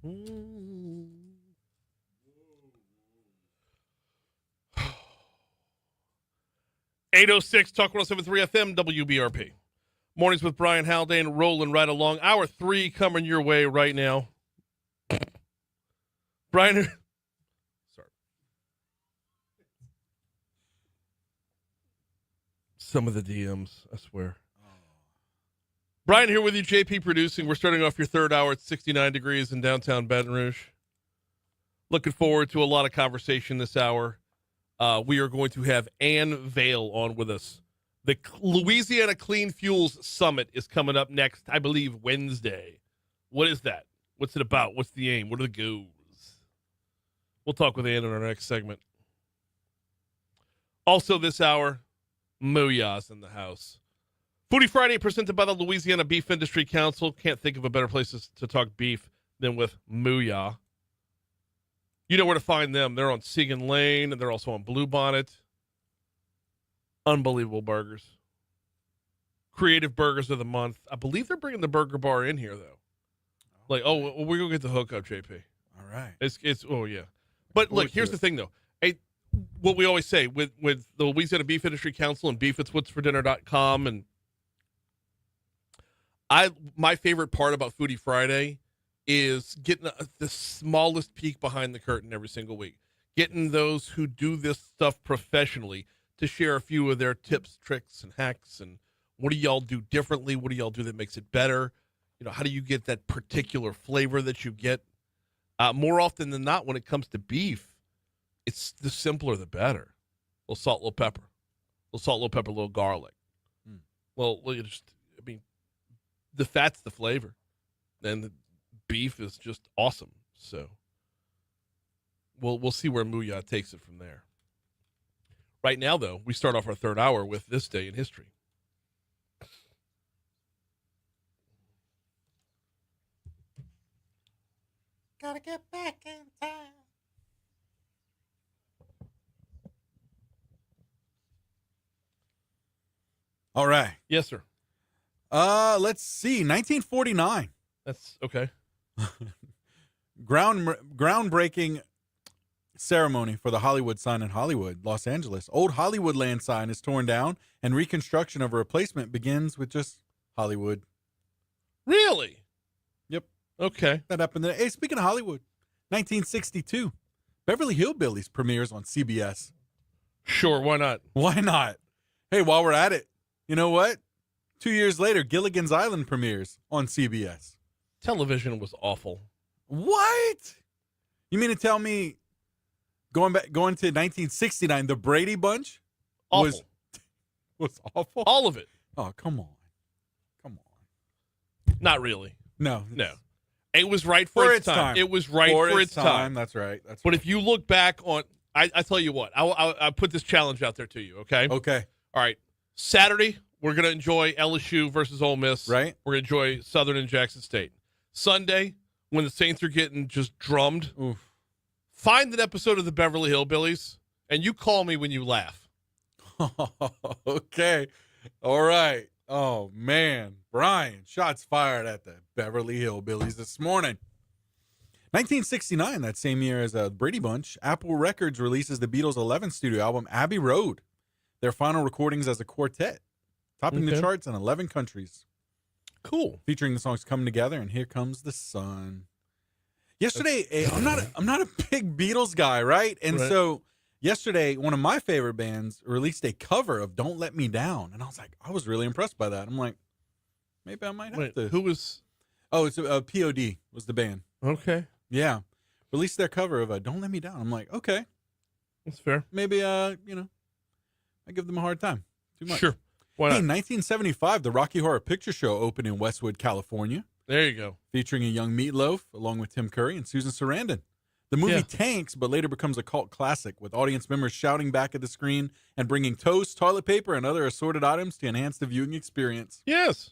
Mm. 806 Talk 1073 FM WBRP. Mornings with Brian Haldane rolling right along. Hour 3 coming your way right now. Brian, sorry. Some of the DMs, I swear. Brian here with you, JP producing. We're starting off your third hour at 69 degrees in downtown Baton Rouge. Looking forward to a lot of conversation this hour. We are going to have Ann Vail on with us. The Louisiana Clean Fuels Summit is coming up next, I believe, Wednesday. What is that? What's it about? What's the aim? What are the goals? We'll talk with Ann in our next segment. Also this hour, Mooyah's in the house. Foodie Friday presented by the Louisiana Beef Industry Council. Can't think of a better place to talk beef than with Mooyah. You know where to find them. They're on Segan Lane, and they're also on Bluebonnet. Unbelievable burgers. Creative Burgers of the Month. I believe they're bringing the Burger Bar in here, though. Like, we're going to get the hookup, JP. All right. It's yeah. But look, here's the thing, though. What we always say with the Louisiana Beef Industry Council and beefitswhatsfordinner.com, and my favorite part about Foodie Friday is getting the smallest peek behind the curtain every single week. Getting those who do this stuff professionally to share a few of their tips, tricks, and hacks, and what do y'all do differently? What do y'all do that makes it better? How do you get that particular flavor that you get? More often than not, when it comes to beef, it's the simpler the better. A little salt, a little pepper. A little salt, a little pepper, a little garlic. Well, the fat's the flavor. And the beef is just awesome. So we'll see where Mooyah takes it from there. Right now, though, we start off our third hour with this day in history. Gotta get back in time. All right. Yes, sir. Let's see. 1949. That's okay. Groundbreaking ceremony for the Hollywood sign in Hollywood, Los Angeles. Old Hollywood land sign is torn down, and reconstruction of a replacement begins with just Hollywood. Really? Yep. Okay. That happened. Hey, speaking of Hollywood, 1962, Beverly Hillbillies premieres on CBS. Sure, why not? Why not? Hey, while we're at it, you know what? 2 years later, Gilligan's Island premieres on CBS. Television was awful. What? You mean to tell me going to 1969, the Brady Bunch Awful. was awful? All of it. Oh, come on. Not really. No. It was right for its time. It was right for its time. That's right. But if you look back on, I tell you what, I put this challenge out there to you, okay? Okay. All right. Saturday, we're going to enjoy LSU versus Ole Miss. Right. We're going to enjoy Southern and Jackson State. Sunday, when the Saints are getting just drummed, find an episode of the Beverly Hillbillies, and you call me when you laugh. Okay. All right. Oh, man. Brian, shots fired at the Beverly Hillbillies this morning. 1969, that same year as the Brady Bunch, Apple Records releases the Beatles' 11th studio album, Abbey Road, their final recordings as a quartet, topping the charts in 11 countries. Cool. Featuring the songs Come Together and Here Comes the Sun. Yesterday, I'm not a big Beatles guy, right? And so yesterday, one of my favorite bands released a cover of Don't Let Me Down. And I was really impressed by that. I'm like, maybe I might have to. Who was? Oh, it's POD was the band. Okay. Yeah. Released their cover of Don't Let Me Down. I'm like, okay. That's fair. Maybe, I give them a hard time. Too much. Sure. Why not? Hey, 1975, the Rocky Horror Picture Show opened in Westwood, California. There you go. Featuring a young Meatloaf, along with Tim Curry and Susan Sarandon. The movie tanks, but later becomes a cult classic, with audience members shouting back at the screen and bringing toast, toilet paper, and other assorted items to enhance the viewing experience. Yes.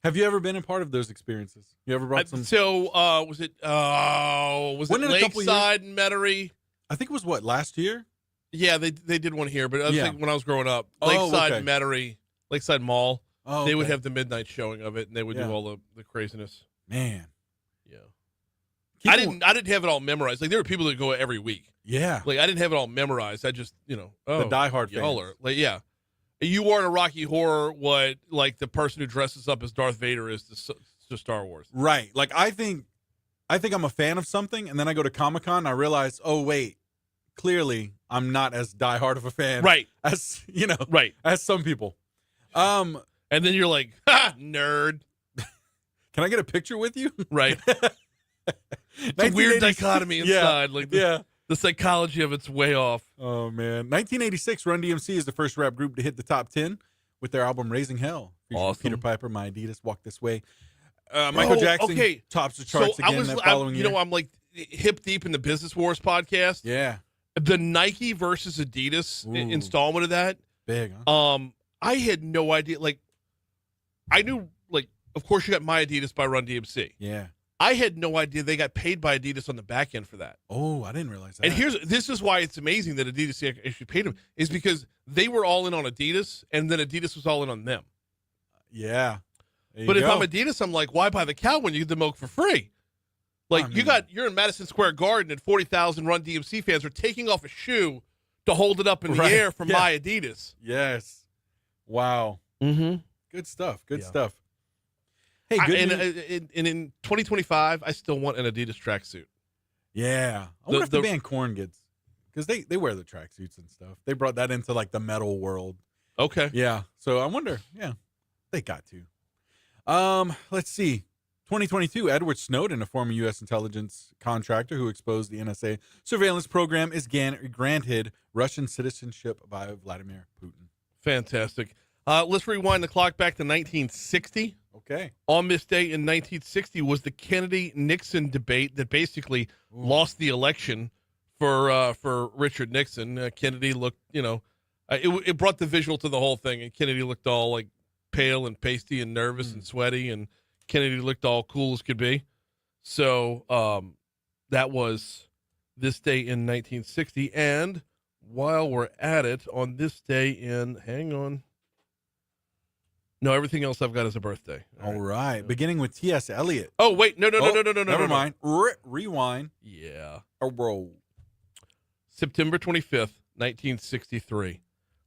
Have you ever been a part of those experiences? You ever brought some? So, was it Lakeside and Metairie? I think it was, last year? Yeah, they did one here, but I think when I was growing up, Lakeside and Metairie, Lakeside Mall, they would have the midnight showing of it, and they would do all the craziness. Man. Yeah. I didn't have it all memorized. Like, there were people that go every week. Yeah. Like, I didn't have it all memorized. I just, the diehard y'all fans. are, like, yeah. You are in a Rocky Horror what, like, the person who dresses up as Darth Vader is to Star Wars. Right. Like, I think I'm a fan of something, and then I go to Comic-Con, and I realize, oh, wait, clearly I'm not as diehard of a fan. Right. As, right. As some people. And then you're like, ha, nerd. Can I get a picture with you? Right. It's a weird dichotomy inside. The psychology of it's way off. Oh, man. 1986, Run DMC is the first rap group to hit the top 10 with their album Raising Hell. Featuring Peter Piper, My Adidas, Walk This Way. Michael Jackson tops the charts again that following year. I'm like hip deep in the Business Wars podcast. Yeah. The Nike versus Adidas installment of that. Big, huh? I had no idea. Like, I knew, like, of course you got My Adidas by Run DMC. Yeah. I had no idea they got paid by Adidas on the back end for that. Oh, I didn't realize that. And this is why it's amazing that Adidas actually paid them, is because they were all in on Adidas, and then Adidas was all in on them. Yeah. But if I'm Adidas, I'm like, why buy the cow when you get the milk for free? Like, you're in Madison Square Garden and 40,000 Run DMC fans are taking off a shoe to hold it up in the air for my Adidas. Yes. Wow. Mm-hmm. Good stuff. Good stuff. Hey, good and in 2025, I still want an Adidas tracksuit. Yeah. I wonder if the band Korn gets, because they wear the tracksuits and stuff. They brought that into like the metal world. Okay. Yeah. So I wonder. Yeah, they got to. Let's see. 2022, Edward Snowden, a former U.S. intelligence contractor who exposed the NSA surveillance program, is granted Russian citizenship by Vladimir Putin. Fantastic. Let's rewind the clock back to 1960. Okay. On this day in 1960 was the Kennedy-Nixon debate that basically lost the election for Richard Nixon. Kennedy looked, it brought the visual to the whole thing, and Kennedy looked all like pale and pasty and nervous and sweaty, and Kennedy looked all cool as could be. So that was this day in 1960. And while we're at it, on this day hang on. No, everything else I've got is a birthday. All right. Beginning with T.S. Eliot. Oh, wait. No. Never mind. Rewind. Yeah. Bro. September 25th, 1963.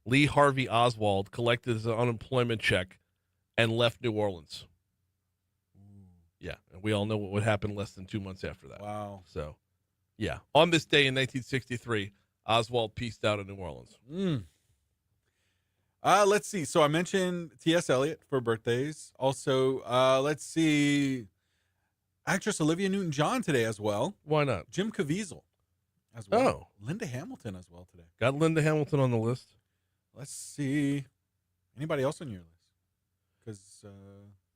Lee Harvey Oswald collected his unemployment check and left New Orleans. Yeah. And we all know what would happen less than 2 months after that. Wow. So, yeah. On this day in 1963, Oswald peaced out of New Orleans. Let's see. So I mentioned T.S. Eliot for birthdays. Also, let's see. Actress Olivia Newton-John today as well. Why not? Jim Caviezel as well. Oh. Linda Hamilton as well today. Got Linda Hamilton on the list. Let's see. Anybody else on your list? Because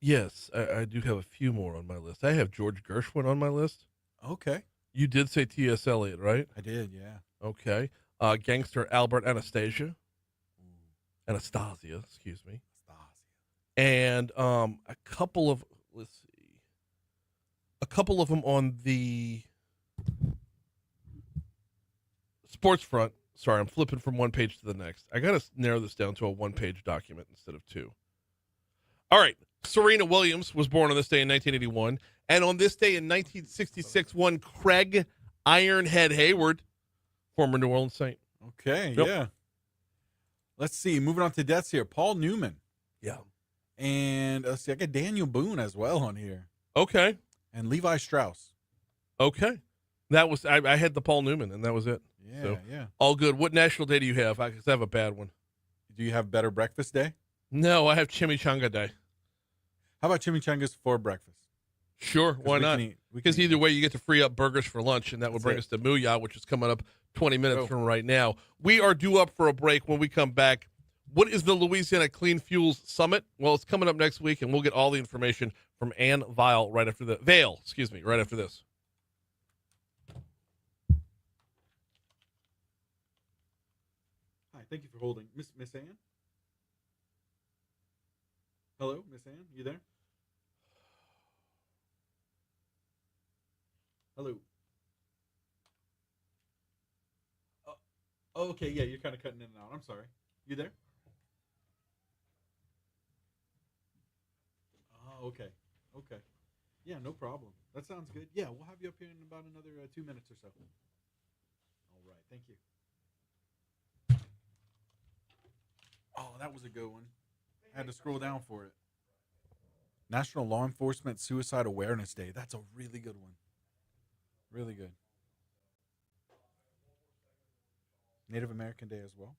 yes, I do have a few more on my list. I have George Gershwin on my list. Okay. You did say T.S. Eliot, right? I did, yeah. Okay. Gangster Albert Anastasia, excuse me. And a couple of them on the sports front. Sorry, I'm flipping from one page to the next. I got to narrow this down to a one-page document instead of two. All right. Serena Williams was born on this day in 1981. And on this day in 1966, one Craig Ironhead Hayward, former New Orleans Saint. Okay, Yep. yeah. Let's see. Moving on to deaths here. Paul Newman. Yeah. And let's see. I got Daniel Boone as well on here. Okay. And Levi Strauss. Okay. That was I had the Paul Newman, and that was it. Yeah, So, yeah. all good. What national day do you have? I have a bad one. Do you have Better Breakfast Day? No, I have Chimichanga Day. How about chimichangas for breakfast? Sure, why not? Because either way, you get to free up burgers for lunch, and that would bring us to Mooyah, which is coming up 20 minutes from right now. We are due up for a break. When we come back, what is the Louisiana Clean Fuels Summit? Well, it's coming up next week, and we'll get all the information from Ann Vail right after right after this. Hi, thank you for holding. Miss Ann? Hello, Miss Ann? You there? Hello. Okay, yeah, you're kind of cutting in and out. I'm sorry. You there? Oh, okay. Okay. Yeah, no problem. That sounds good. Yeah, we'll have you up here in about another 2 minutes or so. All right, thank you. Oh, that was a good one. I had to scroll down for it. National Law Enforcement Suicide Awareness Day. That's a really good one. Really good. Native American Day as well.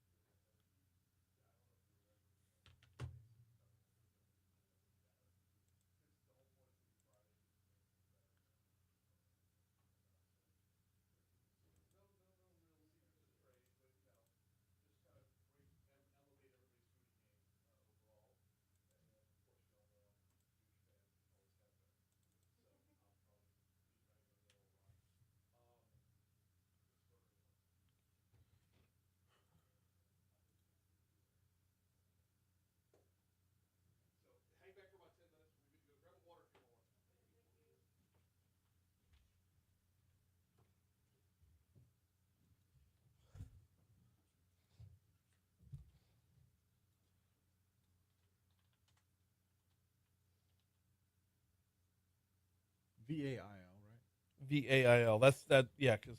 VAIL, right? VAIL. That's that. Yeah, because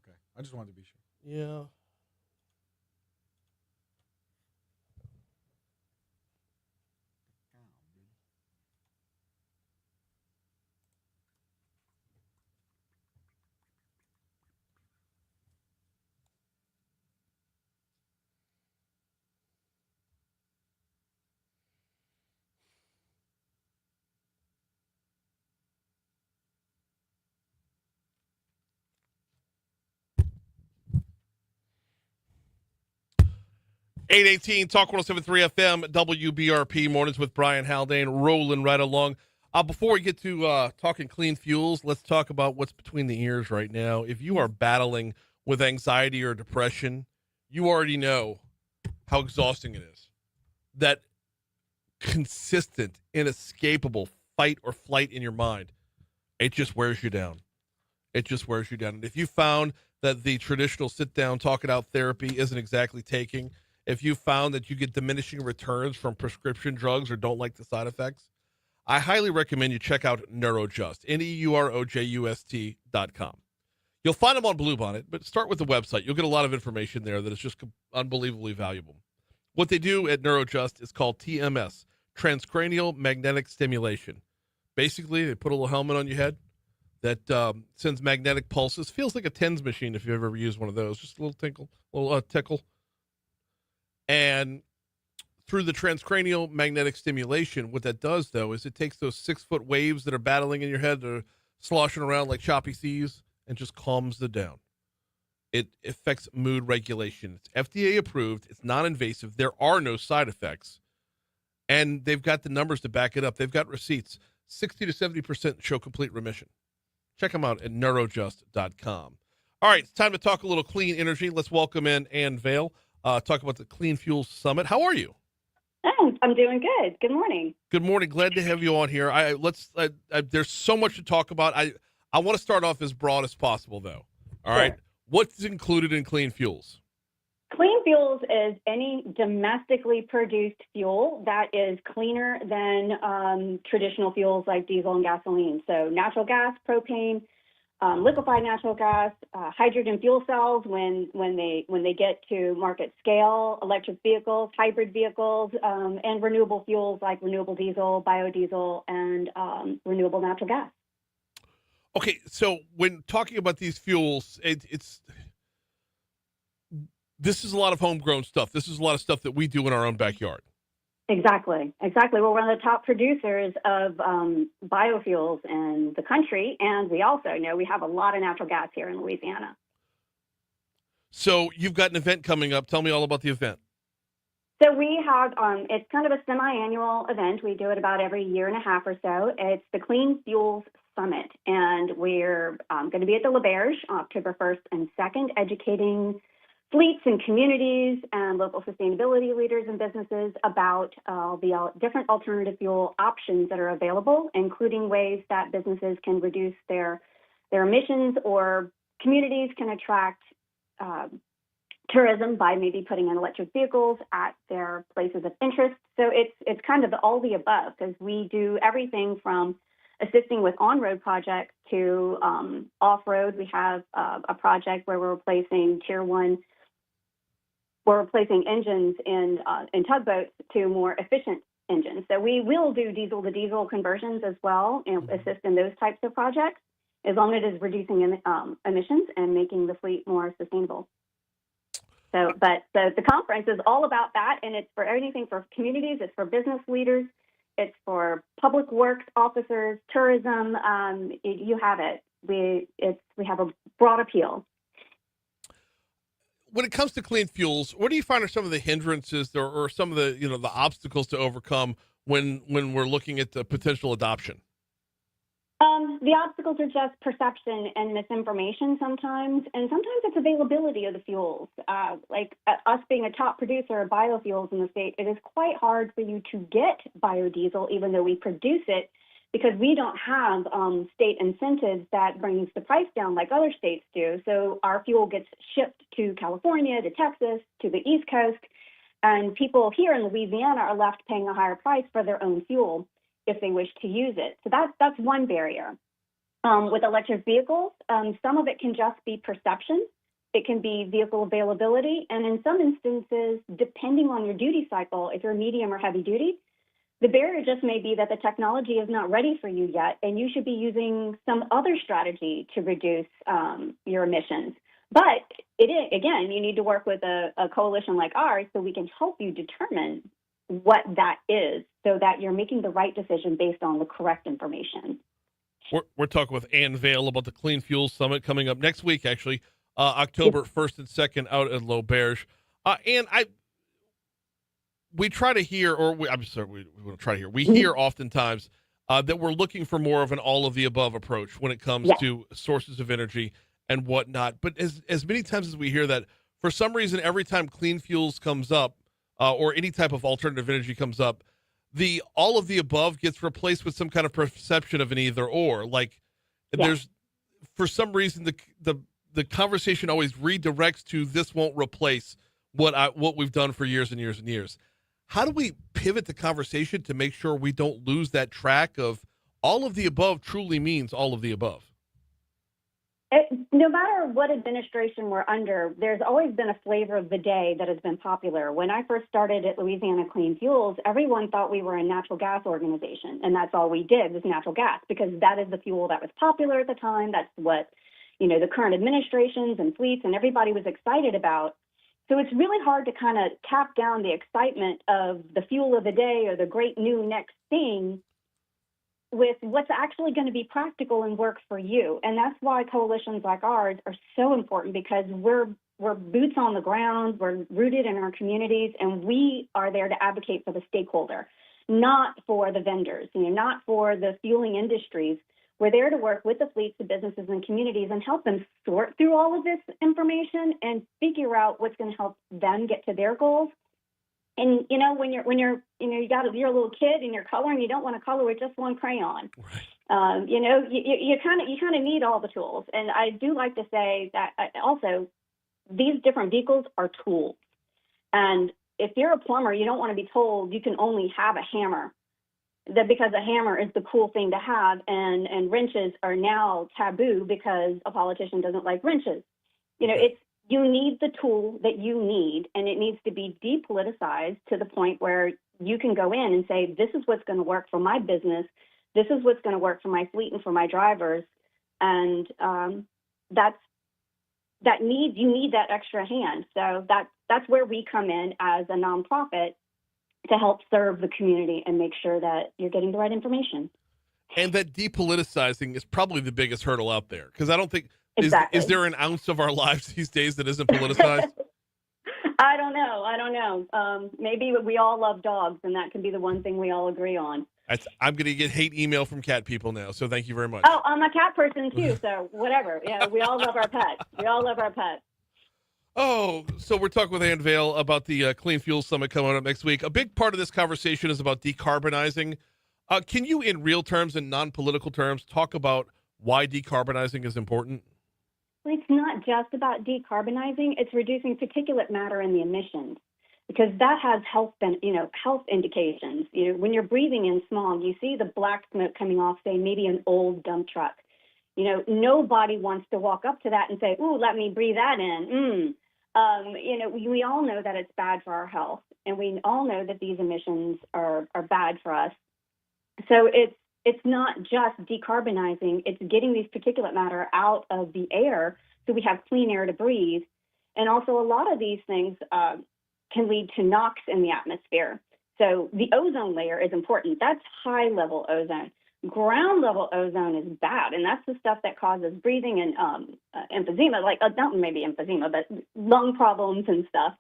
Okay. I just wanted to be sure. yeah. Eight 818 Talk 1073 FM WBRP mornings with Brian Haldane rolling right along. Before we get to talking clean fuels, let's talk about what's between the ears right now. If you are battling with anxiety or depression, you already know how exhausting it is. That consistent, inescapable fight or flight in your mind, it just wears you down. It just wears you down. And if you found that the traditional sit-down, talk-it-out therapy isn't exactly taking, if you found that you get diminishing returns from prescription drugs or don't like the side effects, I highly recommend you check out Neurojust, NEUROJUST.com. You'll find them on Bluebonnet, but start with the website. You'll get a lot of information there that is just unbelievably valuable. What they do at Neurojust is called TMS, transcranial magnetic stimulation. Basically, they put a little helmet on your head that sends magnetic pulses. Feels like a TENS machine if you've ever used one of those. Just a little tickle, a little tickle. And through the transcranial magnetic stimulation, what that does, though, is it takes those 6-foot waves that are battling in your head, that are sloshing around like choppy seas, and just calms them down. It affects mood regulation. It's FDA approved. It's non-invasive. There are no side effects. And they've got the numbers to back it up. They've got receipts. 60 to 70% show complete remission. Check them out at neurojust.com. All right, it's time to talk a little clean energy. Let's welcome in Ann Vail. Talk about the Clean Fuels Summit. How are you? I'm doing good. Good morning. Good morning. Glad to have you on here. There's so much to talk about. I want to start off as broad as possible, though. All right. What's included in Clean Fuels? Clean fuels is any domestically produced fuel that is cleaner than traditional fuels like diesel and gasoline. So natural gas, propane, liquefied natural gas, hydrogen fuel cells when they get to market scale, electric vehicles, hybrid vehicles, and renewable fuels like renewable diesel, biodiesel, and renewable natural gas. Okay, so when talking about these fuels, this is a lot of homegrown stuff. This is a lot of stuff that we do in our own backyard. Exactly. We're one of the top producers of biofuels in the country, and we also know we have a lot of natural gas here in Louisiana. So you've got an event coming up. Tell me all about the event. So we have, it's kind of a semi-annual event. We do it about every year and a half or so. It's the Clean Fuels Summit, and we're going to be at the LaBerge October 1st and 2nd, educating fleets and communities and local sustainability leaders and businesses about the different alternative fuel options that are available, including ways that businesses can reduce their emissions, or communities can attract tourism by maybe putting in electric vehicles at their places of interest. So it's kind of all the above, because we do everything from assisting with on-road projects to off-road. We have a project where we're replacing Tier 1. We're replacing engines in tugboats to more efficient engines. So we will do diesel-to-diesel conversions as well, and assist in those types of projects, as long as it is reducing emissions and making the fleet more sustainable. So, but the conference is all about that, and it's for anything for communities, it's for business leaders, it's for public works officers, tourism. You have it. We have a broad appeal. When it comes to clean fuels, what do you find are some of the hindrances or some of the the obstacles to overcome when we're looking at the potential adoption? The obstacles are just perception and misinformation sometimes, and sometimes it's availability of the fuels. Like us being a top producer of biofuels in the state, it is quite hard for you to get biodiesel, even though we produce it, because we don't have state incentives that brings the price down like other states do. So our fuel gets shipped to California, to Texas, to the East Coast, and people here in Louisiana are left paying a higher price for their own fuel if they wish to use it. So that's one barrier. With electric vehicles, some of it can just be perception. It can be vehicle availability. And in some instances, depending on your duty cycle, if you're medium or heavy duty, the barrier just may be that the technology is not ready for you yet, and you should be using some other strategy to reduce your emissions. But again, you need to work with a coalition like ours so we can help you determine what that is so that you're making the right decision based on the correct information. We're talking with Ann Vail about the Clean Fuel Summit coming up next week, actually, October 1st and 2nd out at L'Auberge. And we try to hear, I'm sorry, we want to try to hear. We hear oftentimes that we're looking for more of an all-of-the-above approach when it comes to sources of energy and whatnot. But as many times as we hear that, for some reason, every time clean fuels comes up or any type of alternative energy comes up, the all of the above gets replaced with some kind of perception of an either or. Like there's, for some reason, the conversation always redirects to this won't replace what we've done for years and years and years. How do we pivot the conversation to make sure we don't lose that track of all of the above truly means all of the above? No matter what administration we're under, there's always been a flavor of the day that has been popular. When I first started at Louisiana Clean Fuels, everyone thought we were a natural gas organization, and that's all we did was natural gas because that is the fuel that was popular at the time. That's what, the current administrations and fleets and everybody was excited about. So it's really hard to kind of tap down the excitement of the fuel of the day or the great new next thing with what's actually going to be practical and work for you. And that's why coalitions like ours are so important because we're boots on the ground, we're rooted in our communities, and we are there to advocate for the stakeholder, not for the vendors, not for the fueling industries. We're there to work with the fleets, the businesses, and communities and help them sort through all of this information and figure out what's going to help them get to their goals. And when you're you're a little kid and you're coloring, you don't want to color with just one crayon. Right. You kind of need all the tools. And I do like to say that also these different vehicles are tools. And if you're a plumber, you don't want to be told you can only have a hammer. That because a hammer is the cool thing to have, and wrenches are now taboo because a politician doesn't like wrenches. You need the tool that you need, and it needs to be depoliticized to the point where you can go in and say, this is what's going to work for my business. This is what's going to work for my fleet and for my drivers. And you need that extra hand. So that's where we come in as a nonprofit to help serve the community and make sure that you're getting the right information. And that depoliticizing is probably the biggest hurdle out there because I don't think exactly. Is there an ounce of our lives these days that isn't politicized? I don't know. Maybe we all love dogs, and that can be the one thing we all agree on. I'm going to get hate email from cat people now, so thank you very much. Oh, I'm a cat person too, so whatever. We all love our pets. Oh, so we're talking with Ann Vail about the Clean Fuel Summit coming up next week. A big part of this conversation is about decarbonizing. Can you, in real terms and non-political terms, talk about why decarbonizing is important? Well, it's not just about decarbonizing. It's reducing particulate matter in the emissions because that has health indications. When you're breathing in smog, you see the black smoke coming off, say, maybe an old dump truck. Nobody wants to walk up to that and say, ooh, let me breathe that in. We all know that it's bad for our health, and we all know that these emissions are bad for us. So it's not just decarbonizing, it's getting these particulate matter out of the air so we have clean air to breathe. And also a lot of these things can lead to NOx in the atmosphere. So the ozone layer is important. That's high-level ozone. Ground-level ozone is bad, and that's the stuff that causes breathing and emphysema, not maybe emphysema, but lung problems and stuff.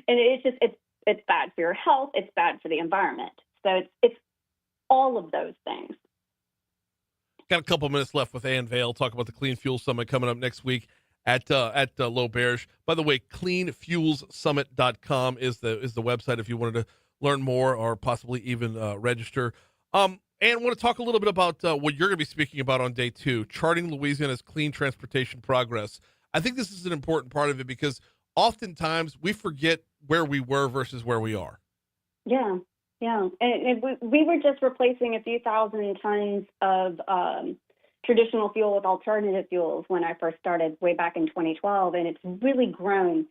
And it's bad for your health. It's bad for the environment. So it's all of those things. Got a couple minutes left with Ann Vail. Talk about the Clean Fuel Summit coming up next week at L'Auberge. By the way, cleanfuelssummit.com is the website if you wanted to learn more or possibly even register. And I want to talk a little bit about what you're going to be speaking about on day 2, charting Louisiana's clean transportation progress. I think this is an important part of it because oftentimes we forget where we were versus where we are. Yeah. And we were just replacing a few thousand tons of traditional fuel with alternative fuels when I first started way back in 2012, and it's really grown.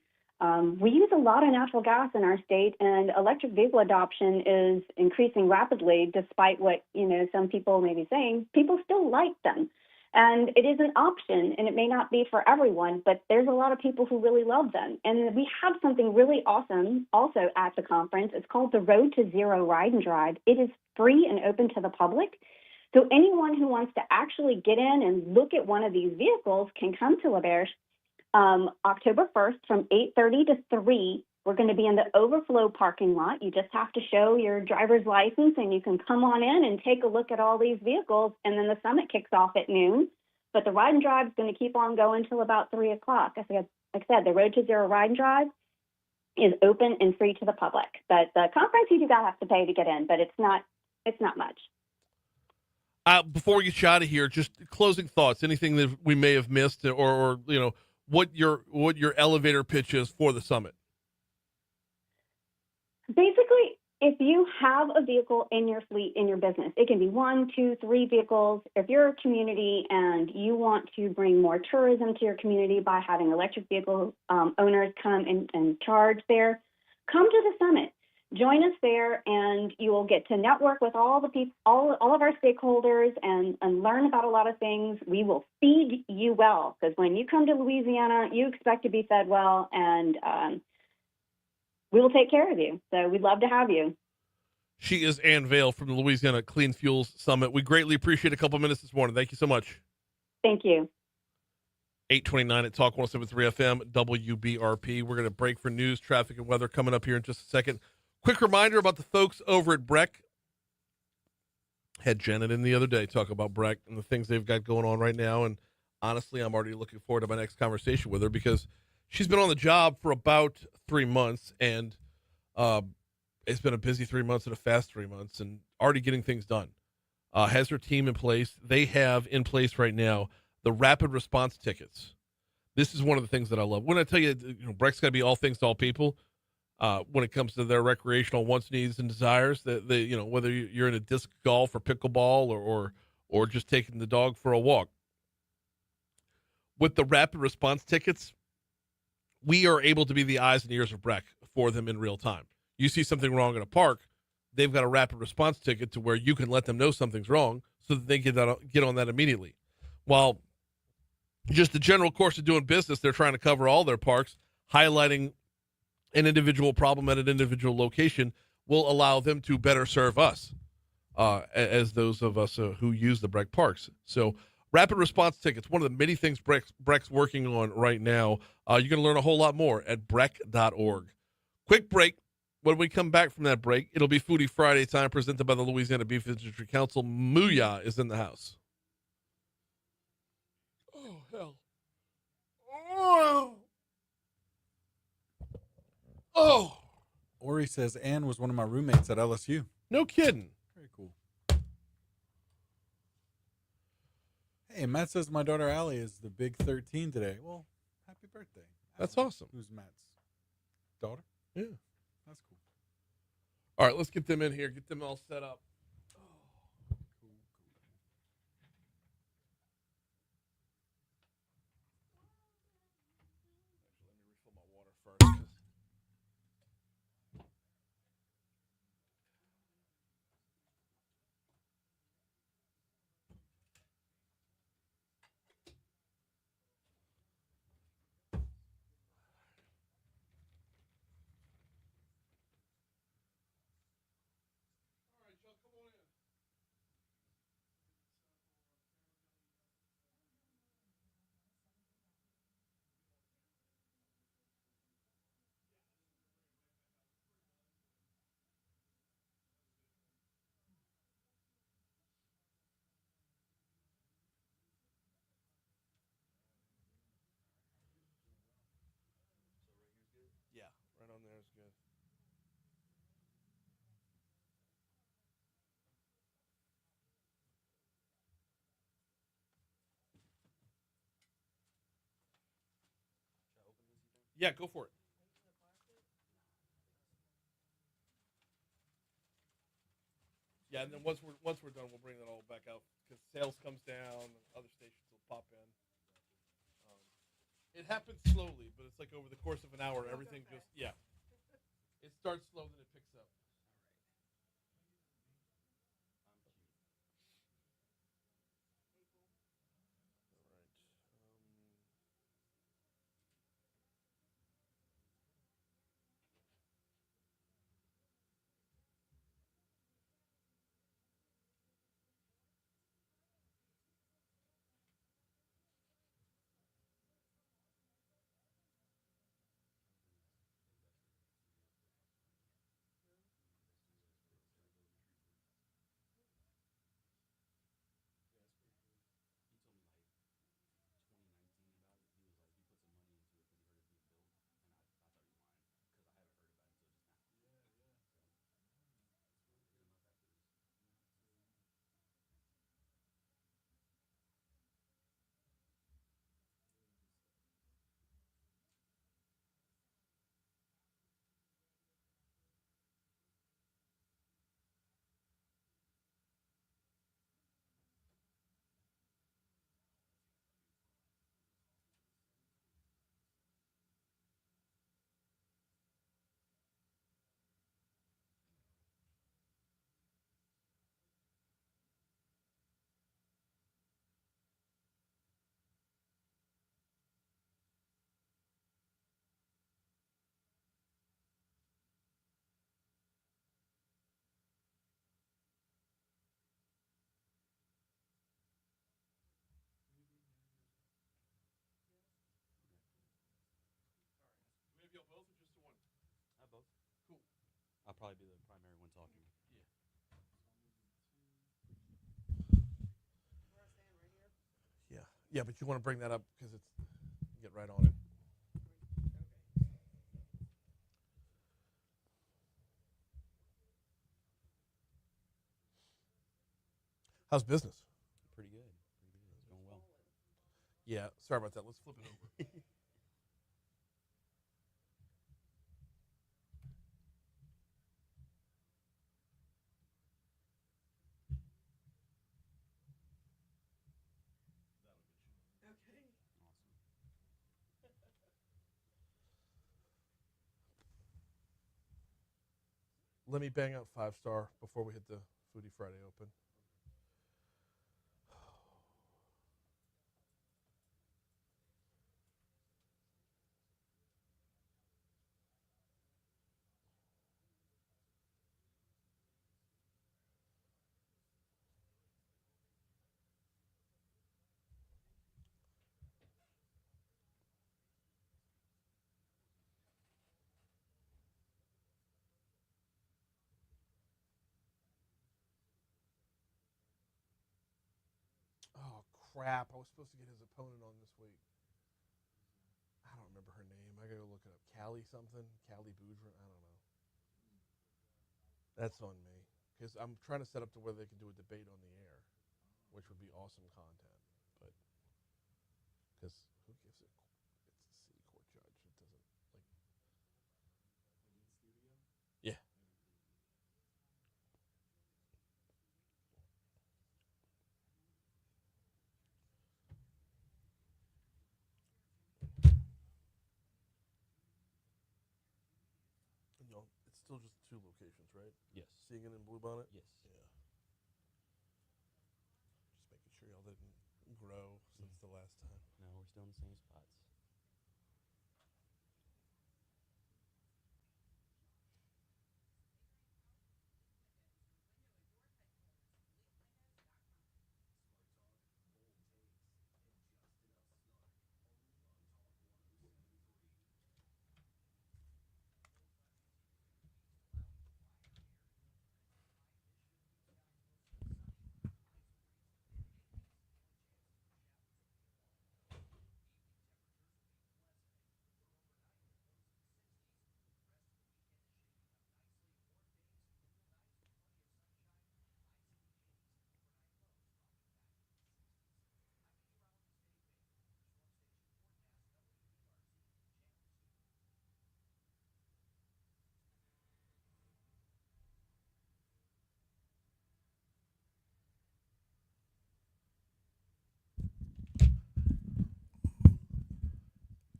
We use a lot of natural gas in our state, and electric vehicle adoption is increasing rapidly, despite what some people may be saying. People still like them, and it is an option, and it may not be for everyone, but there's a lot of people who really love them. And we have something really awesome also at the conference. It's called the Road to Zero Ride and Drive. It is free and open to the public. So anyone who wants to actually get in and look at one of these vehicles can come to LaBerge October 1st from 8:30 to 3. We're going to be in the overflow parking lot. You just have to show your driver's license, and you can come on in and take a look at all these vehicles, and then the summit kicks off at noon. But the ride and drive is going to keep on going until about 3 o'clock. Like I said, the Road to Zero Ride and Drive is open and free to the public. But the conference, you do have to pay to get in, but it's not much. Before we get you out of here, just closing thoughts. Anything that we may have missed, or what your elevator pitch is for the summit. Basically, if you have a vehicle in your fleet, in your business, it can be 1, 2, 3 vehicles. If you're a community and you want to bring more tourism to your community by having electric vehicle owners come and charge there, come to the summit. Join us there, and you will get to network with all the people, all of our stakeholders, and learn about a lot of things. We will feed you well, because when you come to Louisiana, you expect to be fed well, and we will take care of you. So we'd love to have you. She is Ann Vail from the Louisiana Clean Fuels Summit. We greatly appreciate a couple minutes this morning. Thank you so much. Thank you. 8:29 at Talk 107.3 FM, WBRP. We're going to break for news, traffic, and weather coming up here in just a second. Quick reminder about the folks over at Breck. Had Janet in the other day talk about Breck and the things they've got going on right now. And honestly, I'm already looking forward to my next conversation with her, because she's been on the job for about 3 months, and it's been a busy 3 months and a fast 3 months, and already getting things done. Has her team in place. They have in place right now the rapid response tickets. This is one of the things that I love. When I tell you, Breck's got to be all things to all people. When it comes to their recreational wants, needs, and desires, that whether you're in a disc golf or pickleball or just taking the dog for a walk. With the rapid response tickets, we are able to be the eyes and ears of Breck for them in real time. You see something wrong in a park, they've got a rapid response ticket to where you can let them know something's wrong, so that they get on that immediately. While just the general course of doing business, they're trying to cover all their parks, highlighting an individual problem at an individual location will allow them to better serve us as those of us who use the Breck parks. So rapid response tickets, one of the many things Breck's working on right now. You're going to learn a whole lot more at breck.org. Quick break. When we come back from that break, it'll be Foodie Friday time, presented by the Louisiana Beef Industry Council. Mooyah is in the house. Oh, hell. Oh. Ori says Ann was one of my roommates at LSU. No kidding. Very cool. Hey, Matt says my daughter Allie is the big 13 today. Well, happy birthday. That's awesome. Who's Matt's daughter? Yeah. That's cool. All right, let's get them in here. Get them all set up. Yeah, right on there is good. Yeah, go for it. Yeah, and then once we're done, we'll bring that all back out because sales comes down, and other stations will pop in. It happens slowly, but it's like over the course of an hour, everything just It starts slow, then it picks up. All right. Do we have y'all both or just the one? I both. Cool. I'll probably be the primary one talking. Yeah. Yeah. Yeah, but you want to bring that up because it's get right on it. How's business? Pretty good. Pretty good. It's going well. Yeah. Sorry about that. Let's flip it over. Okay. Awesome. Let me bang out 5-star before we hit the Foodie Friday Open. Oh, crap. I was supposed to get his opponent on this week. I don't remember her name. I gotta go look it up. Callie something? Callie Boudrin? I don't know. That's on me. Because I'm trying to set up to where they can do a debate on the air, which would be awesome content. But, because who gives it? It's a city court judge. It doesn't, like. Yeah. You know, it's still just 2 locations, right? Yes. Seeing it in Bluebonnet? Yes. Yeah. Just making sure y'all didn't grow since the last time. No, we're still in the same spots.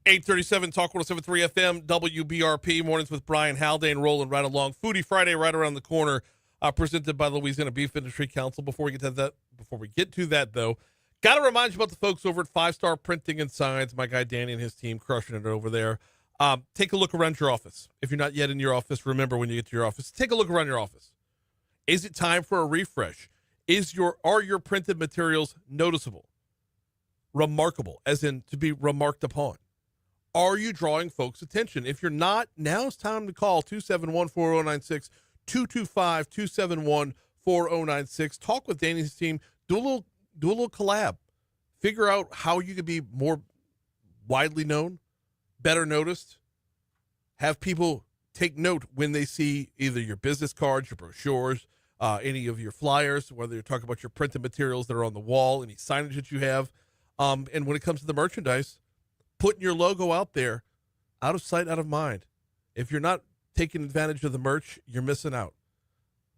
837 Talk 107.3 FM, WBRP, mornings with Brian Haldane rolling right along. Foodie Friday right around the corner, presented by the Louisiana Beef Industry Council. Before we get to that, though, got to remind you about the folks over at 5 Star Printing and Signs. My guy Danny and his team crushing it over there. Take a look around your office. If you're not yet in your office, remember when you get to your office, take a look around your office. Is it time for a refresh? Are your printed materials noticeable? Remarkable, as in to be remarked upon? Are you drawing folks' attention? If you're not, now it's time to call 271-4096, 225-271-4096. Talk with Danny's team. Do a little collab. Figure out how you could be more widely known, better noticed. Have people take note when they see either your business cards, your brochures, any of your flyers, whether you're talking about your printed materials that are on the wall, any signage that you have. And when it comes to the merchandise, putting your logo out there, out of sight, out of mind. If you're not taking advantage of the merch, you're missing out.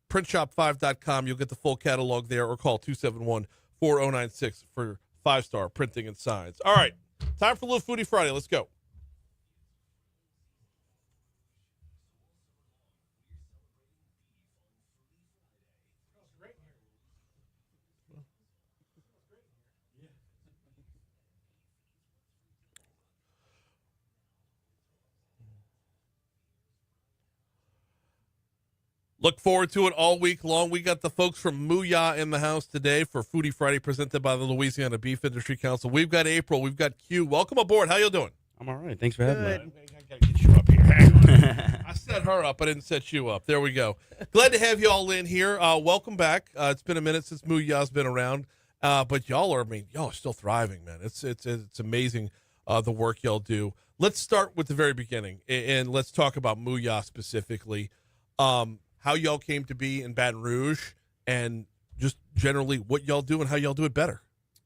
Printshop5.com, you'll get the full catalog there, or call 271-4096 for 5 Star Printing and Signs. All right, time for a little Foodie Friday. Let's go. Look forward to it all week long. We got the folks from Mooyah in the house today for Foodie Friday, presented by the Louisiana Beef Industry Council. We've got April. We've got Q. Welcome aboard. How you doing? I'm all right. Thanks for having me. I got to get you up here. I set her up. I didn't set you up. There we go. Glad to have you all in here. Welcome back. It's been a minute since Mooyah's been around, but y'all are still thriving, man. It's amazing the work y'all do. Let's start with the very beginning, and let's talk about Mooyah specifically. How y'all came to be in Baton Rouge, and just generally what y'all do and how y'all do it better.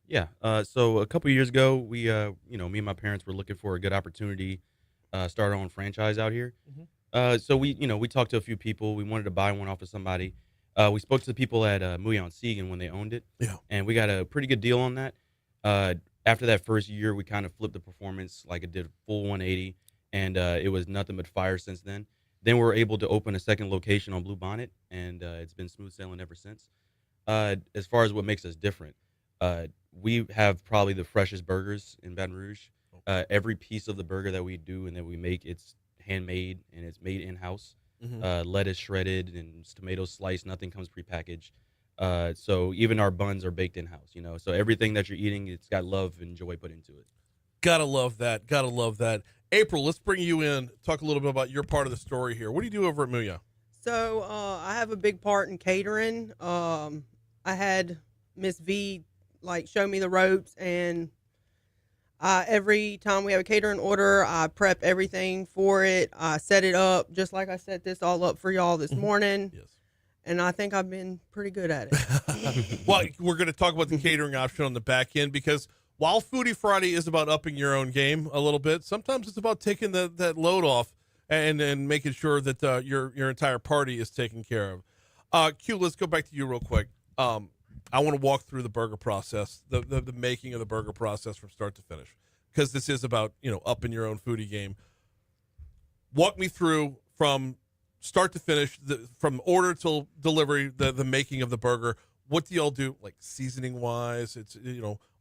Yeah. So a couple of years ago, we, me and my parents were looking for a good opportunity, start our own franchise out here. So we talked to a few people. We wanted to buy one off of somebody. We spoke to the people at Mooyah and Segan when they owned it. Yeah. And we got a pretty good deal on that. After that first year, we kind of flipped the performance, like it did a full 180, and it was nothing but fire since then. Then we were able to open a second location on Blue Bonnet, and it's been smooth sailing ever since. As far as what makes us different, we have probably the freshest burgers in Baton Rouge. Every piece of the burger that we do and that we make, it's handmade and it's made in-house. Lettuce shredded and tomatoes sliced. Nothing comes prepackaged. So even our buns are baked in-house, So everything that you're eating, it's got love and joy put into it. Gotta love that. Gotta love that. April, let's bring you in. Talk a little bit about your part of the story here. What do you do over at Mooyah? So I have a big part in catering. I had Miss V show me the ropes, and every time we have a catering order, I prep everything for it. I set it up just like I set this all up for y'all this morning. Yes. And I think I've been pretty good at it. Well, we're going to talk about the catering option on the back end, because while Foodie Friday is about upping your own game a little bit, sometimes it's about taking that load off and making sure that your entire party is taken care of. Q, let's go back to you real quick. I want to walk through the burger process, the making of the burger process from start to finish, because this is about upping your own foodie game. Walk me through from start to finish, from order till delivery, the making of the burger. What do y'all do, like seasoning wise? It's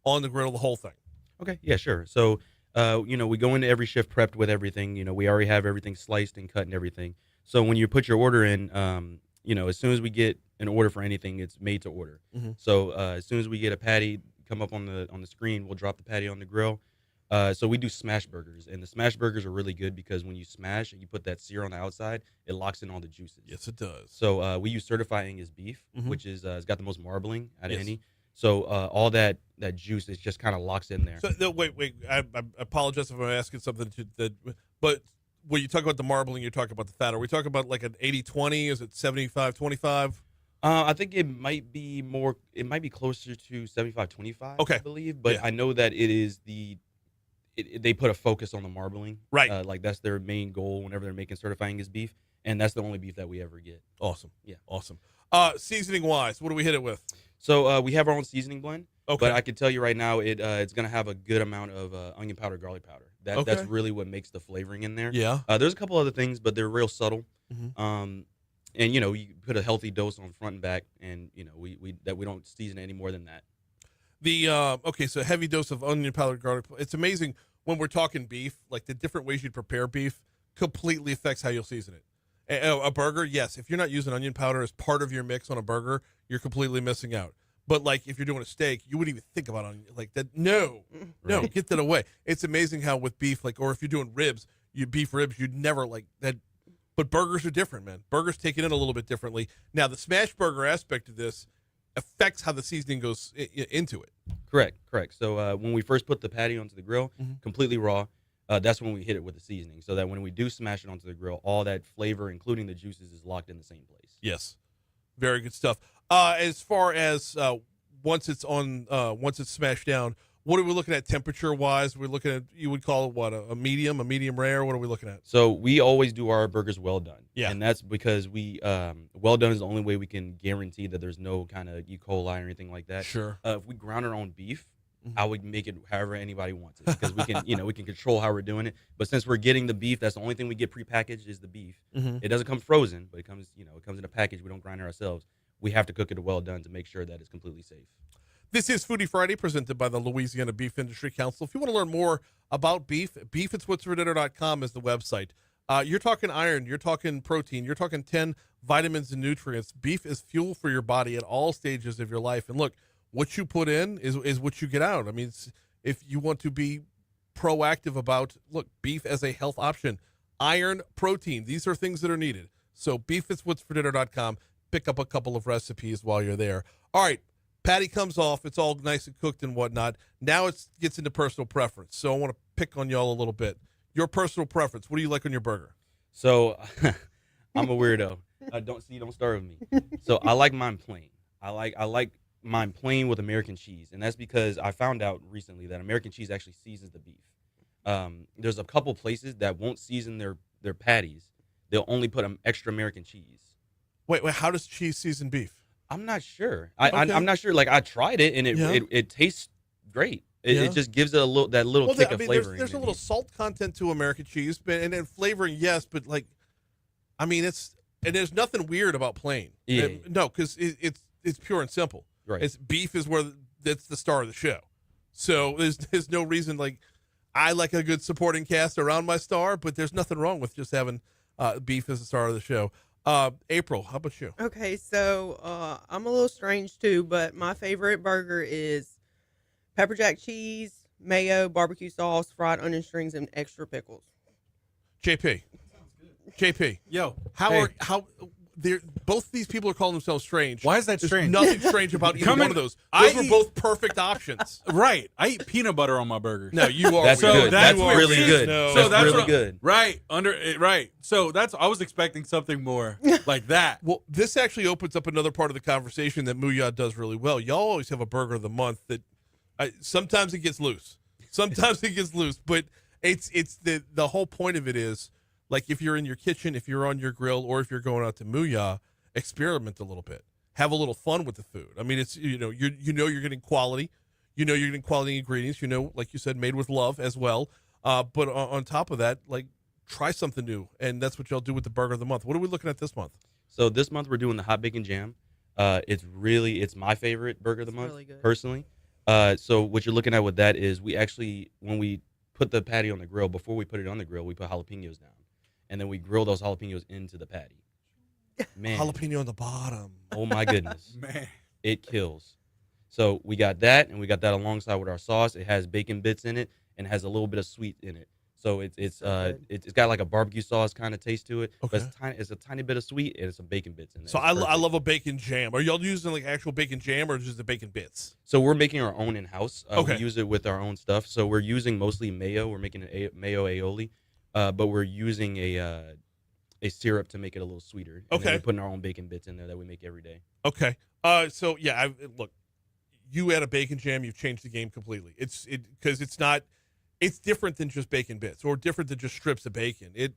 on the grill, the whole thing. Okay, yeah, sure. So, we go into every shift prepped with everything. We already have everything sliced and cut and everything. So when you put your order in, as soon as we get an order for anything, it's made to order. So as soon as we get a patty come up on the screen, we'll drop the patty on the grill. So we do smash burgers, and the smash burgers are really good because when you smash and you put that sear on the outside, it locks in all the juices. Yes, it does. So we use certified Angus beef, which is it's got the most marbling out of any. So all that juice is just kind of locks in there. So wait, I apologize if I'm asking something but when you talk about the marbling, you're talking about the fat. Are we talking about like an 80-20? Is it 75-25? I think it might be more. It might be closer to 75-25. Okay, I believe, but I know that it is they put a focus on the marbling, right? Like that's their main goal whenever they're making certified Angus beef, and that's the only beef that we ever get. Awesome. Yeah, awesome. Seasoning wise, what do we hit it with? So we have our own seasoning blend. Okay. But I can tell you right now, it's gonna have a good amount of onion powder, garlic powder. That's Okay. really what makes the flavoring in there. Yeah. There's a couple other things, but they're real subtle. Mhm. And you put a healthy dose on front and back, and we don't season it any more than that. The okay, so heavy dose of onion powder, garlic. It's amazing when we're talking beef, like the different ways you'd prepare beef completely affects how you'll season it. A burger, yes, if you're not using onion powder as part of your mix on a burger, you're completely missing out. But like if you're doing a steak, you wouldn't even think about onion like that. No, Right. get that away. It's amazing how with beef, like, or if you're doing ribs, beef ribs, you'd never like that. But burgers are different, man. Burgers take it in a little bit differently. Now the smash burger aspect of this affects how the seasoning goes into it. Correct. So when we first put the patty onto the grill, completely raw, that's when we hit it with the seasoning, so that when we do smash it onto the grill, all that flavor, including the juices, is locked in the same place. Yes, very good stuff. As far as once it's smashed down, what are we looking at temperature wise? We're looking at, you would call it what, a medium rare? What are we looking at? So we always do our burgers well done. Yeah. And that's because we well done is the only way we can guarantee that there's no kind of E. coli or anything like that. Sure. If we ground our own beef, I would make it however anybody wants it, because we can we can control how we're doing it. But since we're getting the beef, that's the only thing we get prepackaged is the beef. Mhm. It doesn't come frozen, but it comes in a package. We don't grind it ourselves. We have to cook it well done to make sure that it's completely safe. This is Foodie Friday, presented by the Louisiana Beef Industry Council. If you want to learn more about beef, beefitswhatsfordinner.com is the website. You're talking iron, you're talking protein, you're talking 10 vitamins and nutrients. Beef is fuel for your body at all stages of your life. And look, what you put in is what you get out. I mean, if you want to be proactive about, look, beef as a health option, iron, protein, these are things that are needed. So beefitswhatsfordinner.com, pick up a couple of recipes while you're there. All right. Patty comes off. It's all nice and cooked and whatnot. Now it gets into personal preference. So I want to pick on y'all a little bit. Your personal preference. What do you like on your burger? So I'm a weirdo. Don't start with me. So I like mine plain. I like mine plain with American cheese, and that's because I found out recently that American cheese actually seasons the beef. There's a couple places that won't season their patties. They'll only put extra American cheese. Wait, how does cheese season beef? I'm not sure. Okay. I'm not sure. Like, I tried it, and it tastes great. It just gives it that little kick of flavoring. There's a little salt content to American cheese, and then flavoring, yes, but like, I mean, there's nothing weird about plain. Yeah. No, because it's pure and simple. Right. It's beef is that's the star of the show. So there's no reason, like, I like a good supporting cast around my star, but there's nothing wrong with just having beef as the star of the show. April, how about you? Okay, so I'm a little strange too, but my favorite burger is pepper jack cheese, mayo, barbecue sauce, fried onion strings, and extra pickles. JP, Yo, how both these people are calling themselves strange. Why is that There's strange? nothing strange about either one of those. I Those were eat- both perfect options. Right. I eat peanut butter on my burger. No, you are. That's weird. good. That's You are really weird. good. No. So that's really what- good. Right. Right. So I was expecting something more like that. Well, this actually opens up another part of the conversation that Mooyah does really well. Y'all always have a burger of the month that sometimes it gets loose. But it's the whole point of it is, like, if you're in your kitchen, if you're on your grill, or if you're going out to Mooyah, experiment a little bit. Have a little fun with the food. I mean, it's you're getting quality. You're getting quality ingredients. Like you said, made with love as well. But on top of that, like, try something new, and that's what y'all do with the burger of the month. What are we looking at this month? So this month we're doing the hot bacon jam. It's my favorite burger of the month, really good. personally. So what you're looking at with that is, we actually, when we put the patty on the grill, before we put it on the grill, we put jalapenos down, and then we grill those jalapenos into the patty. Man, Jalapeno on the bottom. oh my goodness, Man. it kills. So we got that, and we got that alongside with our sauce. It has bacon bits in it, and has a little bit of sweet in it. So it's got like a barbecue sauce kind of taste to it. Okay. But it's a tiny bit of sweet, and it's some bacon bits in it. So It's I perfect. love a bacon jam. Are y'all using like actual bacon jam, or just the bacon bits? So we're making our own in-house. Okay. We use it with our own stuff. So we're using mostly mayo. We're making mayo aioli, but we're using a syrup to make it a little sweeter. And then Okay. we're putting our own bacon bits in there that we make every day. Okay. So yeah, look, you add a bacon jam, you've changed the game completely. Because it's different than just bacon bits, or different than just strips of bacon. It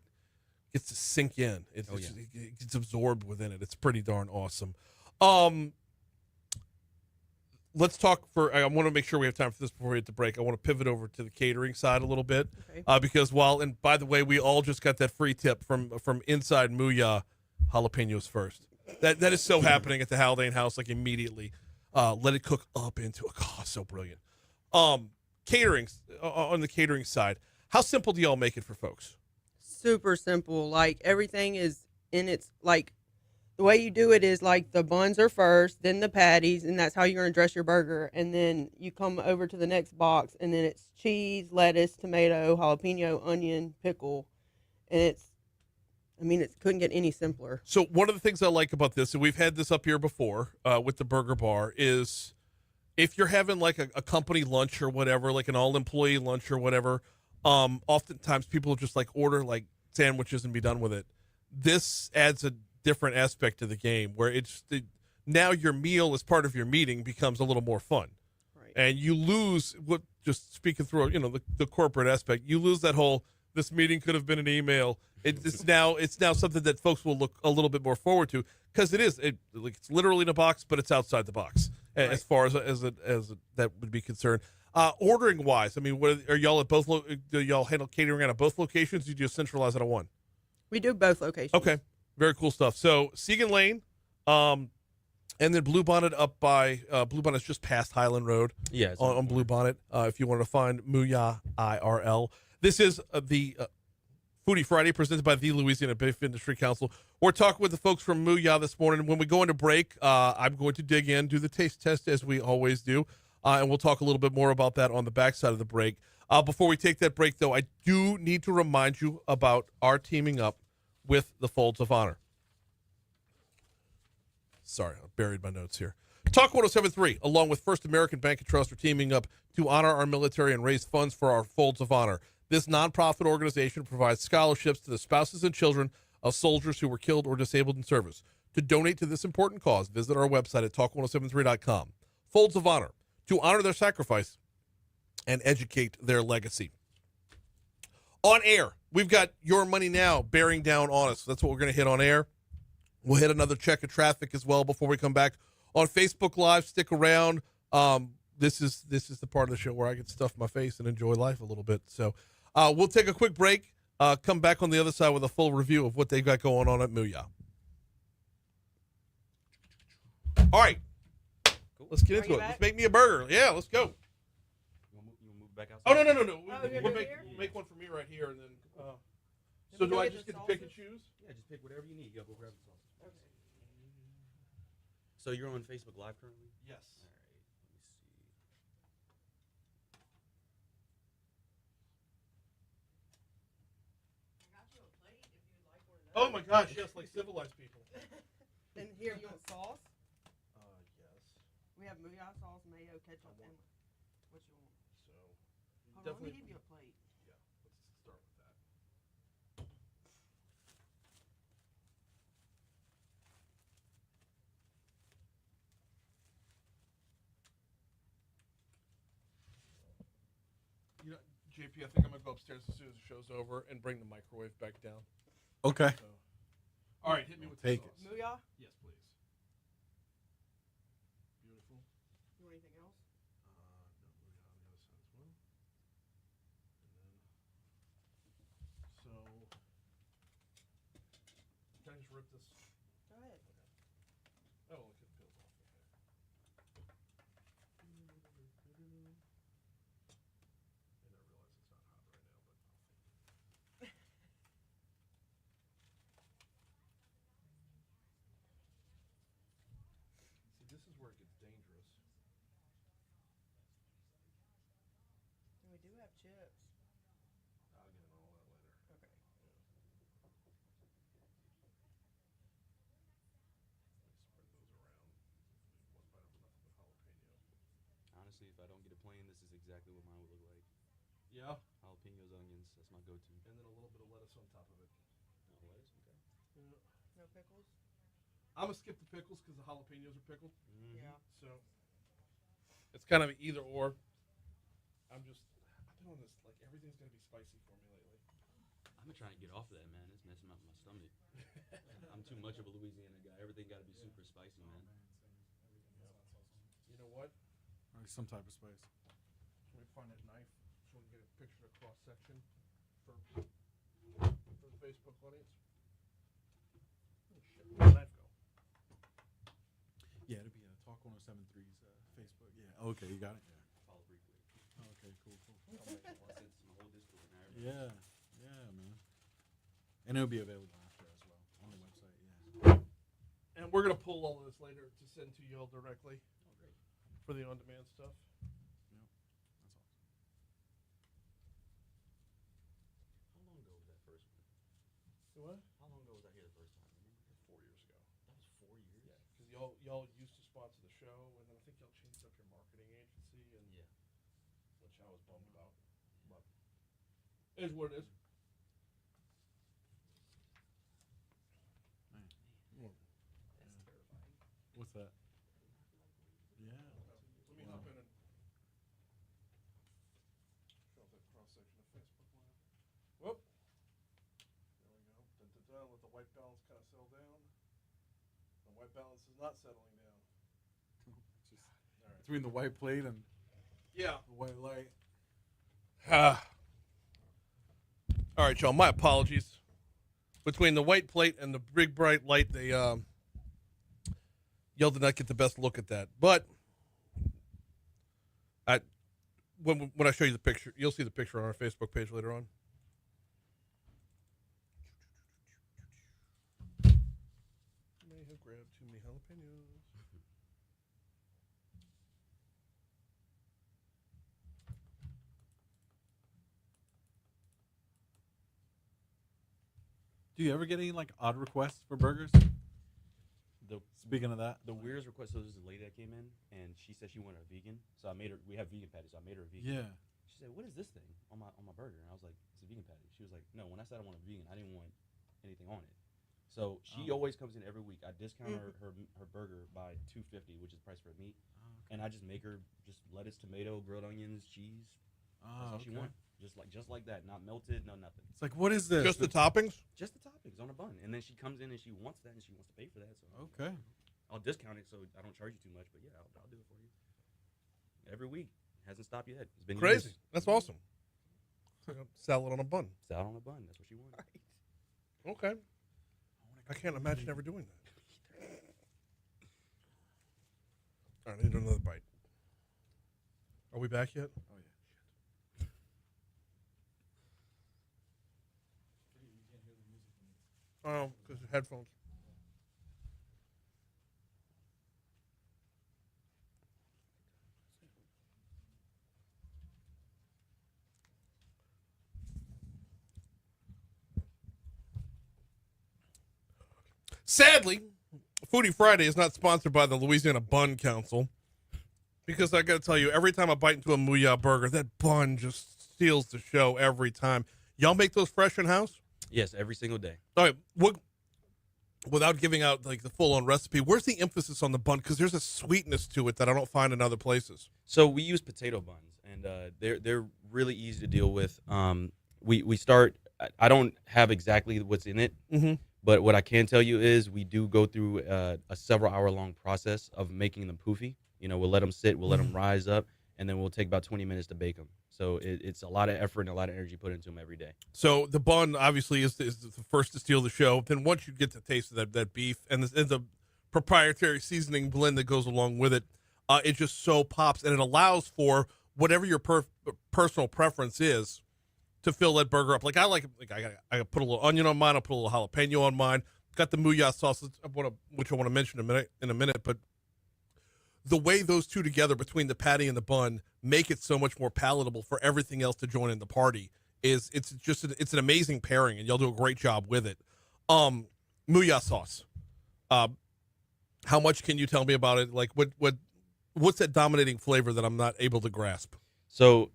gets to sink in. It gets absorbed within it. It's pretty darn awesome. let's talk I want to make sure we have time for this before we hit the break. I want to pivot over to the catering side a little bit, because and by the way, we all just got that free tip from inside Mooyah, jalapenos first. That is so happening at the Haldane house, like immediately. Let it cook up into it. Oh, so brilliant. Catering, on the catering side, how simple do y'all make it for folks? Super simple. Like everything is in its like the way you do it is like the buns are first, then the patties, and that's how you're gonna dress your burger. And then you come over to the next box, and then it's cheese, lettuce, tomato, jalapeno, onion, pickle, and it couldn't get any simpler. So one of the things I like about this, and we've had this up here before with the burger bar, is if you're having like a company lunch or whatever, like an all-employee lunch or whatever, oftentimes people just like order like sandwiches and be done with it. This adds a different aspect to the game where now your meal as part of your meeting becomes a little more fun. Right. And you lose just speaking through, the corporate aspect, you lose that whole, this meeting could have been an email. It's now something that folks will look a little bit more forward to, because it's literally in a box, but it's outside the box as far as that would be concerned. Ordering wise, are y'all at both? Do y'all handle catering out of both locations? Or do you just centralize it at one? We do both locations. Okay, very cool stuff. So Segan Lane, and then Blue Bonnet up by Blue Bonnet's just past Highland Road. Yeah, on Blue Bonnet. If you want to find Mooyah IRL, this is the Foodie Friday presented by the Louisiana Beef Industry Council. We're talking with the folks from Mooyah this morning. When we go into break, I'm going to dig in, do the taste test as we always do, and we'll talk a little bit more about that on the backside of the break. Before we take that break, though, I do need to remind you about our teaming up with the Folds of Honor. Sorry, I buried my notes here. Talk 107.3, along with First American Bank and Trust, are teaming up to honor our military and raise funds for our Folds of Honor. This nonprofit organization provides scholarships to the spouses and children of soldiers who were killed or disabled in service. To donate to this important cause, visit our website at talk1073.com. Folds of Honor, to honor their sacrifice and educate their legacy. On air, we've got Your Money Now bearing down on us. That's what we're going to hit on air. We'll hit another check of traffic as well before we come back. On Facebook Live, stick around. This is the part of the show where I can stuff my face and enjoy life a little bit. So we'll take a quick break, come back on the other side with a full review of what they've got going on at Mooyah. All right. Cool. Let's get into it. Let's make me a burger. Yeah, let's go. You want to move back outside? Oh, no. Oh, We'll make one for me right here. And then. So do I just get to pick and choose? Yeah, just pick whatever you need. Go grab the sauce. Okay. So you're on Facebook Live currently? Yes. All right. Let me see. Oh my gosh, yes, like civilized people. And here, you want sauce? Yes. We have Mooyah sauce, mayo, ketchup, and what you want. So, Hold on, let me give you a plate. Yeah, let's start with that. JP, I think I'm gonna go upstairs as soon as the show's over and bring the microwave back down. Okay. So, all right, hit me with Take the sauce. Mooyah? Yes, please. Beautiful. You want anything else? No, Mooyah on the other side as well. And then, can I just rip this? Go ahead. Okay. Oh, look, it peels off. Okay. And I realize it's not hot right now, but see, this is where it gets dangerous. And we do have chips. I'll get into all that later. Okay. Spread those around. One bite of nothing but jalapeno. Honestly, if I don't get a plain, this is exactly what mine would look like. Yeah. Jalapenos, onions, that's my go-to. And then a little bit of lettuce on top of it. Oh, lettuce, okay. Yeah. No pickles? I'm gonna skip the pickles because the jalapenos are pickled. Yeah. So it's kind of either or. I've been on this, like, everything's gonna be spicy for me lately. I've been trying to get off of that, man. It's messing up my stomach. I'm too much of a Louisiana guy. Everything got to be super spicy, man. You know what? Or some type of space. Let me find that knife so we can get a picture of cross section for the Facebook audience. Oh, shit, where'd the knife go? Yeah, it'll be Talk 1073's Facebook. Yeah. Okay, you got it. Yeah. Follow briefly. Okay, cool. Yeah. Yeah, man. And it'll be available after as well on the website. Yeah. And we're gonna pull all of this later to send to y'all directly. Oh, great. For the on-demand stuff. Yep. That's awesome. How long ago was that first one? What? How long ago was I here the first time? Remember? 4 years ago. That was 4 years. Yeah, because y'all used to sponsor the show, and then I think y'all changed up your marketing agency, and Yeah. which I was bummed about. But it is what it is. That's terrifying. What's that? Yeah. Let me hop in and show the cross section of Facebook Live. Whoop. There we go. Dun. Let the white balance kind of settle down. The white balance is not settling down. Just between the white plate and Yeah. the white light. All right, y'all. My apologies. Between the white plate and the big bright light, they y'all did not get the best look at that. But when I show you the picture, you'll see the picture on our Facebook page later on. May have grabbed too many jalapenos. Do you ever get any like odd requests for burgers? Speaking of that, The weirdest request, so there's a lady that came in, and she said she wanted a vegan. So I made her, we have vegan patties, so I made her a vegan. yeah. She said, what is this thing on my burger? And I was like, it's a vegan patty. She was like, no, when I said I want a vegan, I didn't want anything on it. So she always comes in every week. I discount her burger by $2.50, which is the price for meat. And I just make her just lettuce, tomato, grilled onions, cheese. That's what she wants. Just like that. Not melted, no nothing. It's like, what is this? Just the toppings? Just the toppings on a bun. And then she comes in and she wants that and she wants to pay for that. So Okay. I'll discount it so I don't charge you too much. But yeah, I'll do it for you. Every week. Hasn't stopped yet. It's been Crazy. years. That's awesome. Salad on a bun. Salad on a bun. That's what she wants. Okay. I can't imagine ever doing that. All right, I need another bite. Are we back yet? Oh yeah. Oh, because headphones. Sadly, Foodie Friday is not sponsored by the Louisiana Bun Council because I got to tell you, every time I bite into a Mooyah burger, that bun just steals the show every time. Y'all make those fresh in house? Yes, every single day. All right. Without giving out like the full-on recipe, where's the emphasis on the bun? Because there's a sweetness to it that I don't find in other places. So we use potato buns, and they're really easy to deal with. We start. I don't have exactly what's in it, but what I can tell you is we do go through a several-hour-long process of making them poofy. You know, we'll let them sit, we'll let them rise up, and then we'll take about 20 minutes to bake them. So it's a lot of effort and a lot of energy put into them every day. So the bun obviously is the first to steal the show. Then once you get the taste of that beef and the proprietary seasoning blend that goes along with it, it just so pops, and it allows for whatever your personal preference is to fill that burger up. Like I put a little onion on mine. I'll put a little jalapeno on mine. Got the Mooyah sauce, which I want to mention in a minute. But the way those two together between the patty and the bun make it so much more palatable for everything else to join in the party it's an amazing pairing, and y'all do a great job with it. Mooyah sauce. How much can you tell me about it? Like what's that dominating flavor that I'm not able to grasp? So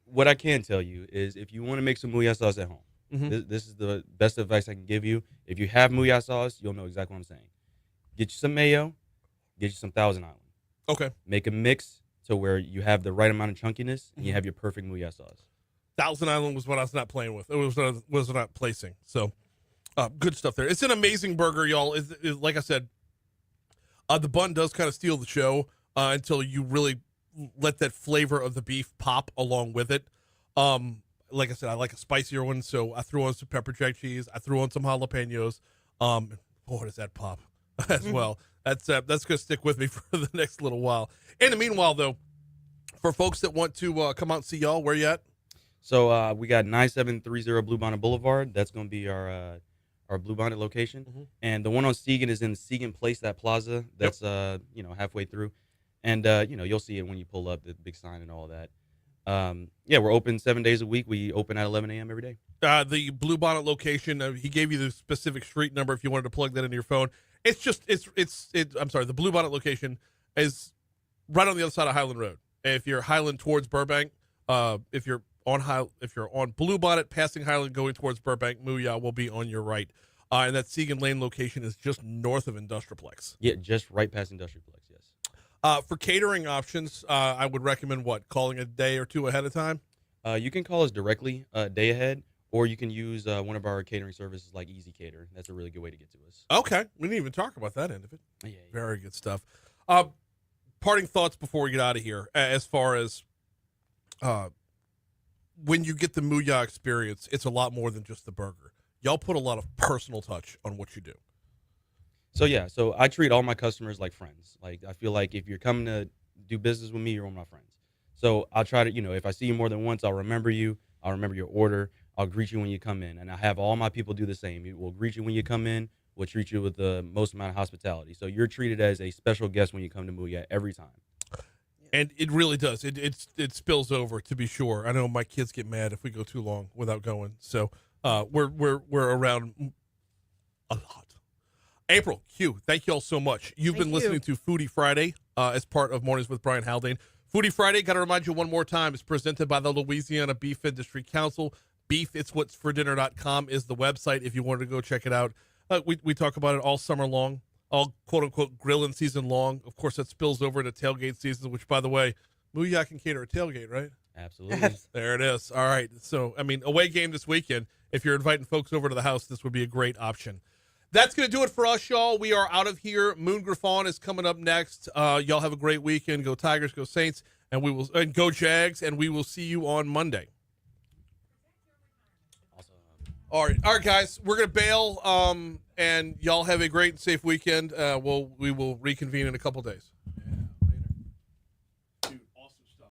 what I can tell you is if you want to make some Mooyah sauce at home, this is the best advice I can give you. If you have Mooyah sauce, you'll know exactly what I'm saying. Get you some mayo, get you some Thousand Island. Okay. Make a mix to where you have the right amount of chunkiness and you have your perfect Mooyah sauce. Thousand Island was what I was not playing with. It was not placing. So good stuff there. It's an amazing burger, y'all. Like I said, the bun does kind of steal the show until you really let that flavor of the beef pop along with it. Like I said, I like a spicier one, so I threw on some pepper jack cheese. I threw on some jalapenos. Boy, does that pop as well. That's going to stick with me for the next little while. In the meanwhile, though, for folks that want to come out and see y'all, where you at? So we got 9730 Bluebonnet Boulevard. That's going to be our Bluebonnet location. And the one on Segan is in Segan Place, that plaza. That's halfway through. And you'll see it when you pull up, the big sign and all that. We're open 7 days a week. We open at 11 a.m. every day. The Bluebonnet location, he gave you the specific street number if you wanted to plug that into your phone. I'm sorry, the Bluebonnet location is right on the other side of Highland Road. If you're Highland towards Burbank, if you're on Bluebonnet passing Highland going towards Burbank, Mooyah will be on your right. And that Segan Lane location is just north of Industrialplex. Yeah, just right past Industrialplex, yes. For catering options, I would recommend calling a day or two ahead of time? You can call us directly a day ahead, or you can use one of our catering services like Easy Cater. That's a really good way to get to us. Okay. We didn't even talk about that end of it. Yeah. Very good stuff. Parting thoughts before we get out of here, as far as when you get the Mooyah experience, it's a lot more than just the burger. Y'all put a lot of personal touch on what you do. So I treat all my customers like friends. Like, I feel like if you're coming to do business with me, you're one of my friends. So I'll try to, if I see you more than once, I'll remember you. I'll remember your order. I'll greet you when you come in. And I have all my people do the same. We'll greet you when you come in. We'll treat you with the most amount of hospitality. So you're treated as a special guest when you come to Mooyah every time. And it really does. It spills over, to be sure. I know my kids get mad if we go too long without going. So we're around a lot. April, Q, thank you all so much. You've been listening to Foodie Friday as part of Mornings with Brian Haldane. Foodie Friday, got to remind you one more time, is presented by the Louisiana Beef Industry Council. BeefIt'sWhat'sForDinner.com is the website if you wanted to go check it out. We talk about it all summer long, all quote-unquote grilling season long. Of course, that spills over into tailgate season, which, by the way, Mooyah can cater a tailgate, right? Absolutely. There it is. All right. So, away game this weekend. If you're inviting folks over to the house, this would be a great option. That's going to do it for us, y'all. We are out of here. Moon Griffon is coming up next. Y'all have a great weekend. Go Tigers, go Saints, and go Jags, and we will see you on Monday. Awesome. All right, guys. We're going to bail, and y'all have a great and safe weekend. We will reconvene in a couple days.